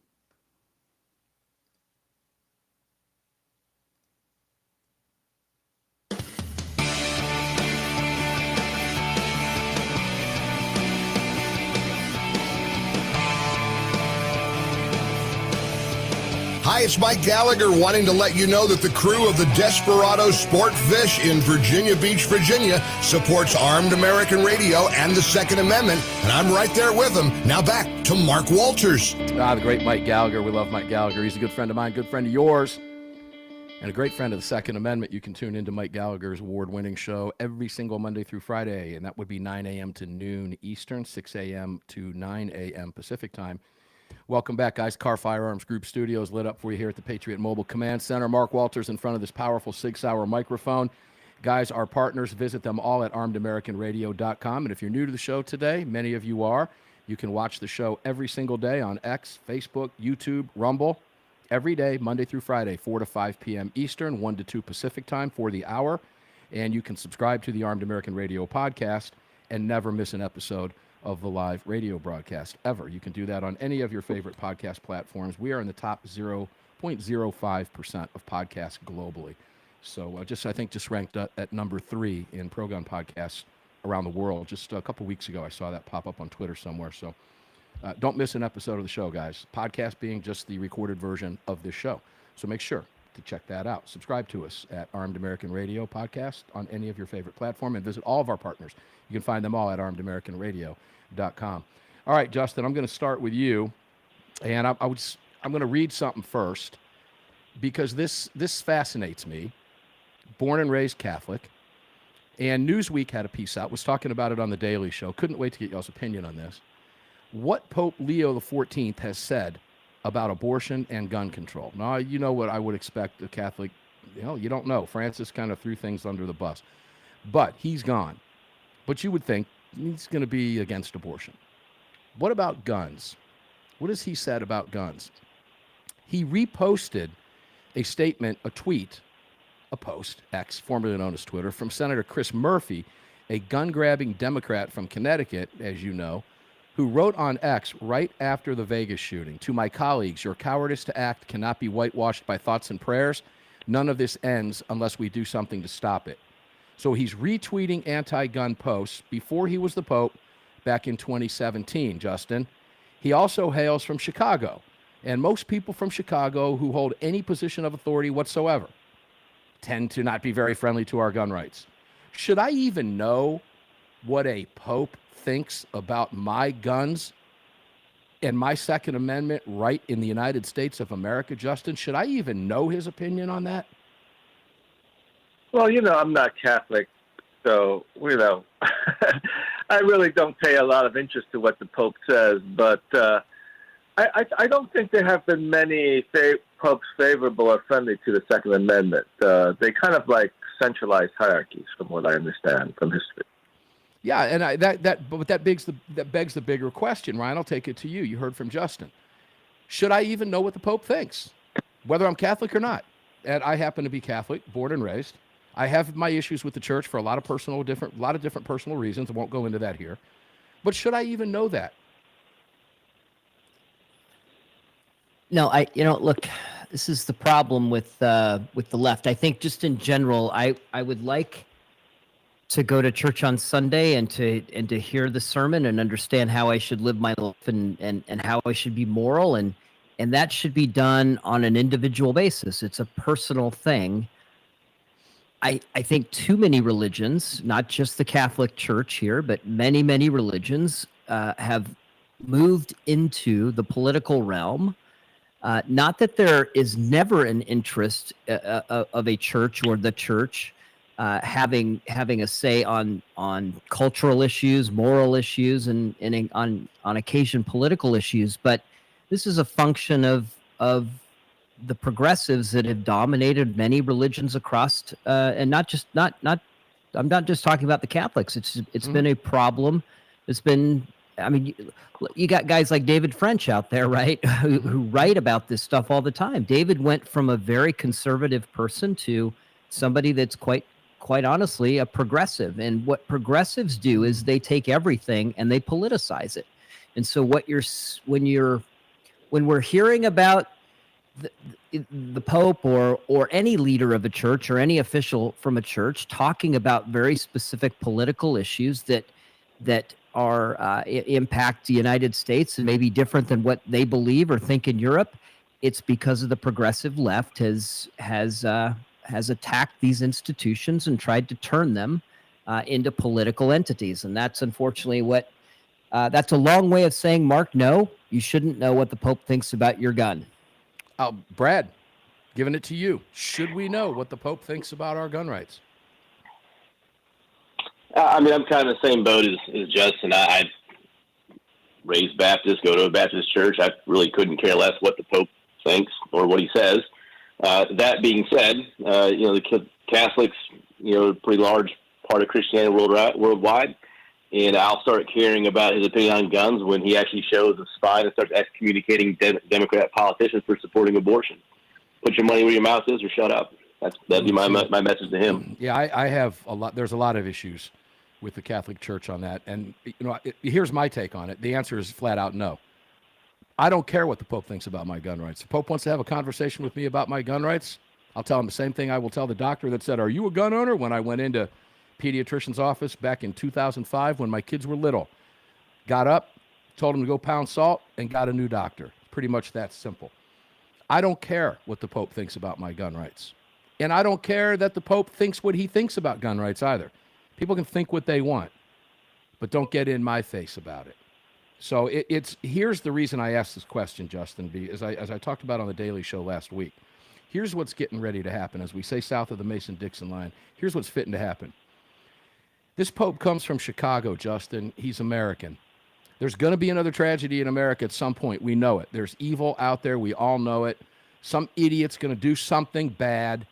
Hi, it's Mike Gallagher wanting to let you know that the crew of the Desperado Sport Fish in Virginia Beach, Virginia supports Armed American Radio and the Second Amendment, and I'm right there with them. Now back to Mark Walters. The great Mike Gallagher. We love Mike Gallagher. He's a good friend of mine, good friend of yours, and a great friend of the Second Amendment. You can tune into Mike Gallagher's award-winning show every single Monday through Friday, and that would be 9 a.m. to noon Eastern, 6 a.m. to 9 a.m. Pacific time. Welcome back, guys. Car Firearms Group Studios lit up for you here at the Patriot Mobile Command Center. Mark Walters in front of this powerful Sig Sauer microphone. Guys, our partners, visit them all at armedamericanradio.com. And if you're new to the show today, many of you are, you can watch the show every single day on X, Facebook, YouTube, Rumble, every day, Monday through Friday, 4 to 5 p.m. Eastern, 1 to 2 Pacific time for the hour. And you can subscribe to the Armed American Radio podcast and never miss an episode of the live radio broadcast ever. You can do that on any of your favorite podcast platforms. We are in the top 0.05% of podcasts globally. So I think ranked at number 3 in pro-gun podcasts around the world. Just a couple weeks ago, I saw that pop up on Twitter somewhere. So don't miss an episode of the show, guys. Podcast being just the recorded version of this show. So make sure to check that out. Subscribe to us at Armed American Radio Podcast on any of your favorite platform, and visit all of our partners. You can find them all at armedamericanradio.com. All right, Justin, I'm going to start with you, and I'm going to read something first because this fascinates me. Born and raised Catholic, and Newsweek had a piece out, was talking about it on The Daily Show. Couldn't wait to get y'all's opinion on this. What Pope Leo XIV has said about abortion and gun control. Now, you know what I would expect a Catholic, you don't know. Francis kind of threw things under the bus, but he's gone. But you would think he's going to be against abortion. What about guns? What has he said about guns? He reposted a statement, a tweet, a post, X, formerly known as Twitter, from Senator Chris Murphy, a gun-grabbing Democrat from Connecticut, as you know, who wrote on X right after the Vegas shooting, "To my colleagues, your cowardice to act cannot be whitewashed by thoughts and prayers. None of this ends unless we do something to stop it." So he's retweeting anti-gun posts before he was the Pope back in 2017, Justin. He also hails from Chicago, and most people from Chicago who hold any position of authority whatsoever tend to not be very friendly to our gun rights. Should I even know what a Pope thinks about my guns and my Second Amendment right in the United States of America, Justin? Should I even know his opinion on that? Well, I'm not Catholic, so, I really don't pay a lot of interest to what the Pope says, but I don't think there have been many popes favorable or friendly to the Second Amendment. They kind of like centralized hierarchies, from what I understand from history. Yeah, and that begs the bigger question, Ryan. I'll take it to you. You heard from Justin. Should I even know what the Pope thinks, whether I'm Catholic or not? And I happen to be Catholic, born and raised. I have my issues with the church for a lot of different personal reasons. I won't go into that here. But should I even know that? No, look, this is the problem with the left. I think just in general, I would like to go to church on Sunday and to hear the sermon and understand how I should live my life and how I should be moral, and that should be done on an individual basis. It's a personal thing. I think too many religions, not just the Catholic Church here, but many, many religions have moved into the political realm. Not that there is never an interest of a church or the church having a say on cultural issues, moral issues, and on occasion political issues, but this is a function of the progressives that have dominated many religions across, and I'm not just talking about the Catholics. It's been a problem. It's been, you got guys like David French out there, right, who write about this stuff all the time. David went from a very conservative person to somebody that's quite honestly a progressive. And what progressives do is they take everything and they politicize it. And so when we're hearing about the Pope or any leader of a church or any official from a church talking about very specific political issues that are impact the United States and maybe different than what they believe or think in Europe, it's because of the progressive left has attacked these institutions and tried to turn them into political entities. And that's unfortunately that's a long way of saying, Mark, no, you shouldn't know what the Pope thinks about your gun. Brad, giving it to you. Should we know what the Pope thinks about our gun rights? I mean, I'm kind of the same boat as Justin. I raised Baptist, go to a Baptist church. I really couldn't care less what the Pope thinks or what he says. That being said, the Catholics, a pretty large part of Christianity worldwide. And I'll start caring about his opinion on guns when he actually shows a spine and starts excommunicating Democrat politicians for supporting abortion. Put your money where your mouth is or shut up. That'd be my message to him. Yeah, I have a lot. There's a lot of issues with the Catholic Church on that. And, here's my take on it. The answer is flat out no. I don't care what the Pope thinks about my gun rights. If the Pope wants to have a conversation with me about my gun rights, I'll tell him the same thing I will tell the doctor that said, "Are you a gun owner?" when I went into pediatrician's office back in 2005 when my kids were little. Got up, told him to go pound salt, and got a new doctor. Pretty much that simple. I don't care what the Pope thinks about my gun rights. And I don't care that the Pope thinks what he thinks about gun rights either. People can think what they want, but don't get in my face about it. So here's the reason I asked this question, Justin, as I talked about on the Daily Show last week. Here's what's getting ready to happen. As we say south of the Mason-Dixon line, here's what's fitting to happen. This Pope comes from Chicago, Justin. He's American. There's going to be another tragedy in America at some point. We know it. There's evil out there. We all know it. Some idiot's going to do something bad,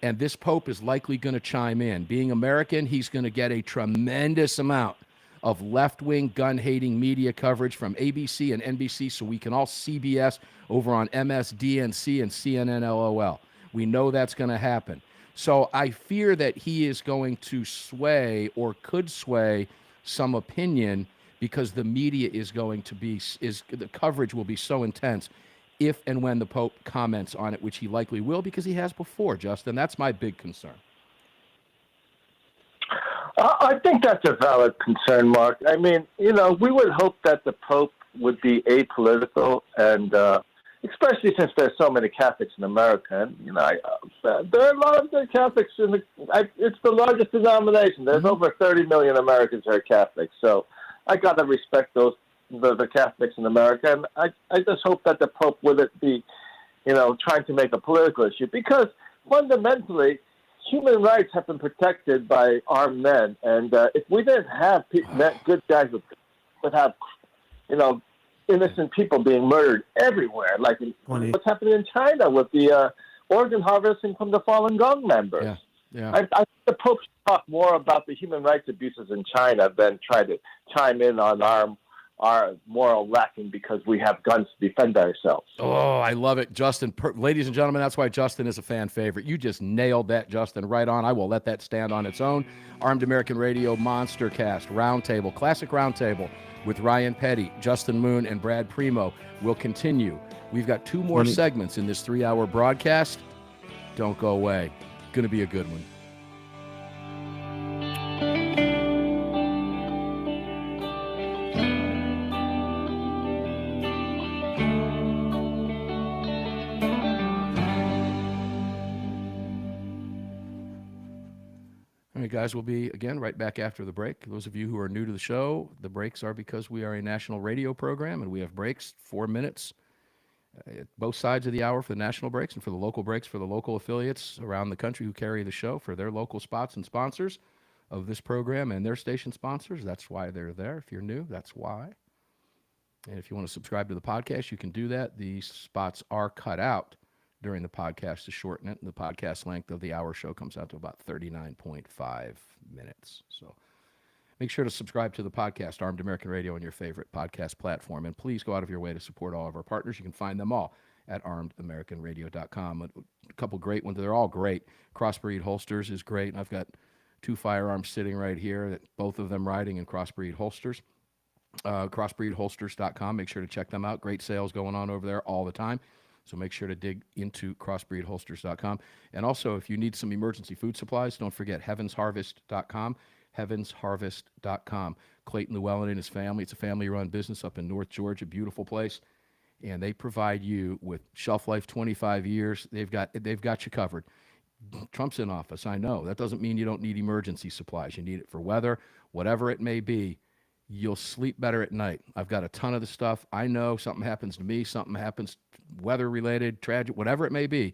and this Pope is likely going to chime in. Being American, he's going to get a tremendous amount of left-wing, gun-hating media coverage from ABC and NBC, so we can all CBS over on MSDNC and CNN LOL. We know that's going to happen. So I fear that he is going to sway or could sway some opinion because the media is going to be, the coverage will be so intense if and when the Pope comments on it, which he likely will because he has before, Justin. That's my big concern. I think that's a valid concern, Mark. I mean, we would hope that the Pope would be apolitical and especially since there's so many Catholics in America. And, there are a lot of the Catholics it's the largest denomination. There's over 30 million Americans who are Catholics. So I got to respect the Catholics in America. And I just hope that the Pope wouldn't be, trying to make a political issue because fundamentally, human rights have been protected by armed men. And if we didn't have good guys would have, innocent people being murdered everywhere, like what's happening in China with the organ harvesting from the Falun Gong members. Yeah. I think the Pope should talk more about the human rights abuses in China than try to chime in on our moral lacking because we have guns to defend ourselves. Oh, I love it, Justin. Ladies and gentlemen, that's why Justin is a fan favorite. You just nailed that, Justin, right on. I will let that stand on its own. Armed American Radio Monster Cast Roundtable, Classic Roundtable with Ryan Petty, Justin Moon, and Brad Primo will continue. We've got 2 more segments in this 3-hour broadcast. Don't go away. Going to be a good one. All right, guys, we'll be, again, right back after the break. Those of you who are new to the show, the breaks are because we are a national radio program, and we have breaks, 4 minutes, at both sides of the hour for the national breaks and for the local breaks for the local affiliates around the country who carry the show for their local spots and sponsors of this program and their station sponsors. That's why they're there. If you're new, that's why. And if you want to subscribe to the podcast, you can do that. The spots are cut out during the podcast to shorten it. And the podcast length of the hour show comes out to about 39.5 minutes. So make sure to subscribe to the podcast, Armed American Radio, on your favorite podcast platform. And please go out of your way to support all of our partners. You can find them all at armedamericanradio.com. A couple great ones. They're all great. Crossbreed Holsters is great. And I've got 2 firearms sitting right here, that both of them riding in Crossbreed holsters. crossbreedholsters.com. Make sure to check them out. Great sales going on over there all the time. So make sure to dig into crossbreedholsters.com. And also, if you need some emergency food supplies, don't forget heavensharvest.com, heavensharvest.com. Clayton Llewellyn and his family. It's a family-run business up in North Georgia, beautiful place. And they provide you with shelf life 25 years. They've got you covered. Trump's in office, I know. That doesn't mean you don't need emergency supplies. You need it for weather, whatever it may be. You'll sleep better at night. I've got a ton of the stuff. I know something happens to me, something happens weather-related, tragic, whatever it may be.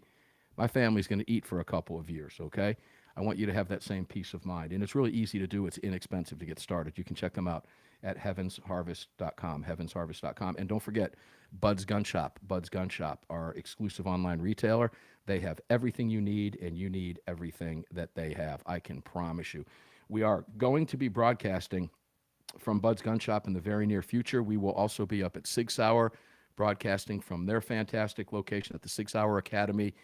My family's going to eat for a couple of years, okay? I want you to have that same peace of mind. And it's really easy to do. It's inexpensive to get started. You can check them out at heavensharvest.com, heavensharvest.com. And don't forget, Bud's Gun Shop. Bud's Gun Shop, our exclusive online retailer. They have everything you need, and you need everything that they have. I can promise you. We are going to be broadcasting from Bud's Gun Shop in the very near future. We will also be up at Sig Sauer, broadcasting from their fantastic location at the Sig Sauer Academy.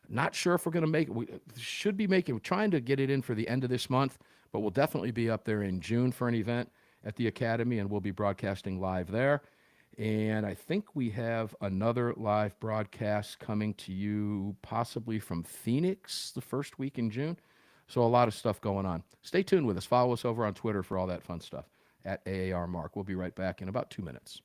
Not sure if we're going to make it. We should be trying to get it in for the end of this month, but we'll definitely be up there in June for an event at the Academy, and we'll be broadcasting live there. And I think we have another live broadcast coming to you possibly from Phoenix the first week in June. So a lot of stuff going on. Stay tuned with us. Follow us over on Twitter for all that fun stuff at AAR Mark. We'll be right back in about 2 minutes.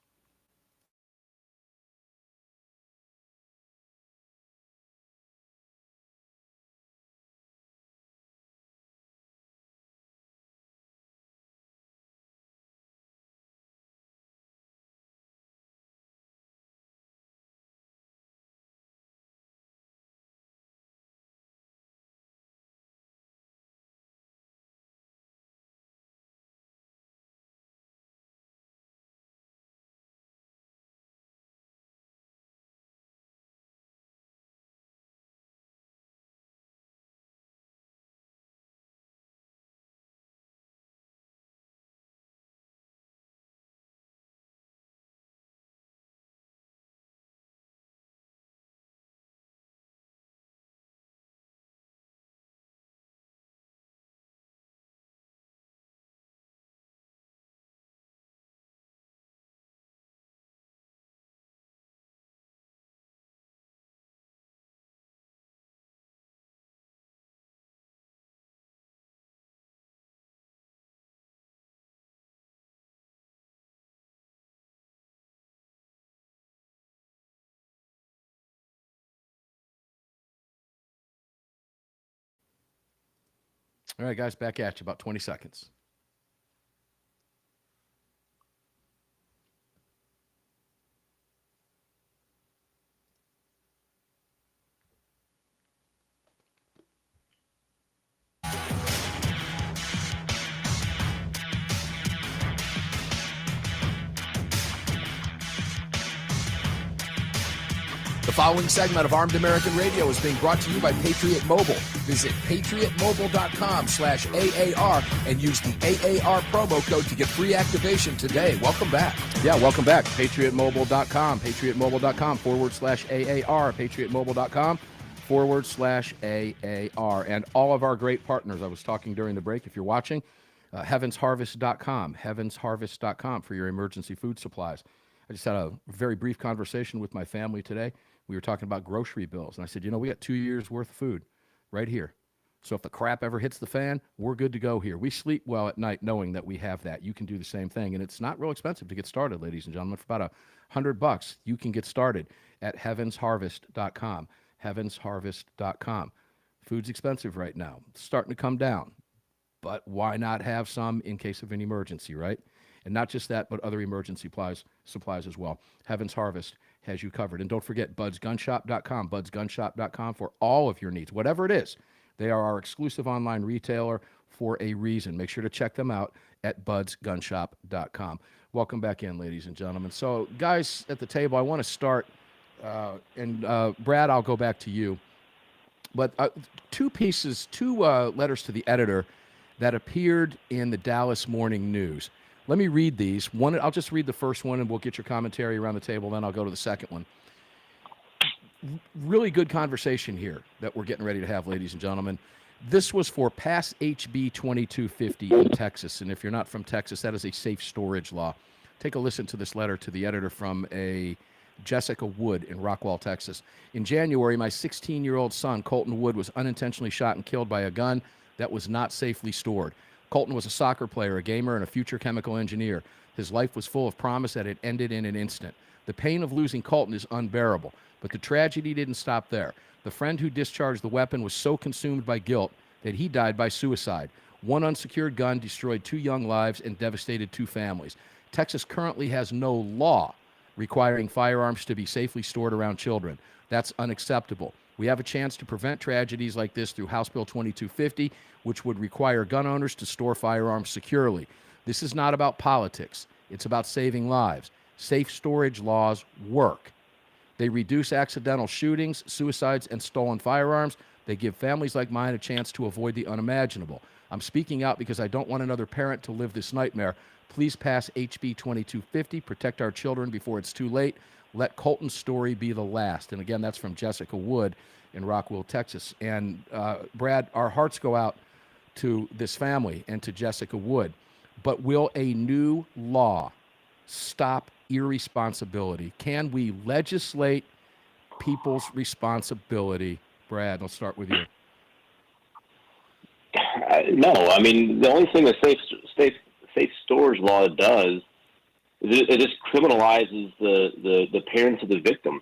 All right, guys, back at you, about 20 seconds. The following segment of Armed American Radio is being brought to you by Patriot Mobile. Visit patriotmobile.com/AAR and use the AAR promo code to get free activation today. Welcome back. Yeah, welcome back. PatriotMobile.com, patriotmobile.com/AAR, patriotmobile.com/AAR. And all of our great partners. I was talking during the break, if you're watching, heavensharvest.com, heavensharvest.com for your emergency food supplies. I just had a very brief conversation with my family today. We were talking about grocery bills, and I said, we got 2 years worth of food right here. So if the crap ever hits the fan, we're good to go here. We sleep well at night knowing that we have that. You can do the same thing, and it's not real expensive to get started, ladies and gentlemen. For about $100, you can get started at heavensharvest.com, heavensharvest.com. Food's expensive right now. It's starting to come down, but why not have some in case of an emergency, right? And not just that, but other emergency supplies as well. Heaven's Harvest has you covered. And don't forget, budsgunshop.com, budsgunshop.com for all of your needs, whatever it is. They are our exclusive online retailer for a reason. Make sure to check them out at budsgunshop.com. Welcome back in, ladies and gentlemen. So, guys at the table, I want to start, and Brad, I'll go back to you. But two letters to the editor that appeared in the Dallas Morning News. Let me read these. I'll just read the first one, and we'll get your commentary around the table. Then I'll go to the second one. Really good conversation here that we're getting ready to have, ladies and gentlemen. This was for Pass HB 2250 in Texas. And if you're not from Texas, that is a safe storage law. Take a listen to this letter to the editor from a Jessica Wood in Rockwall, Texas. In January, my 16-year-old son, Colton Wood, was unintentionally shot and killed by a gun that was not safely stored. Colton was a soccer player, a gamer, and a future chemical engineer. His life was full of promise that it ended in an instant. The pain of losing Colton is unbearable, but the tragedy didn't stop there. The friend who discharged the weapon was so consumed by guilt that he died by suicide. One unsecured gun destroyed 2 young lives and devastated 2 families. Texas currently has no law requiring firearms to be safely stored around children. That's unacceptable. We have a chance to prevent tragedies like this through House Bill 2250, which would require gun owners to store firearms securely. This is not about politics. It's about saving lives. Safe storage laws work. They reduce accidental shootings, suicides, and stolen firearms. They give families like mine a chance to avoid the unimaginable. I'm speaking out because I don't want another parent to live this nightmare. Please pass HB 2250. Protect our children before it's too late. Let Colton's story be the last. And again, that's from Jessica Wood in Rockwall, Texas. And Brad, our hearts go out to this family and to Jessica Wood. But will a new law stop irresponsibility? Can we legislate people's responsibility? Brad, I'll start with you. No, I mean, the only thing the safe storage law does is it just criminalizes the parents of the victim.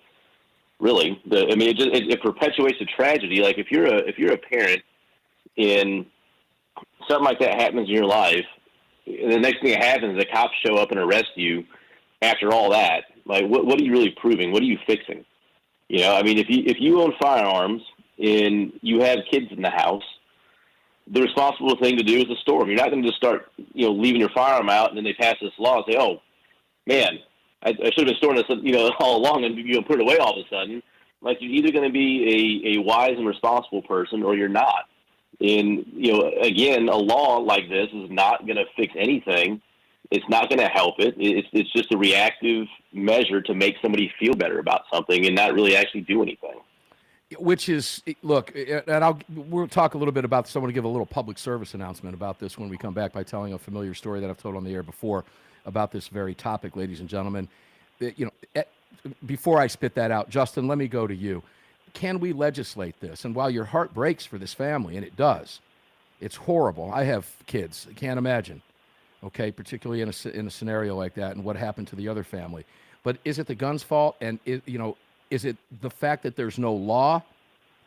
Really, it perpetuates a tragedy. Like if you're a parent and something like that happens in your life, and the next thing that happens is the cops show up and arrest you. After all that, like what are you really proving? What are you fixing? You know, I mean, if you own firearms and you have kids in the house, the responsible thing to do is to store them. You're not going to just start, leaving your firearm out and then they pass this law and say, "Oh, man, I should have been storing this, all along," and put it away all of a sudden. Like you're either going to be a wise and responsible person or you're not. And again, a law like this is not going to fix anything. It's not going to help it. It's just a reactive measure to make somebody feel better about something and not really actually do anything. Which is, look, and we'll talk a little bit about, someone to give a little public service announcement about this when we come back by telling a familiar story that I've told on the air before about this very topic, ladies and gentlemen. Before I spit that out, Justin, let me go to you. Can we legislate this? And while your heart breaks for this family, and it does, it's horrible. I have kids. I can't imagine. Okay, particularly in a scenario like that, and what happened to the other family. But is it the gun's fault? And is it the fact that there's no law,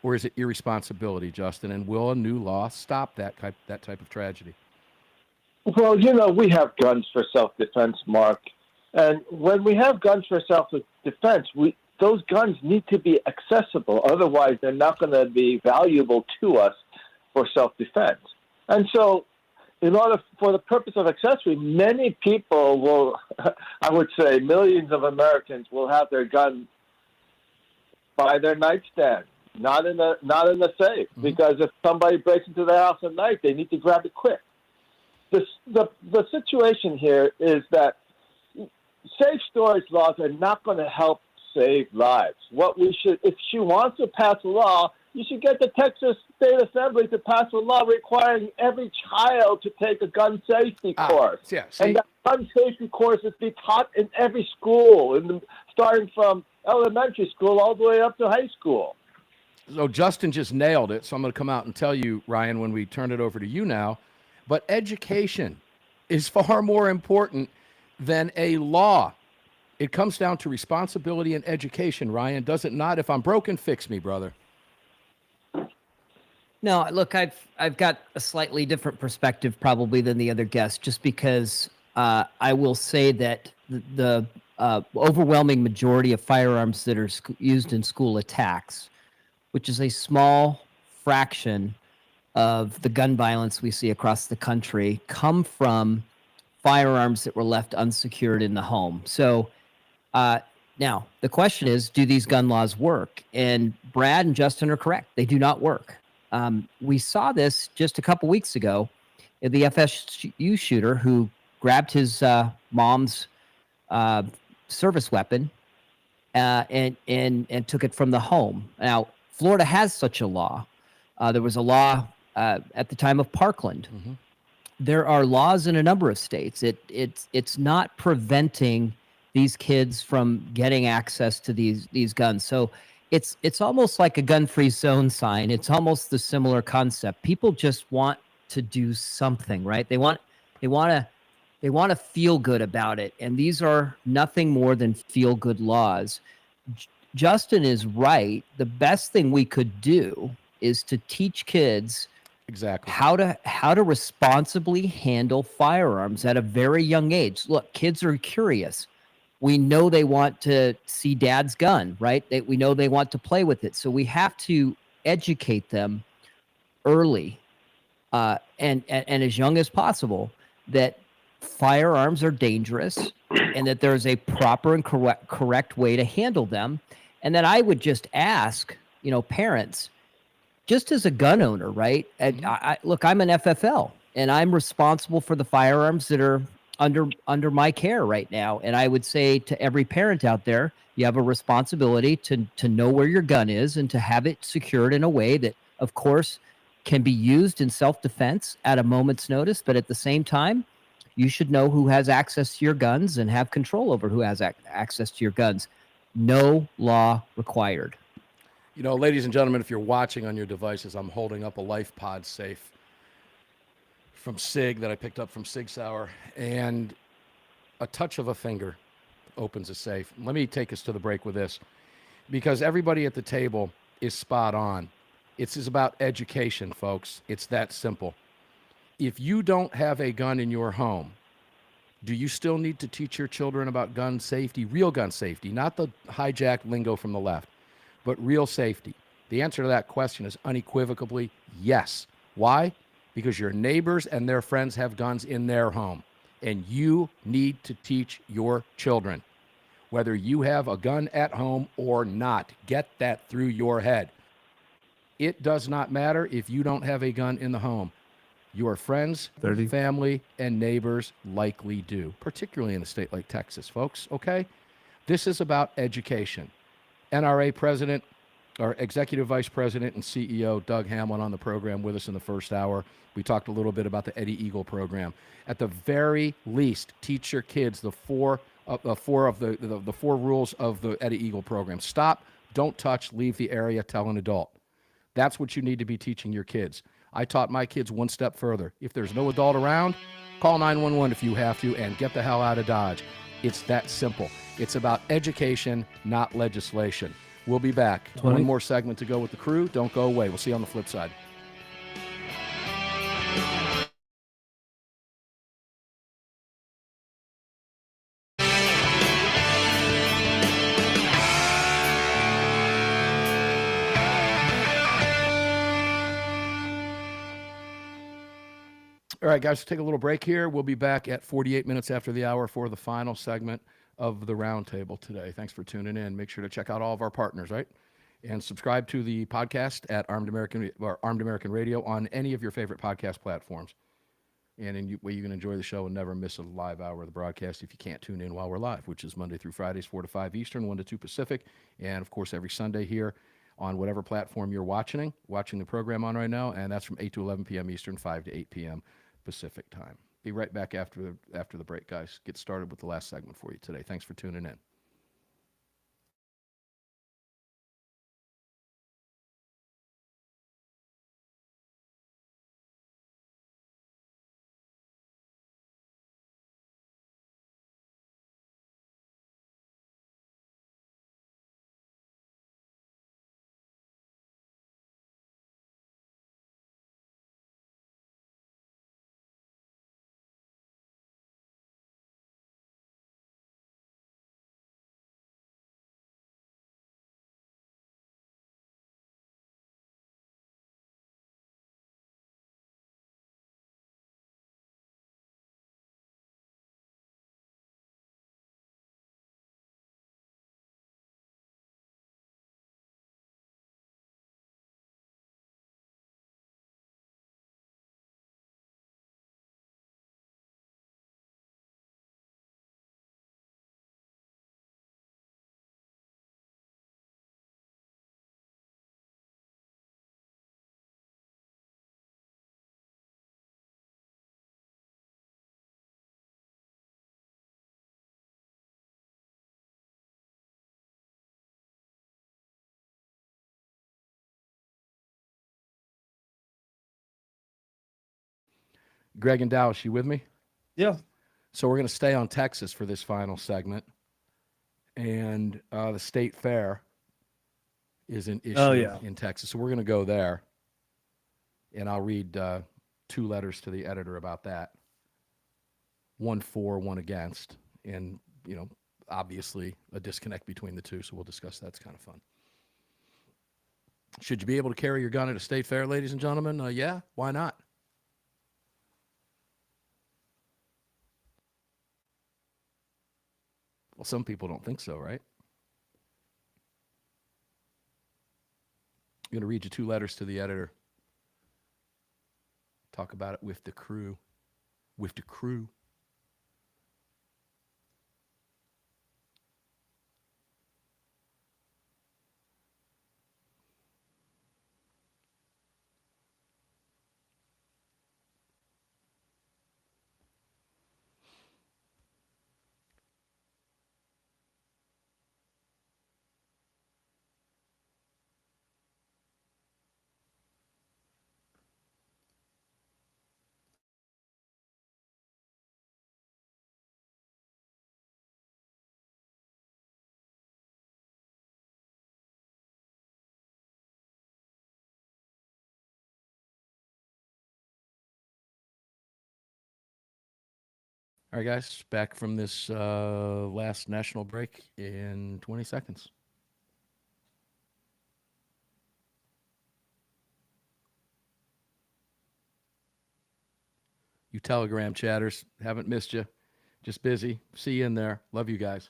or is it irresponsibility, Justin? And will a new law stop that type of tragedy? Well, we have guns for self-defense, Mark. And when we have guns for self-defense, those guns need to be accessible. Otherwise, they're not going to be valuable to us for self-defense. And so, in order for the purpose of accessory, many people will, I would say millions of Americans will have their gun by their nightstand, not in the safe, because if somebody breaks into their house at night, they need to grab it quick. The situation here is that safe storage laws are not going to help save lives. If she wants to pass a law, you should get the Texas State Assembly to pass a law requiring every child to take a gun safety course. Yeah, and that gun safety course is be taught in every school, starting from elementary school all the way up to high school. So Justin just nailed it. So I'm going to come out and tell you, Ryan, when we turn it over to you now. But education is far more important than a law. It comes down to responsibility and education, Ryan, does it not? If I'm broken, fix me, brother. No, look, I've got a slightly different perspective probably than the other guests, just because I will say that the overwhelming majority of firearms that are used in school attacks, which is a small fraction of the gun violence we see across the country, come from firearms that were left unsecured in the home. So now the question is, do these gun laws work? And Brad and Justin are correct. They do not work. We saw this just a couple weeks ago. The FSU shooter who grabbed his mom's service weapon and took it from the home. Now, Florida has such a law. There was a law at the time of Parkland there are laws in a number of states. It's not preventing these kids from getting access to these guns. So it's almost like a gun-free zone sign. It's almost the similar concept. People just want to do something, right? They want to feel good about it, and these are nothing more than feel-good laws. Justin is right. The best thing we could do is to teach kids exactly how to responsibly handle firearms at a very young age. Look, kids are curious. We know they want to see dad's gun, right? We know they want to play with it. So we have to educate them early and as young as possible that firearms are dangerous and that there's a proper and correct way to handle them. And then I would just ask, parents, just as a gun owner, right? And look, I'm an FFL and I'm responsible for the firearms that are under my care right now. And I would say to every parent out there, you have a responsibility to know where your gun is and to have it secured in a way that, of course, can be used in self-defense at a moment's notice. But at the same time, you should know who has access to your guns and have control over who has access to your guns. No law required. Ladies and gentlemen, if you're watching on your devices, I'm holding up a LifePod safe from SIG that I picked up from Sig Sauer, and a touch of a finger opens a safe. Let me take us to the break with this, because everybody at the table is spot on. It's about education, folks. It's that simple. If you don't have a gun in your home, do you still need to teach your children about gun safety, real gun safety, not the hijacked lingo from the left, but real safety? The answer to that question is unequivocally yes. Why? Because your neighbors and their friends have guns in their home, and you need to teach your children, whether you have a gun at home or not. Get that through your head. It does not matter if you don't have a gun in the home. Your friends, family, and neighbors likely do, particularly in a state like Texas, folks, okay? This is about education. NRA President, or Executive Vice President and CEO Doug Hamlin on the program with us in the first hour. We talked a little bit about the Eddie Eagle program. At the very least, teach your kids the four rules of the Eddie Eagle program. Stop, don't touch, leave the area, tell an adult. That's what you need to be teaching your kids. I taught my kids one step further. If there's no adult around, call 911 if you have to, and get the hell out of Dodge. It's that simple. It's about education, not legislation. We'll be back. 20. One more segment to go with the crew. Don't go away. We'll see you on the flip side. All right, guys, take a little break here. We'll be back at 48 minutes after the hour for the final segment of the roundtable today. Thanks for tuning in. Make sure to check out all of our partners, right? And subscribe to the podcast at Armed American Radio on any of your favorite podcast platforms. And in way you can enjoy the show and never miss a live hour of the broadcast if you can't tune in while we're live, which is Monday through Fridays, 4 to 5 Eastern, 1 to 2 Pacific. And, of course, every Sunday here on whatever platform you're watching the program on right now. And that's from 8 to 11 p.m. Eastern, 5 to 8 p.m. Pacific time. Be right back after the break, guys. Get started with the last segment for you today. Thanks for tuning in. Greg and Dallas, you with me? Yeah. So we're going to stay on Texas for this final segment. And the state fair is an issue in Texas. So we're going to go there. And I'll read 2 letters to the editor about that. 1 for, 1 against. And, obviously a disconnect between the two. So we'll discuss that. It's kind of fun. Should you be able to carry your gun at a state fair, ladies and gentlemen? Yeah, why not? Well, some people don't think so, right? I'm going to read you 2 letters to the editor. Talk about it with the crew. With the crew. All right, guys, back from this last national break in 20 seconds. You Telegram chatters, haven't missed you. Just busy. See you in there. Love you guys.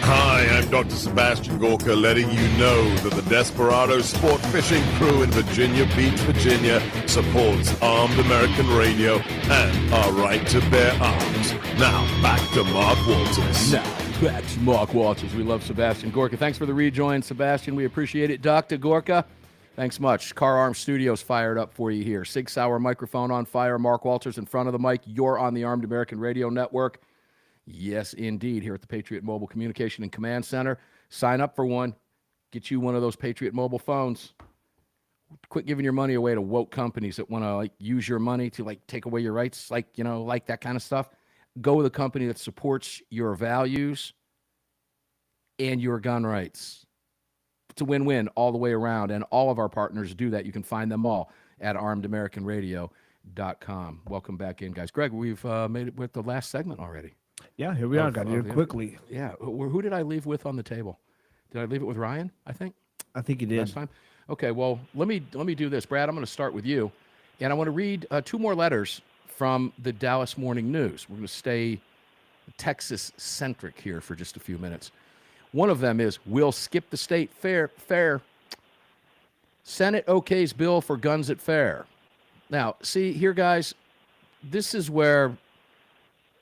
Hi, I'm Dr. Sebastian Gorka, letting you know that the Desperado Sport Fishing Crew in Virginia Beach, Virginia supports Armed American Radio and our right to bear arms. Now, back to Mark Walters. Now, back to Mark Walters. We love Sebastian Gorka. Thanks for the rejoin, Sebastian. We appreciate it. Dr. Gorka, thanks much. Car Arms Studios fired up for you here. Sig Sauer microphone on fire. Mark Walters in front of the mic. You're on the Armed American Radio Network. Yes, indeed, here at the Patriot Mobile Communication and Command Center. Sign up for one. Get you one of those Patriot Mobile phones. Quit giving your money away to woke companies that want to use your money to take away your rights, like that kind of stuff. Go with a company that supports your values and your gun rights. It's a win-win all the way around, and all of our partners do that. You can find them all at armedamericanradio.com. Welcome back in, guys. Greg, we've made it with the last segment already. Yeah, here we are. Got here quickly. Yeah. Who did I leave with on the table? Did I leave it with Ryan, I think? I think you did. Last time? Okay, well, let me do this. Brad, I'm going to start with you. And I want to read 2 more letters from the Dallas Morning News. We're going to stay Texas-centric here for just a few minutes. One of them is, we'll skip the state fair. Senate okays bill for guns at fair. Now, see here, guys, this is where...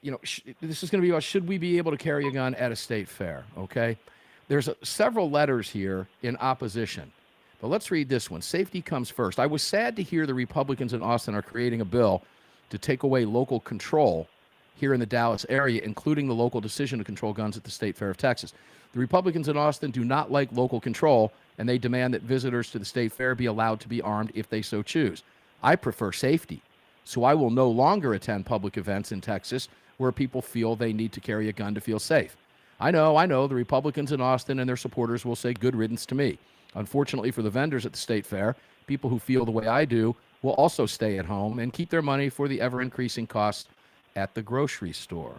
this is going to be about, should we be able to carry a gun at a state fair, okay? There's several letters here in opposition, but let's read this one. Safety comes first. I was sad to hear the Republicans in Austin are creating a bill to take away local control here in the Dallas area, including the local decision to control guns at the State Fair of Texas. The Republicans in Austin do not like local control, and they demand that visitors to the State Fair be allowed to be armed if they so choose. I prefer safety, so I will no longer attend public events in Texas where people feel they need to carry a gun to feel safe. I know, the Republicans in Austin and their supporters will say good riddance to me. Unfortunately for the vendors at the State Fair, people who feel the way I do will also stay at home and keep their money for the ever-increasing costs at the grocery store.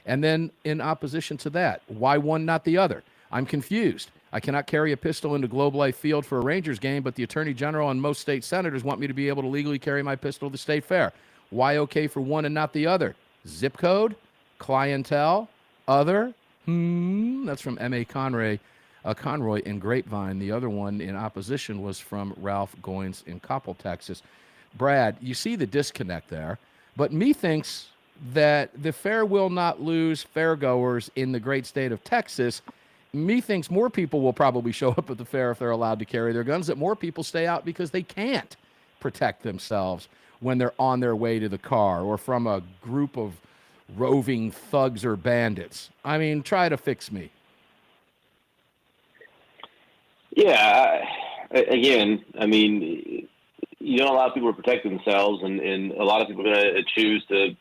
And then in opposition to that, why one, not the other? I'm confused. I cannot carry a pistol into Globe Life Field for a Rangers game, but the Attorney General and most state senators want me to be able to legally carry my pistol to the State Fair. Why okay for one and not the other? Zip code, clientele, other. That's from M.A. Conroy in Grapevine. The other one in opposition was from Ralph Goins in Coppell, Texas. Brad, you see the disconnect there, but methinks that the fair will not lose fairgoers in the great state of Texas. Methinks more people will probably show up at the fair if they're allowed to carry their guns, that more people stay out because they can't protect themselves. when they're on their way to the car or from a group of roving thugs or bandits? I mean, try to fix me. Yeah, again, I mean, you know, a lot of people are protecting themselves, and a lot of people are going to choose to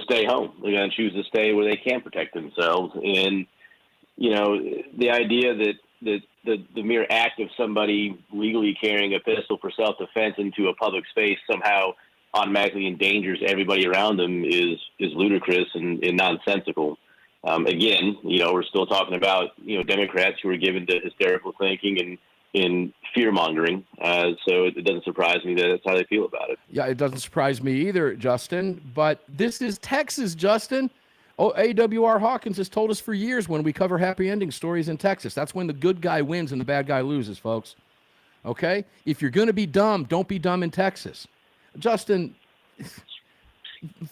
stay home. They're going to choose to stay where they can protect themselves. And, you know, the idea that the mere act of somebody legally carrying a pistol for self-defense into a public space somehow automatically endangers everybody around them is ludicrous and nonsensical. Again, you know, we're still talking about, you know, Democrats who are given to hysterical thinking and fear-mongering. So it doesn't surprise me that that's how they feel about it. Yeah, it doesn't surprise me either, Justin. But this is Texas, Justin. Oh, AWR Hawkins has told us for years when we cover happy ending stories in Texas, that's when the good guy wins and the bad guy loses, folks. Okay? If you're going to be dumb, don't be dumb in Texas. Justin,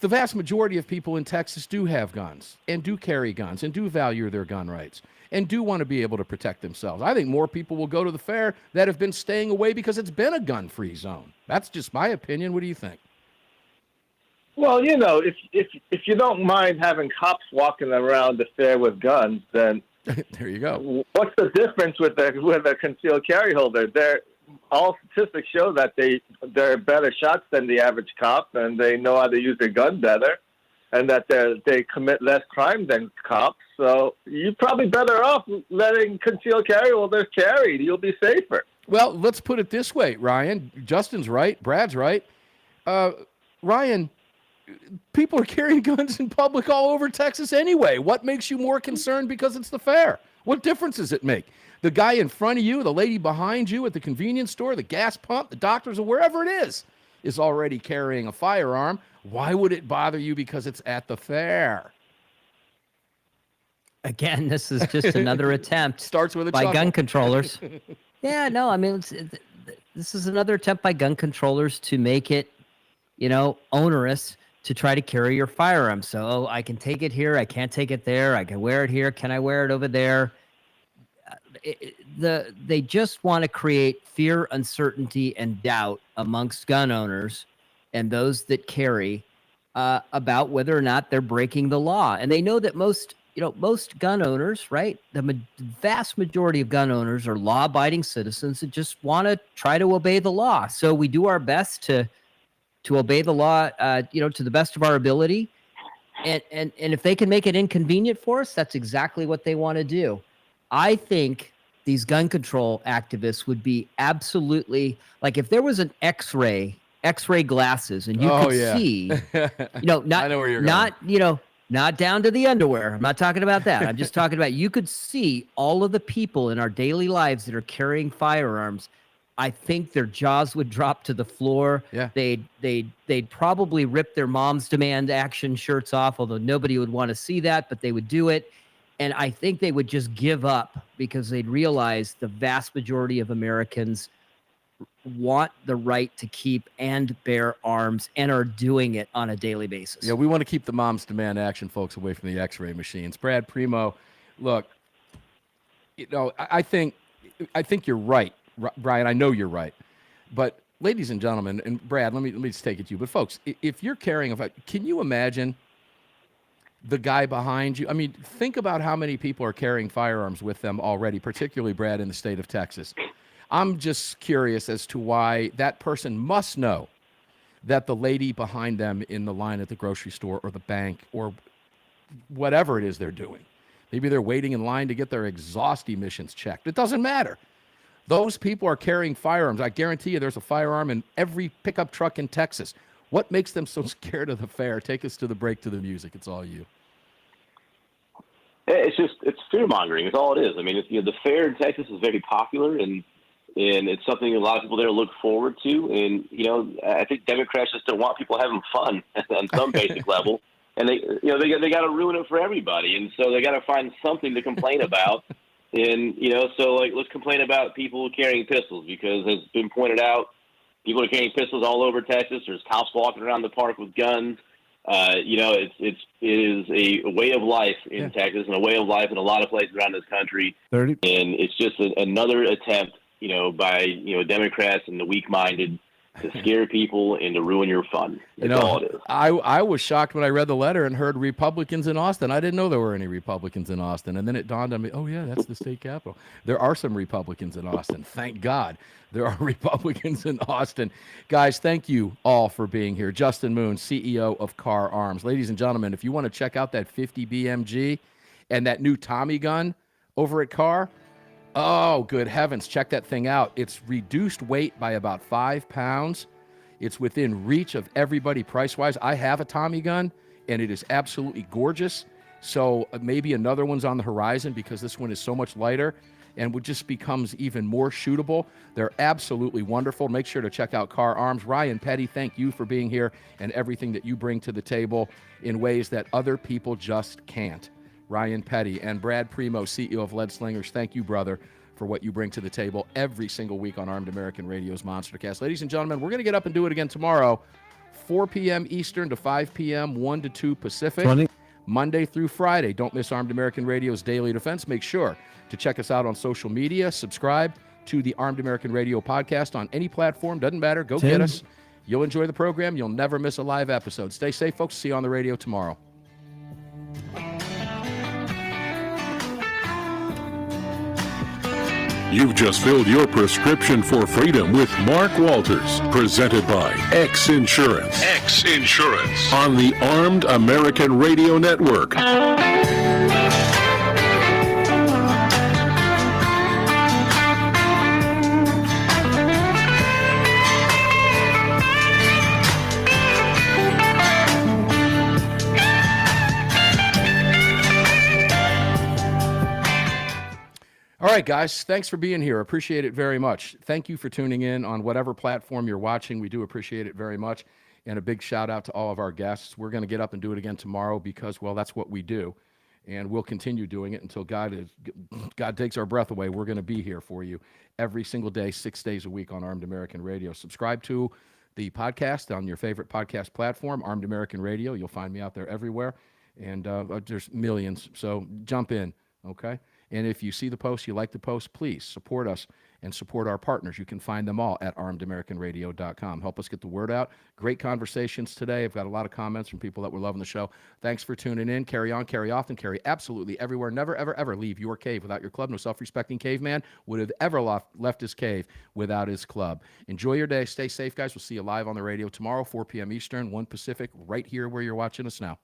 the vast majority of people in Texas do have guns and do carry guns and do value their gun rights and do want to be able to protect themselves. I think more people will go to the fair that have been staying away because it's been a gun-free zone. That's just my opinion. What do you think? Well, you know, if you don't mind having cops walking around the fair with guns, then there you go. What's the difference with a concealed carry holder? All statistics show that they're better shots than the average cop, and they know how to use their gun better, and that they commit less crime than cops. So you're probably better off letting concealed carry holders carry. You'll be safer. Well, let's put it this way, Ryan. Justin's right. Brad's right. Ryan, people are carrying guns in public all over Texas anyway. What makes you more concerned because it's the fair? What difference does it make? The guy in front of you, the lady behind you at the convenience store, the gas pump, the doctors, or wherever it is already carrying a firearm. Why would it bother you because it's at the fair? Again, this is just another attempt starts with a by chuckle. gun controllers. Yeah, no, I mean, this is another attempt by gun controllers to make it, you know, onerous to try to carry your firearm. So, I can take it here, I can't take it there, I can wear it here, can I wear it over there? They just want to create fear, uncertainty, and doubt amongst gun owners and those that carry about whether or not they're breaking the law. And they know that most gun owners, right? The vast majority of gun owners are law-abiding citizens that just want to try to obey the law. So we do our best to obey the law, to the best of our ability. And if they can make it inconvenient for us, that's exactly what they want to do. I think these gun control activists would be absolutely, like, if there was an X-ray glasses and you could see, not I know where you're going. not down to the underwear. I'm not talking about that. I'm just talking about you could see all of the people in our daily lives that are carrying firearms. I think their jaws would drop to the floor. Yeah. They'd probably rip their Mom's Demand Action shirts off, although nobody would want to see that, but they would do it. And I think they would just give up because they'd realize the vast majority of Americans want the right to keep and bear arms and are doing it on a daily basis. Yeah, we want to keep the Mom's Demand Action folks away from the X-ray machines. Brad Primo, look, I think you're right, Brian. I know you're right, but ladies and gentlemen, and Brad, let me just take it to you. But folks, if you're carrying can you imagine the guy behind you? I mean, think about how many people are carrying firearms with them already, particularly, Brad, in the state of Texas. I'm just curious as to why that person must know that the lady behind them in the line at the grocery store or the bank or whatever it is they're doing, maybe they're waiting in line to get their exhaust emissions checked. It doesn't matter. Those people are carrying firearms. I guarantee you there's a firearm in every pickup truck in Texas. What makes them so scared of the fair? Take us to the break, to the music. It's all you. It's fear-mongering. It's all it is. I mean, the fair in Texas is very popular, and it's something a lot of people there look forward to. And, I think Democrats just don't want people having fun on some basic level. And they got to ruin it for everybody. And so they got to find something to complain about. And, let's complain about people carrying pistols, because as has been pointed out, people are carrying pistols all over Texas. There's cops walking around the park with guns. It is a way of life in Texas and a way of life in a lot of places around this country. And it's just another attempt, by Democrats and the weak-minded to scare people and to ruin your fun. That's all it is. I was shocked when I read the letter and heard Republicans in Austin. I didn't know there were any Republicans in Austin. And then it dawned on me, oh, yeah, that's the state capital. There are some Republicans in Austin. Thank God there are Republicans in Austin. Guys, thank you all for being here. Justin Moon, CEO of Car Arms. Ladies and gentlemen, if you want to check out that 50 BMG and that new Tommy gun over at Car, oh, good heavens, check that thing out. It's reduced weight by about 5 pounds. It's within reach of everybody price-wise. I have a Tommy gun, and it is absolutely gorgeous. So maybe another one's on the horizon because this one is so much lighter and would just becomes even more shootable. They're absolutely wonderful. Make sure to check out Car Arms. Ryan Petty, thank you for being here and everything that you bring to the table in ways that other people just can't. Ryan Petty and Brad Primo, CEO of Lead Slingers, thank you, brother, for what you bring to the table every single week on Armed American Radio's Monstercast. Ladies and gentlemen, we're going to get up and do it again tomorrow, 4 p.m. Eastern to 5 p.m., 1 to 2 Pacific, Monday through Friday. Don't miss Armed American Radio's Daily Defense. Make sure to check us out on social media. Subscribe to the Armed American Radio podcast on any platform. Doesn't matter. Go get us. You'll enjoy the program. You'll never miss a live episode. Stay safe, folks. See you on the radio tomorrow. You've just filled your prescription for freedom with Mark Walters, presented by X Insurance. X Insurance. On the Armed American Radio Network. All right, guys, thanks for being here. Appreciate it very much. Thank you for tuning in on whatever platform you're watching. We do appreciate it very much. And a big shout out to all of our guests. We're going to get up and do it again tomorrow because, well, that's what we do. And we'll continue doing it until God takes our breath away. We're going to be here for you every single day, 6 days a week on Armed American Radio. Subscribe to the podcast on your favorite podcast platform, Armed American Radio. You'll find me out there everywhere. And there's millions, so jump in, okay? And if you see the post, you like the post, please support us and support our partners. You can find them all at armedamericanradio.com. Help us get the word out. Great conversations today. I've got a lot of comments from people that were loving the show. Thanks for tuning in. Carry on, carry often, carry absolutely everywhere. Never, ever, ever leave your cave without your club. No self-respecting caveman would have ever left his cave without his club. Enjoy your day. Stay safe, guys. We'll see you live on the radio tomorrow, 4 p.m. Eastern, 1 Pacific, right here where you're watching us now.